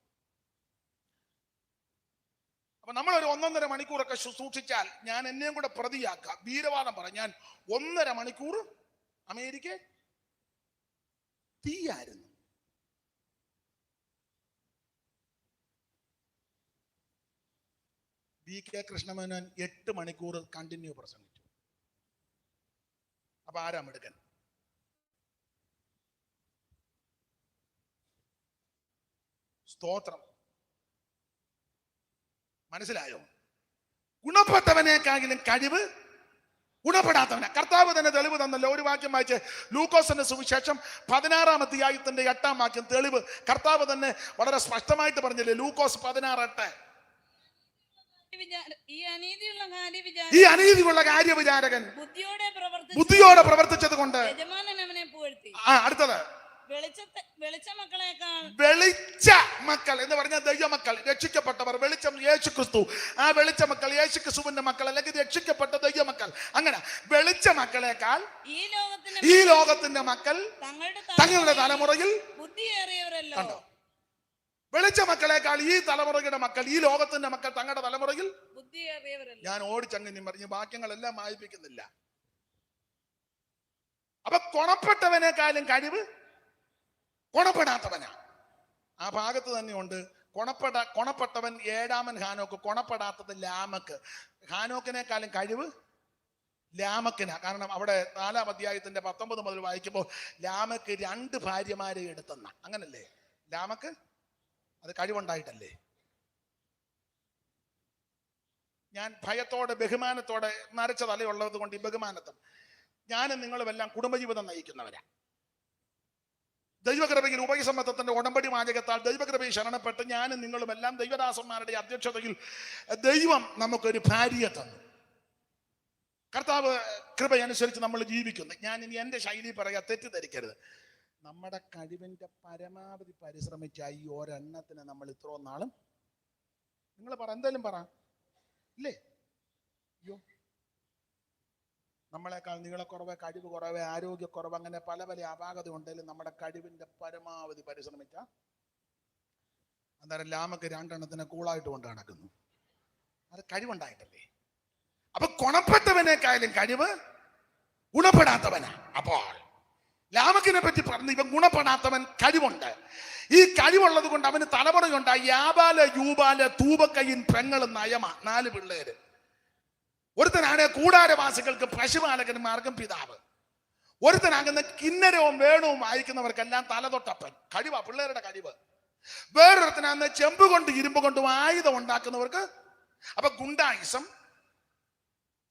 അപ്പൊ നമ്മളൊരു 1.5 മണിക്കൂറൊക്കെ സൂക്ഷിച്ചാൽ ഞാൻ എന്നെയും കൂടെ പ്രതിയാക്കാം, വീരവാദം പറ. ഞാൻ 1.5 മണിക്കൂർ അമേരിക്ക തീയായിരുന്നു. VK കൃഷ്ണമേനോൻ 8 മണിക്കൂർ കണ്ടിന്യൂ പ്രസംഗിച്ചു. അപ്പൊ ആരാ മിടുക്കൻ? സ്തോത്രം. മനസ്സിലായോ? ഗുണപ്പെട്ടവനേക്കാളും കഴിവ് ഗുണപ്പെടാത്തവനെ. കർത്താവ് തന്നെ തെളിവ് തന്നല്ലോ. ഒരു വാക്യം വായിച്ച്, ലൂക്കോസിന്റെ സുവിശേഷം 16-ാം അധ്യായത്തിന്റെ 8-ാം വാക്യം. തെളിവ് കർത്താവ് തന്നെ വളരെ സ്പഷ്ടമായിട്ട് പറഞ്ഞില്ലേ, ലൂക്കോസ് 16:8. ഈ അനീതിയുള്ള കാര്യവിചാരകൻ ബുദ്ധിയോടെ പ്രവർത്തിച്ചത് കൊണ്ട്. അടുത്തത് വെളിച്ച മക്കൾ എന്ന് പറഞ്ഞാൽ ദൈവമക്കൾ, രക്ഷിക്കപ്പെട്ടവർ. വെളിച്ചം യേശു ക്രിസ്തു. ആ വെളിച്ച മക്കൾ യേശു ക്രിസ്തുവിന്റെ മക്കൾ, അല്ലെങ്കിൽ രക്ഷിക്കപ്പെട്ട ദൈവമക്കൾ. അങ്ങനെ വെളിച്ച മക്കളെക്കാൾ ഈ ലോകത്തിന്റെ മക്കൾ തങ്ങളുടെ തലമുറയിൽ കണ്ടോ? വെളിച്ച മക്കളെക്കാൾ ഈ തലമുറയുടെ മക്കൾ, ഈ ലോകത്തിന്റെ മക്കൾ തങ്ങളുടെ തലമുറയിൽ. ഞാൻ ഓടിച്ചങ്ങനെ പറഞ്ഞ് വാക്യങ്ങളെല്ലാം വായിപ്പിക്കുന്നില്ല. അപ്പൊ ഗുണപ്പെട്ടവനേക്കാളും കഴിവ് ഗുണപ്പെടാത്തവനാ. ആ ഭാഗത്ത് തന്നെയുണ്ട്. ഗുണപ്പെട്ടവൻ 7-ാമൻ ഹാനോക്ക്, ഗുണപ്പെടാത്തത് ലാമക്ക്. ഹാനോക്കിനേക്കാളും കഴിവ് ലാമക്കിനാ. കാരണം അവിടെ 4-ാം അധ്യായത്തിന്റെ 19 മുതൽ വായിക്കുമ്പോൾ ലാമക്ക് 2 ഭാര്യമാരെ എടുത്തെന്ന. അങ്ങനല്ലേ? ലാമക്ക് അത് കഴിവുണ്ടായിട്ടല്ലേ? ഞാൻ ഭയത്തോടെ ബഹുമാനത്തോടെ നരച്ച തലയുള്ളത് കൊണ്ട് ഈ ബഹുമാനത്വം. ഞാനും നിങ്ങളുമെല്ലാം കുടുംബജീവിതം നയിക്കുന്നവരാ. ദൈവകൃപയിൽ ഉഭയസമ്മതത്തിന്റെ ഉടമ്പടി വാചകത്താൽ ദൈവകൃപയിൽ ശരണപ്പെട്ട് ഞാനും നിങ്ങളുമെല്ലാം ദൈവദാസന്മാരുടെ അധ്യക്ഷതയിൽ ദൈവം നമുക്കൊരു ഭാര്യയെ തന്നു. കർത്താവ് കൃപയനുസരിച്ച് നമ്മൾ ജീവിക്കുന്നു. ഞാൻ ഇനി എൻ്റെ ശൈലി പറയാ, തെറ്റിദ്ധരിക്കരുത്. നമ്മുടെ കഴിവിന്റെ പരമാവധി പരിശ്രമിച്ച ഈ ഒരെണ്ണത്തിന് നമ്മൾ ഇത്രയും നാളും, നിങ്ങൾ പറ, എന്തായാലും പറ, ഇല്ലേ? അയ്യോ, നമ്മളെക്കാൾ നീളക്കുറവ്, കഴിവ് കുറവ്, ആരോഗ്യക്കുറവ്, അങ്ങനെ പല പല അപാകത ഉണ്ടെങ്കിലും നമ്മുടെ കഴിവിന്റെ പരമാവധി പരിശ്രമിച്ച അന്നേരം ലാമക്ക് 2 എണ്ണത്തിനെ കൂളായിട്ട് കൊണ്ട് നടക്കുന്നു. അത് കഴിവുണ്ടായിട്ടല്ലേ? അപ്പൊ ഗുണപ്പെട്ടവനേക്കാളും കഴിവ് ഗുണപ്പെടാത്തവനാ. അപ്പോൾ ലാമക്കിനെ പറ്റി പറഞ്ഞു, ഇവൻ ഗുണപ്പെടാത്തവൻ, കഴിവുണ്ട്. ഈ കഴിവുള്ളത് കൊണ്ട് അവന് തലമുറയുണ്ട്. യാബാല്, യൂബാല്, തൂബക്കയിൻ, പെങ്ങള്, നയമ, 4 പിള്ളേര്. ഒരുത്തനാണ് കൂടാരവാസികൾക്ക് പശുപാലകന്മാർക്കും പിതാവ്. ഒരുത്തനാകുന്ന കിന്നരവും വേണവും വായിക്കുന്നവർക്കെല്ലാം തലതൊട്ടപ്പൻ. കഴിവാ, പിള്ളേരുടെ കഴിവ്. വേറൊരുത്തനാകുന്ന ചെമ്പ് കൊണ്ട് ഇരുമ്പ് കൊണ്ടും ആയുധം ഉണ്ടാക്കുന്നവർക്ക്. അപ്പൊ ഗുണ്ടായിസം,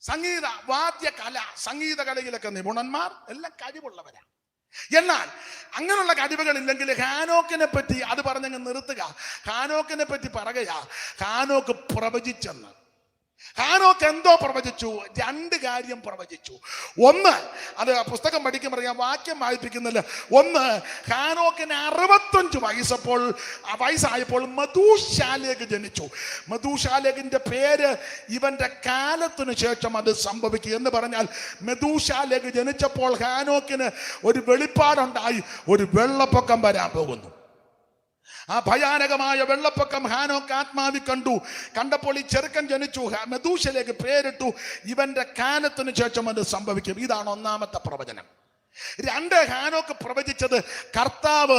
സംഗീത വാദ്യ കല, സംഗീത കലയിലൊക്കെ നിപുണന്മാർ, എല്ലാം കഴിവുള്ളവരാ. എന്നാൽ അങ്ങനെയുള്ള കഴിവുകളില്ലെങ്കിൽ ഹാനോക്കിനെ പറ്റി അത് പറഞ്ഞങ്ങ് നിർത്തുക. ഹാനോക്കിനെ പറ്റി പറയുക, ഹാനോക്ക് പ്രവചിച്ചെന്ന്. ഹാനോക്ക് എന്തോ പ്രവചിച്ചു? 2 കാര്യം പ്രവചിച്ചു. ഒന്ന്, അത് പുസ്തകം പഠിക്കാൻ പറയാം, വാക്യം വായിപ്പിക്കുന്നില്ല. ഒന്ന്, ഹാനോക്കിന് 65 വയസ്സായപ്പോൾ മധൂശാലേക്ക് ജനിച്ചു. മധൂശാലേഖിന്റെ പേര് ഇവന്റെ കാലത്തിനു ശേഷം അത് സംഭവിക്കും എന്ന് പറഞ്ഞാൽ, മധൂശാലേക്ക് ജനിച്ചപ്പോൾ ഹാനോക്കിന് ഒരു വെളിപ്പാടുണ്ടായി, ഒരു വെള്ളപ്പൊക്കം വരാൻ പോകുന്നു. ആ ഭയാനകമായ വെള്ളപ്പൊക്കം ഹാനോക്ക് ആത്മാവിൽ കണ്ടു. കണ്ടപ്പോൾ ഈ ചെറുക്കൻ ജനിച്ചു, മെതൂശലേക്ക് പേരിട്ടു. ഇവന്റെ കാലത്തിന് ശേഷം അത് സംഭവിക്കും. ഇതാണ് ഒന്നാമത്തെ പ്രവചനം. 2, ഹാനോക്ക് പ്രവചിച്ചത് കർത്താവ്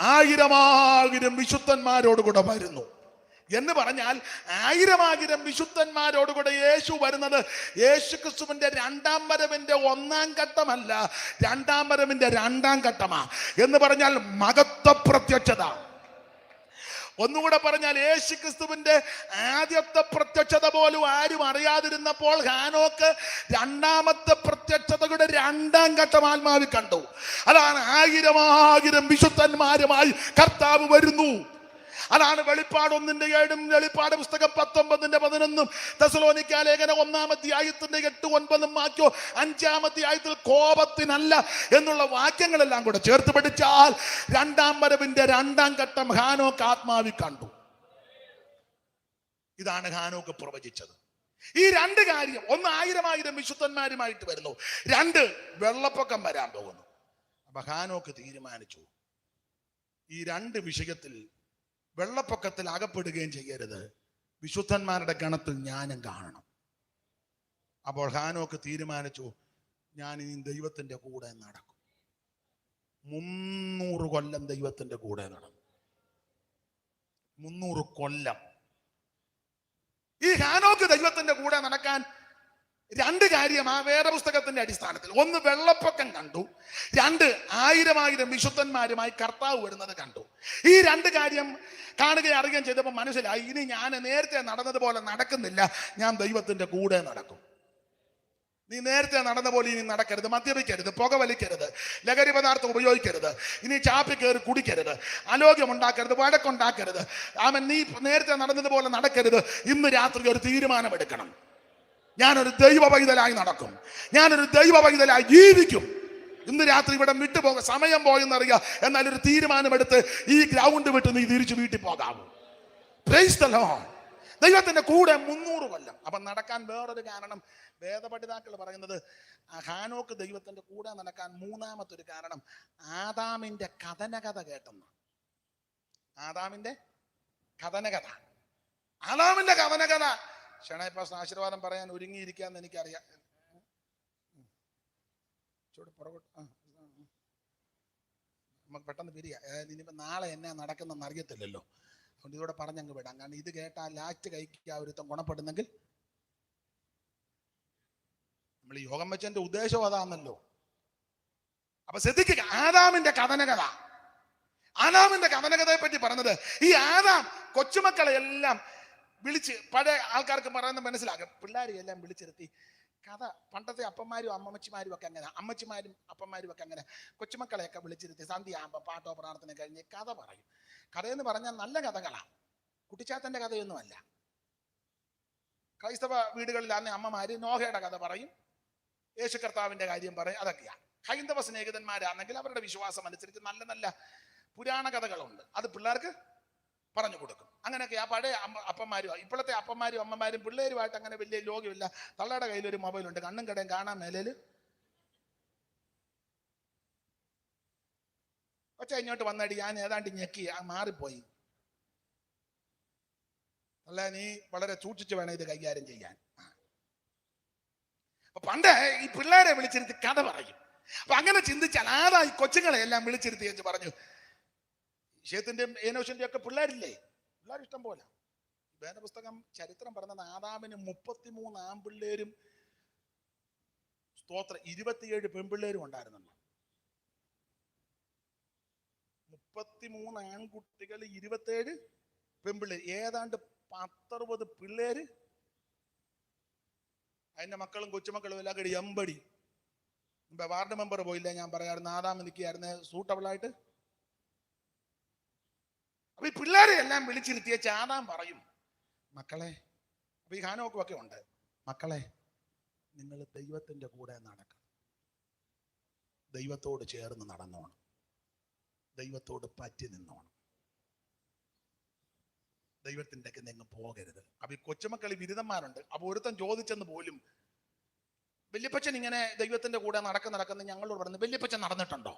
1000 വിശുദ്ധന്മാരോടുകൂടെ വരുന്നു എന്ന് പറഞ്ഞാൽ 1000 വിശുദ്ധന്മാരോടുകൂടെ യേശു വരുന്നത് യേശു ക്രിസ്തുവിന്റെ 2ാം വരവിന്റെ 1ാം ഘട്ടമല്ല, 2ാം വരവിന്റെ 2ാം ഘട്ടമാ. എന്ന് പറഞ്ഞാൽ മഹത്വ പ്രത്യക്ഷത. ഒന്നുകൂടെ പറഞ്ഞാൽ, യേശു ക്രിസ്തുവിന്റെ ആദ്യത്തെ പ്രത്യക്ഷത പോലും ആരും അറിയാതിരുന്നപ്പോൾ ഹാനോക്ക് 2ാമത്തെ പ്രത്യക്ഷതയുടെ 2ാം ഘട്ടം ആത്മാവിൽ കണ്ടു. അതാണ് 1000 വിശുദ്ധന്മാരുമായി കർത്താവ് വരുന്നു. അതാണ് വെളിപ്പാട് 1:7, വെളിപ്പാട് പുസ്തകം 19:11, തെസ്സലോനിക്ക ലേഖനം 1-ാം അധ്യായത്തിന്റെ 8-9 വാക്യോ 5-ാം അധ്യായത്തിൽ കോപത്തിനല്ല എന്നുള്ള വാക്യങ്ങളെല്ലാം കൂടെ ചേർത്ത് പഠിച്ചാൽ 2ാം വരവിന്റെ 2ാം ഘട്ടം ഹാനോക്ക് ആത്മാവിൽ കണ്ടു. ഇതാണ് ഹാനോക്ക് പ്രവചിച്ചത്. ഈ 2 കാര്യം, 1, 1000 വിശുദ്ധന്മാരുമായിട്ട് വരുന്നു. 2, വെള്ളപ്പൊക്കം വരാൻ പോകുന്നു. അപ്പൊ ഹാനോക്ക് തീരുമാനിച്ചു, ഈ 2 വിഷയത്തിൽ വെള്ളപ്പൊക്കത്തിൽ അകപ്പെടുകയും ചെയ്യരുത്, വിശുദ്ധന്മാരുടെ ഗണത്തിൽ ഞാനും കാണണം. അപ്പോൾ ഹാനോക്ക് തീരുമാനിച്ചു, ഞാൻ ഇനി ദൈവത്തിന്റെ കൂടെ നടക്കും. 300 കൊല്ലം ദൈവത്തിന്റെ കൂടെ നടന്നു. 300 കൊല്ലം ഈ ഹാനോക്ക് ദൈവത്തിന്റെ കൂടെ നടക്കാൻ 2 കാര്യം ആ വേദപുസ്തകത്തിന്റെ അടിസ്ഥാനത്തിൽ. 1, വെള്ളപ്പൊക്കം കണ്ടു. 2, 1000 വിശുദ്ധന്മാരുമായി കർത്താവ് വരുന്നത് കണ്ടു. ഈ 2 കാര്യം കാണുകയും അറിയുകയും ചെയ്തപ്പോൾ മനസ്സിലായി, ഇനി ഞാൻ നേരത്തെ നടന്നതുപോലെ നടക്കുന്നില്ല, ഞാൻ ദൈവത്തിന്റെ കൂടെ നടക്കും. നീ നേരത്തെ നടന്ന പോലെ ഇനി നടക്കരുത്. മദ്യപിക്കരുത്, പുകവലിക്കരുത്, ലഹരി പദാർത്ഥം ഉപയോഗിക്കരുത്, ഇനി ചാപ്പി കയറി കുടിക്കരുത്, അലോഗ്യം ഉണ്ടാക്കരുത്, വഴക്കുണ്ടാക്കരുത്. നീ നേരത്തെ നടന്നതുപോലെ നടക്കരുത്. ഇന്ന് രാത്രി ഒരു തീരുമാനമെടുക്കണം. ഞാനൊരു ദൈവ പൈതലായി നടക്കും, ഞാനൊരു ദൈവ പൈതലായി ജീവിക്കും. ഇന്ന് രാത്രി ഇവിടെ വിട്ടുപോക, സമയം പോയെന്നറിയാം, എന്നാൽ ഒരു തീരുമാനമെടുത്ത് ഈ ഗ്രൗണ്ട് വിട്ട് നീ തിരിച്ചു വീട്ടിൽ പോകാവൂ. Price the Lord. ദൈവത്തിന്റെ കൂടെ 300 കൊല്ലം. അപ്പൊ നടക്കാൻ വേറൊരു കാരണം വേദപഠിതാക്കൾ പറയുന്നത്, ഹാനോക്ക് ദൈവത്തിന്റെ കൂടെ നടക്കാൻ 3ാമത്തെ ഒരു കാരണം ആദാമിന്റെ കഥനകഥ കേട്ടെന്ന്. ആദാമിന്റെ കഥനകഥ. ആദാമിന്റെ കഥനകഥ. ഷണൈപ്പാസ് ആശീർവാദം പറയാൻ ഒരുങ്ങിയിരിക്കാന്ന് എനിക്കറിയാം. നമുക്ക് പെട്ടെന്ന് പിരിയാ. ഇനിയിപ്പോ നാളെ എന്നാ നടക്കുന്നെന്ന് അറിയത്തില്ലല്ലോ. അതുകൊണ്ട് ഇതോടെ പറഞ്ഞങ്ങ് വിടാം. കാരണം ഇത് കേട്ടാൽ ലാസ്റ്റ് കൈക്ക് ഒരുത്തം ഗുണപ്പെടുന്നെങ്കിൽ, നമ്മൾ ഈ യോഗം വെച്ചതിന്റെ ഉദ്ദേശം അതാണല്ലോ. അപ്പൊ ശ്രദ്ധിക്കുക, ആദാമിന്റെ കഥനകഥ. ആദാമിന്റെ കഥനകഥയെ പറ്റി പറഞ്ഞത്, ഈ ആദാം കൊച്ചുമക്കളെ എല്ലാം വിളിച്ച്, പഴയ ആൾക്കാർക്ക് പറയുന്നത് മനസ്സിലാക്കും, പിള്ളേരെ എല്ലാം വിളിച്ചിരുത്തി കഥ. പണ്ടത്തെ അപ്പന്മാരും അമ്മച്ചിമാരും ഒക്കെ അങ്ങനെ, അമ്മച്ചിമാരും അപ്പന്മാരും ഒക്കെ അങ്ങനെ കൊച്ചുമക്കളെയൊക്കെ വിളിച്ചിരുത്തി സന്ധ്യ ആകുമ്പോൾ പാട്ടോ പ്രാർത്ഥന കഴിഞ്ഞ് കഥ പറയും. കഥയെന്ന് പറഞ്ഞാൽ നല്ല കഥകളാണ്, കുട്ടിച്ചാത്തന്റെ കഥയൊന്നുമല്ല. ക്രൈസ്തവ വീടുകളിലാന്ന് അമ്മമാര് നോഹയുടെ കഥ പറയും, യേശു കർത്താവിന്റെ കാര്യം പറയും, അതൊക്കെയാണ്. ഹൈന്ദവ സ്നേഹിതന്മാരാണെങ്കിൽ അവരുടെ വിശ്വാസം അനുസരിച്ച് നല്ല നല്ല പുരാണ കഥകളുണ്ട്, അത് പിള്ളേർക്ക് പറഞ്ഞു കൊടുക്കും. അങ്ങനെയൊക്കെ ആ പഴയ അപ്പന്മാരും. ഇപ്പോഴത്തെ അപ്പന്മാരും അമ്മമാരും പിള്ളേരുമായിട്ട് അങ്ങനെ വലിയ ലോകമില്ല. തള്ളയുടെ കയ്യിലൊരു മൊബൈലുണ്ട്, കണ്ണും കടയും കാണാൻ മേലേല്. ഒച്ച ഇങ്ങോട്ട് വന്നടി, ഞാൻ ഏതാണ്ട് ഞെക്കി മാറിപ്പോയി. അല്ല, നീ വളരെ സൂക്ഷിച്ചു വേണം ഇത് കൈകാര്യം ചെയ്യാൻ. അപ്പൊ പണ്ട് ഈ പിള്ളേരെ വിളിച്ചിരുത്തി കഥ പറയും. അപ്പൊ അങ്ങനെ ചിന്തിച്ചാൽ ആരാ ഈ കൊച്ചുങ്ങളെ എല്ലാം വിളിച്ചിരുത്തി എന്ന് പറഞ്ഞു. ഷേത്തിന്റെയും ഏനോഷിന്റെയും ഒക്കെ പിള്ളേരില്ലേ, പിള്ളേർ ഇഷ്ടം പോലെ. വേദപുസ്തകം ചരിത്രം പറഞ്ഞത് ആദാമിന് 33 ആൺപിള്ളേരും സ്തോത്രം 27 പെൺപിള്ളേരും ഉണ്ടായിരുന്നു. 33 ആൺകുട്ടികൾ, 27 പെൺപിള്ളേർ, ഏതാണ്ട് 10-60 പിള്ളേര്. അതിന്റെ മക്കളും കൊച്ചുമക്കളും എല്ലാം കൂടി 80. വാർഡ് മെമ്പർ പോയില്ല, ഞാൻ പറയാറുണ്ട്, ആദാം നിൽക്കുകയായിരുന്നു സൂട്ടബിളായിട്ട്. അപ്പൊ ഈ പിള്ളേരെ എല്ലാം വിളിച്ചിരുത്തിയ ആദാം പറയും, മക്കളെ, അപ്പൊ ഈ ഹാനോക്കും ഒക്കെ ഉണ്ട്, മക്കളെ നിങ്ങൾ ദൈവത്തിന്റെ കൂടെ നടക്കണം, ദൈവത്തോട് ചേർന്ന് നടന്നോണം, ദൈവത്തോട് പറ്റി നിന്നോണം, ദൈവത്തിൻ്റെ ഒക്കെ നിങ്ങൾ പോകരുത്. അപ്പൊ ഈ കൊച്ചുമക്കളി ബിരുദന്മാരുണ്ട്. അപ്പൊ ഒരുത്തൻ ചോദിച്ചെന്ന് പോലും, വല്യപ്പച്ചൻ ഇങ്ങനെ ദൈവത്തിന്റെ കൂടെ നടക്കുന്ന ഞങ്ങളോട് പറഞ്ഞു, വല്യപ്പച്ചൻ നടന്നിട്ടുണ്ടോ?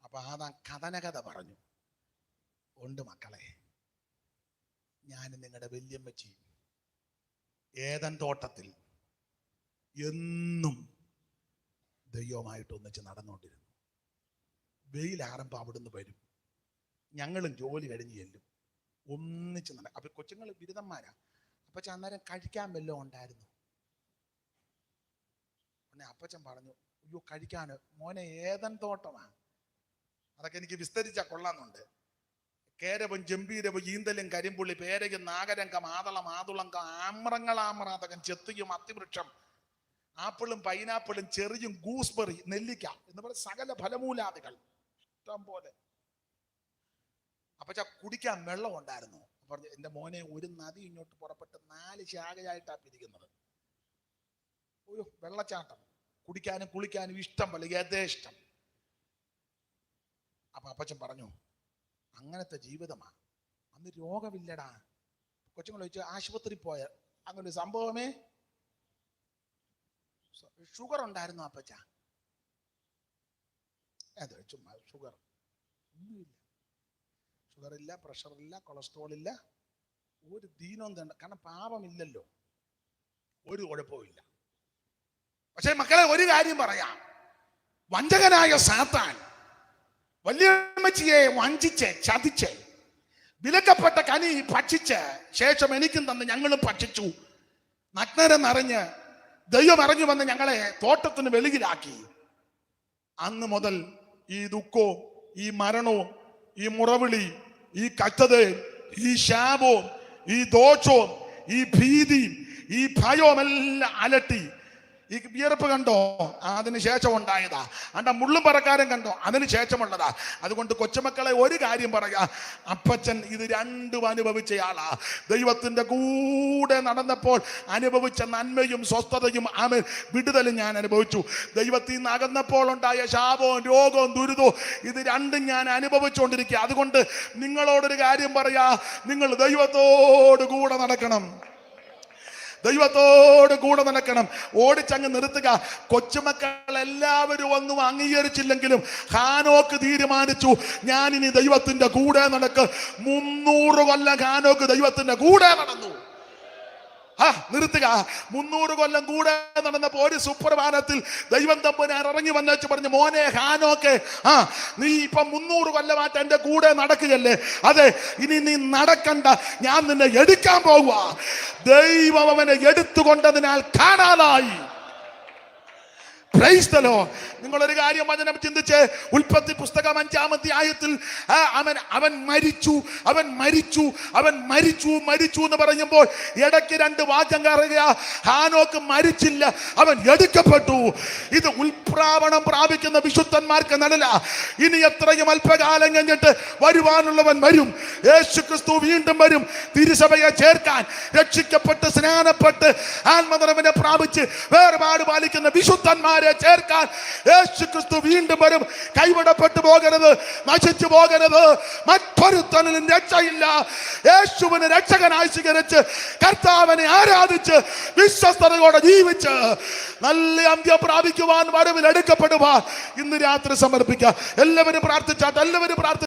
അപ്പൊ ആദാ കഥനകഥ പറഞ്ഞു, ഉണ്ട് മക്കളെ, ഞാൻ നിങ്ങളുടെ വല്യമ്മച്ചി ഏദൻ തോട്ടത്തിൽ എന്നും ദൈവമായിട്ട് ഒന്നിച്ച് നടന്നുകൊണ്ടിരുന്നു. വെയിലാറുമ്പോ അവിടുന്ന് വരും, ഞങ്ങളും ജോലി കഴിഞ്ഞ് ചെല്ലും, ഒന്നിച്ച് നടക്കും. അപ്പൊ കൊച്ചുങ്ങൾ ബിരുദന്മാരാ. അപ്പൊ അന്നേരം കഴിക്കാൻ വല്ലതും ഉണ്ടായിരുന്നു? പിന്നെ അപ്പച്ചൻ പറഞ്ഞു, അയ്യോ കഴിക്കാന് മോനെ ഏദൻ തോട്ടമാണ്, അതൊക്കെ എനിക്ക് വിസ്തരിച്ചാ കൊള്ളാന്നുണ്ട്. കേരവും ജംബീരവും ഈന്തലും കരിമ്പുള്ളി പേരയും നാഗരംഗം ആതളം ആതുളങ്കം ആമ്രങ്ങളാമ്രാതകം ചെത്തിയും അത്തിവൃക്ഷം ആപ്പിളും പൈനാപ്പിളും ചെറിയും ഗൂസ്ബെറി നെല്ലിക്ക എന്ന് പറയുന്ന സകല ഫലമൂലാദികൾ ഇഷ്ടം പോലെ. അപ്പച്ച കുടിക്കാൻ വെള്ളം ഉണ്ടായിരുന്നു. പറഞ്ഞു, എന്റെ മോനെ ഒരു നദി ഇങ്ങോട്ട് പുറപ്പെട്ട് 4 ശാഖയായിട്ടാ പിരിക്കുന്നത്. ഒരു വെള്ളച്ചാട്ടം, കുടിക്കാനും കുളിക്കാനും ഇഷ്ടം പോലെ യഥേഷ്ടം. അപ്പൊ അപ്പച്ചൻ പറഞ്ഞു, അങ്ങനത്തെ ജീവിതമാ, അന്ന് രോഗമില്ലടാ. കൊച്ചുങ്ങൾ ചോദിച്ചു, ആശുപത്രി പോയ അങ്ങനെ ഒരു സംഭവമേ? ഷുഗർ ഉണ്ടായിരുന്നു അപ്പച്ച? അതെ, ചുമ്മാ ഷുഗർ ഒന്നുമില്ല. ഷുഗർ ഇല്ല, പ്രഷർ ഇല്ല, കൊളസ്ട്രോൾ ഇല്ല, ഒരു ദീനവും തന്നെ, കാരണം പാപമില്ലല്ലോ, ഒരു കുഴപ്പമില്ല. പക്ഷെ മക്കളെ ഒരു കാര്യം പറയാം, വഞ്ചകനായ സാത്താൻ വല്യമ്മച്ചിയെ വഞ്ചിച്ച് ചതിച്ച് വിലക്കപ്പെട്ട കനി ഭക്ഷിച്ച് ശേഷം എനിക്കും തന്ന് ഞങ്ങളും ഭക്ഷിച്ചു, നഗ്നരെന്നറിഞ്ഞ് ദൈവം ഇറങ്ങി വന്ന് ഞങ്ങളെ തോട്ടത്തിന് വെളിയിലാക്കി. അന്ന് മുതൽ ഈ ദുഃഖവും ഈ മരണവും ഈ മുറവിളി ഈ കഷ്ടതയും ഈ ശാപവും ഈ ദോഷവും ഈ ഭീതിയും ഈ ഭയവും എല്ലാം അലട്ടി. ഈ വിയർപ്പ് കണ്ടോ? അതിന് ശേഷം ഉണ്ടായതാ. അണ്ട മുള്ളും പറക്കാരും കണ്ടോ? അതിന് ശേഷമുള്ളതാ. അതുകൊണ്ട് കൊച്ചുമക്കളെ ഒരു കാര്യം പറയാ, അപ്പച്ചൻ ഇത് രണ്ടും അനുഭവിച്ചയാളാ. ദൈവത്തിന്റെ കൂടെ നടന്നപ്പോൾ അനുഭവിച്ച നന്മയും സ്വസ്ഥതയും ആമേൻ വിടുതലും ഞാൻ അനുഭവിച്ചു. ദൈവത്തിൽ നിന്ന് അകന്നപ്പോൾ ഉണ്ടായ ശാപവും രോഗവും ദുരിതവും ഇത് രണ്ടും ഞാൻ അനുഭവിച്ചുകൊണ്ടിരിക്കുക. അതുകൊണ്ട് നിങ്ങളോടൊരു കാര്യം പറയാ, നിങ്ങൾ ദൈവത്തോട് കൂടെ നടക്കണം, ദൈവത്തോട് കൂടെ നടക്കണം. ഓടിച്ചങ്ങ് നിർത്തുക. കൊച്ചുമക്കൾ എല്ലാവരും ഒന്നും അംഗീകരിച്ചില്ലെങ്കിലും ഹാനോക്ക് തീരുമാനിച്ചു, ഞാനിനി ദൈവത്തിന്റെ കൂടെ നടക്ക്. 300 കൊല്ലം ഹാനോക്ക് ദൈവത്തിന്റെ കൂടെ നടന്നു. നിർത്തുക. 300 കൊല്ലം കൂടെ നടന്നപ്പോ ഒരു സുപ്രഭാതത്തിൽ ദൈവം തമ്പുരാൻ ഇറങ്ങി വന്നു പറഞ്ഞു, മോനെ ഹാനോക്കെ, നീ ഇപ്പൊ 300 കൊല്ലമായിട്ട് എന്റെ കൂടെ നടക്കുകയല്ലേ? അതെ, ഇനി നീ നടക്കണ്ട, ഞാൻ നിന്നെ എടുക്കാൻ പോവുക. ദൈവം അവനെ എടുത്തുകൊണ്ടതിനാൽ കാണാനായി. Price the Lord. നിങ്ങളൊരു കാര്യം വചനം ചിന്തിച്ച്, ഉൽപ്പത്തി പുസ്തകം 5-ാം അധ്യായത്തിൽ അവൻ മരിച്ചു എന്ന് പറയുമ്പോൾ ഇടയ്ക്ക് 2 വാക്യം കയറുക. ഹാനോക്ക് മരിച്ചില്ല, അവൻ എടുക്കപ്പെട്ടു. ഇത് ഉൽപ്രാവണം പ്രാപിക്കുന്ന വിശുദ്ധന്മാർക്ക് നടല. ഇനി എത്രയും അല്പകാലം കഴിഞ്ഞിട്ട് വരുവാനുള്ളവൻ വരും. യേശുക്രിസ്തു വീണ്ടും വരും തിരുസഭയെ ചേർക്കാൻ. രക്ഷിക്കപ്പെട്ട് സ്നാനപ്പെട്ട് ആത്മനിറവിനെ പ്രാപിച്ച് വേർപാട് പാലിക്കുന്ന വിശുദ്ധന്മാരെ ചേർക്കാൻ യേശുക്രിസ്തു വീണ്ടും വരും. കൈവിടപ്പെട്ടു പോകരുത്, നശിച്ചു പോകരുത്. മറ്റൊരുത്തനും രക്ഷയില്ല. യേശുവിനെ രക്ഷകനായി സ്വീകരിച്ച് കർത്താവിനെ ആരാധിച്ച് വിശ്വസ്തയോടെ ജീവിച്ച് നല്ല അന്ത്യം പ്രാപിക്കുവാൻ വരവിൽ എടുക്കപ്പെടുവാൻ ഇന്ന് രാത്രി സമർപ്പിക്കുക. എല്ലാവരും പ്രാർത്ഥിച്ചാട്ടെ, എല്ലാവരും പ്രാർത്ഥിച്ചു.